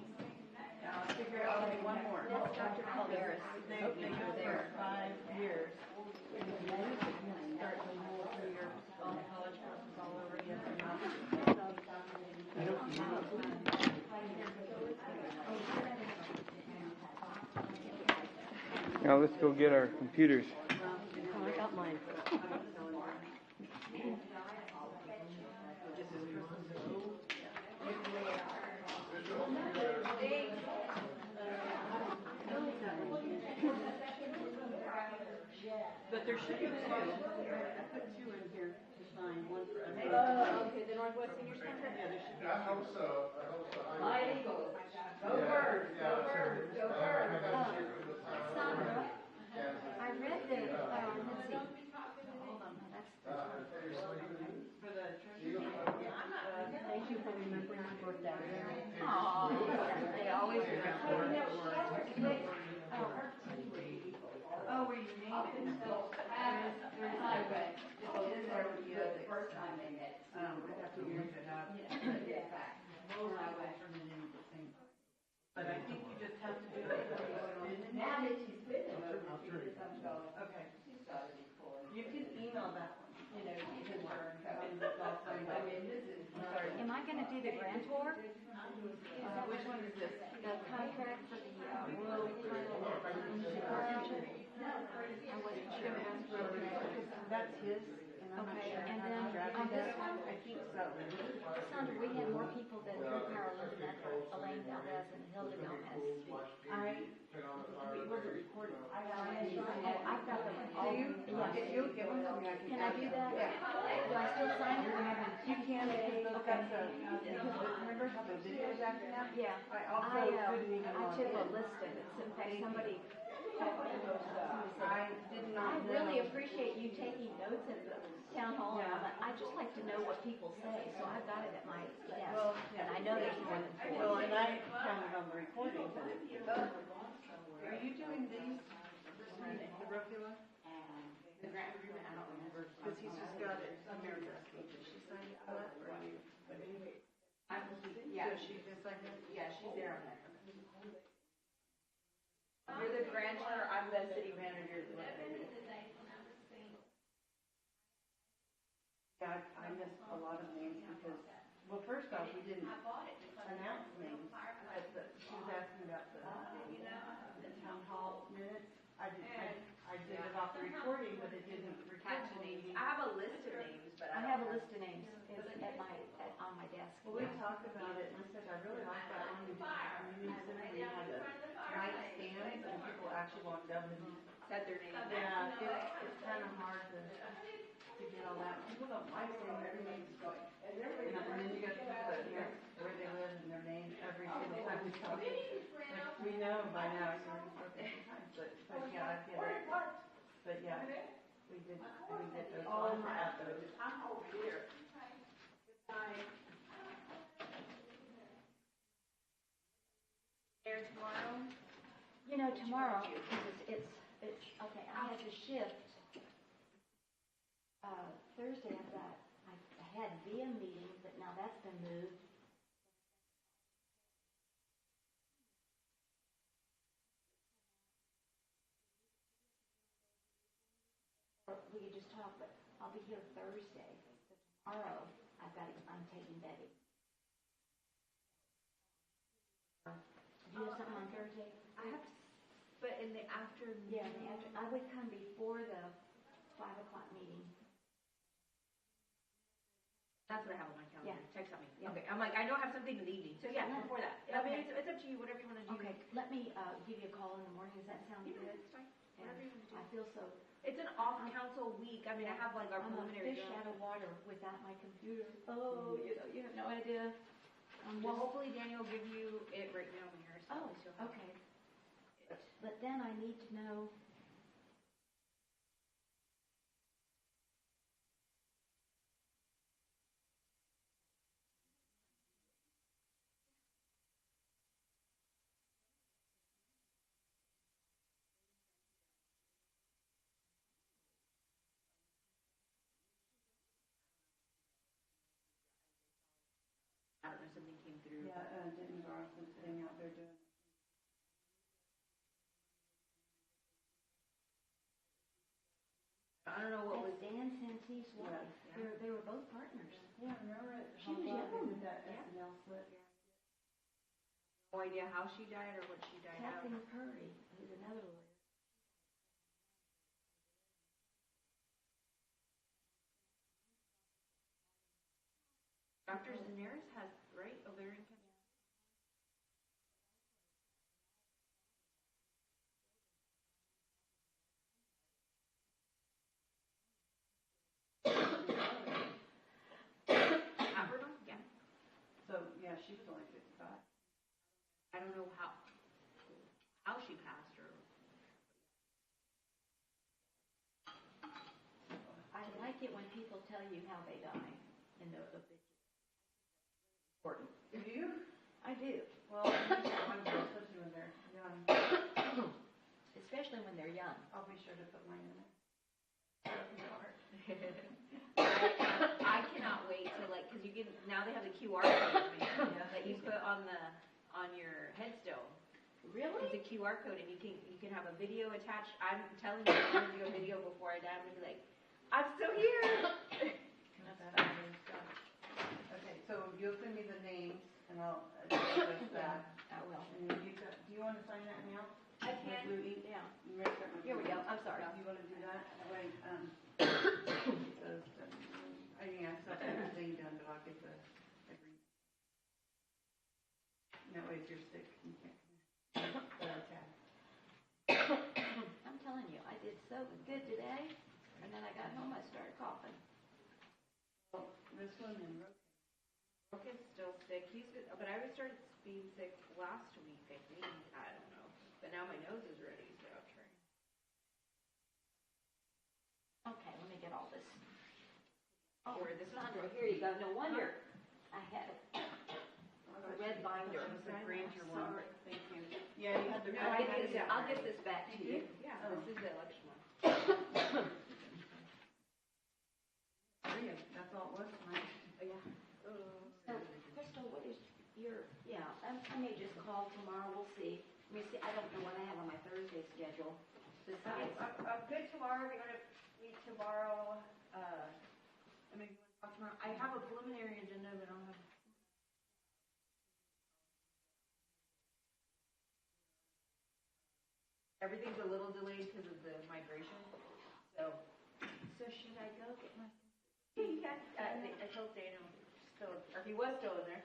I'll figure out, okay, one more. That's Dr. Calderas. They were there 5 years. Start the whole 3-year college courses all over again. Now let's go get our computers. Oh, I got mine. But there should be 2. I put 2 in here to sign, one for us. Okay, the Northwest Senior Center? Yeah, there should be. I hope so. Fly Eagles. Go Birds, go Birds, go Birds. Sandra, I read the, let's see. Hold on, that's. For the treasurer. Thank you for remembering my birthday. Aw, they always remember. Oh, were you named? There's highway. It is there with you the first time they met. I have to use it up. Those highway from the name of the thing. But I think you just have to do it. Now that she's been there. Okay. You can email that one, you know, you can learn. And I'll find out. Am I gonna do the grantor? Which one is this? The contract for the, rural superintendent? I wasn't sure. That's his. Okay, and then on this one, I think so. Sandra, we had more people than Drew Carolyn, Elaine Valdez, and Hilda Gomez speak. It wasn't recorded. I've got them all. Do you? Yes. If you'll give them to me, I can. Can I do that? Yeah. Do I still sign it? You can, because that's because remember how the video's acting out? Yeah. I also couldn't even I log took a in. list of it. In fact, somebody called me. I did not know. I really appreciate you taking notes at the town hall. Yeah. I just like to know what people say, so I've got it at my desk. Well, yeah. And I know there's more than 4. Well, and I counted on the recording, but are you doing these? The Rofila? The grant agreement, I don't remember, because he's just got it. America's. Did she sign it for that, or are you? Yeah, So she just signed it? Yeah, she's there on that. You're the grantor, I'm the city manager. Yeah, I missed a lot of names because, well, first off, we didn't announce names. She was asking about the town hall minutes. I did it off the recording, but it didn't record the meeting. I have a list of names, but I have a list of names. It's on my desk. Well, we talked about it, and I said, I really like that one. We did the community center, we had a night stands, and people actually walked up and said their name. yeah, it's kind of hard to get all that. People don't like saying their names. And then you got to put where they live and their name every single time we talk. Like, we know by now, you've already spoken sometimes, but yeah, I get it. But yeah, we didn't get those. Oh, I'm over here. There tomorrow? You know, tomorrow, because it's, okay, I had to shift. Thursday I had VM meetings, but now that's been moved. Or we could just talk, but I'll be here Thursday. So tomorrow, I'm taking Betty. Do you have something on Thursday? I have, but in the afternoon. Yeah, I would come before the 5 o'clock meeting. That's what I have on my calendar. Yeah. Text me. Yeah. Okay, I'm like, I know I have something in the evening, so yeah, Yeah. before that. I mean, Okay. it's up to you, whatever you want to do. Okay, let me give you a call in the morning. Does that sound Yeah, good? that's fine. And Whatever you want to do. I feel so. It's an off-council week. I mean, I have like our I'm a preliminary. fish draft. out of water without my computer. Oh, you have no idea. Well, hopefully Daniel will give you it right now, Mayor. So Oh, at least you'll have okay. But then I need to know. I don't know, something came through. Yeah, Denton Garrison's sitting out there doing. I don't know what was. Dan Santee's wife. Yeah. They were both partners. Yeah, remember it? She was young. Did that Yeah. SNL slip? No idea how she died or what she died of. Kathleen Curry, who's another lawyer. Dr. Zanaris has, right, ovarian cancer. Aberdeen? Yeah. So, yeah, she was only 55. I don't know how she passed or. I like it when people tell you how they die in the Important. Do you? I do. Well, I'm especially when they're young. Especially when they're young. I'll be sure to put mine in there. I cannot wait to like, cause you can, now they have the QR code that you put on your headstone. Really? It's a QR code and you can have a video attached. I'm telling you, I'm gonna do a video before I die. I'm gonna be like, I'm still here. Okay, so you'll send me the names and I'll adjust that. I will. And then do you want to sign that now? I can. Blue ink? Yeah. You ready to start my Here we blue go. ink? I'm sorry. You want to do that? That way, I mean, I still have everything done, but I'll get the agreement. That way, if you're sick, you can't come in. I'm telling you, I did so good today, and then I got home, I started coughing. Well, this one and Brooke is still sick. But I started being sick last week, I think. I don't know. But now my nose is ready, so I'm trying. Okay, let me get all this. Oh, this is Sandra, here you go. No wonder I had a red binder. Sorry. Thank you. Yeah, you had the. I'll get this back to you. Yeah, this is the election one. That's all it was tonight. Yeah. So, Crystal, what is your, I may just call tomorrow, we'll see. Let me see, I don't know what I have on my Thursday schedule. Besides, I'm good tomorrow. We're gonna meet tomorrow. Maybe you want to talk tomorrow. I have a preliminary agenda, but I don't have. Everything's a little delayed because of the migration. So should I go get my? you can. I told Daniel still, or he was still in there.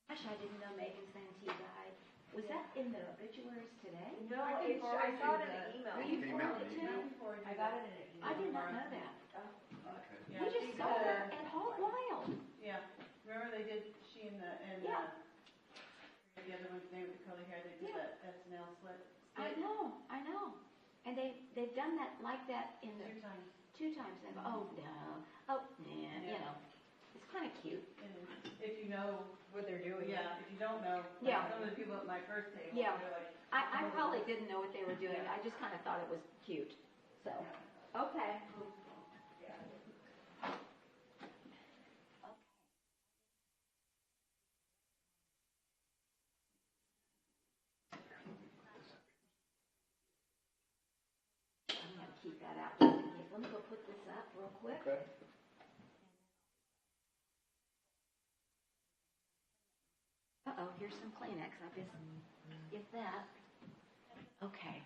Gosh, I didn't know Megan Santee died. Was that in the obituaries today? No, I saw it in an email. You forwarded it to me? I got it in an email. I did not know that. Yeah, We just saw her at Hog Wild. Yeah, remember they did, she and Yeah. the other one's name with the curly hair, they did that SNL slip. I know. And they've done that like that in the. 2 times. 2 times. They go, oh, no. You know. It's kind of cute. And if you know what they're doing. Yeah, if you don't know, Yeah. some of the people at my first table, Yeah. they're like. I probably didn't know what they were doing. I just kind of thought it was cute. So, okay. I'm going to keep that out just in case. Let me go put this up real quick. Okay. Uh-oh, here's some Kleenex. I guess get that. Okay.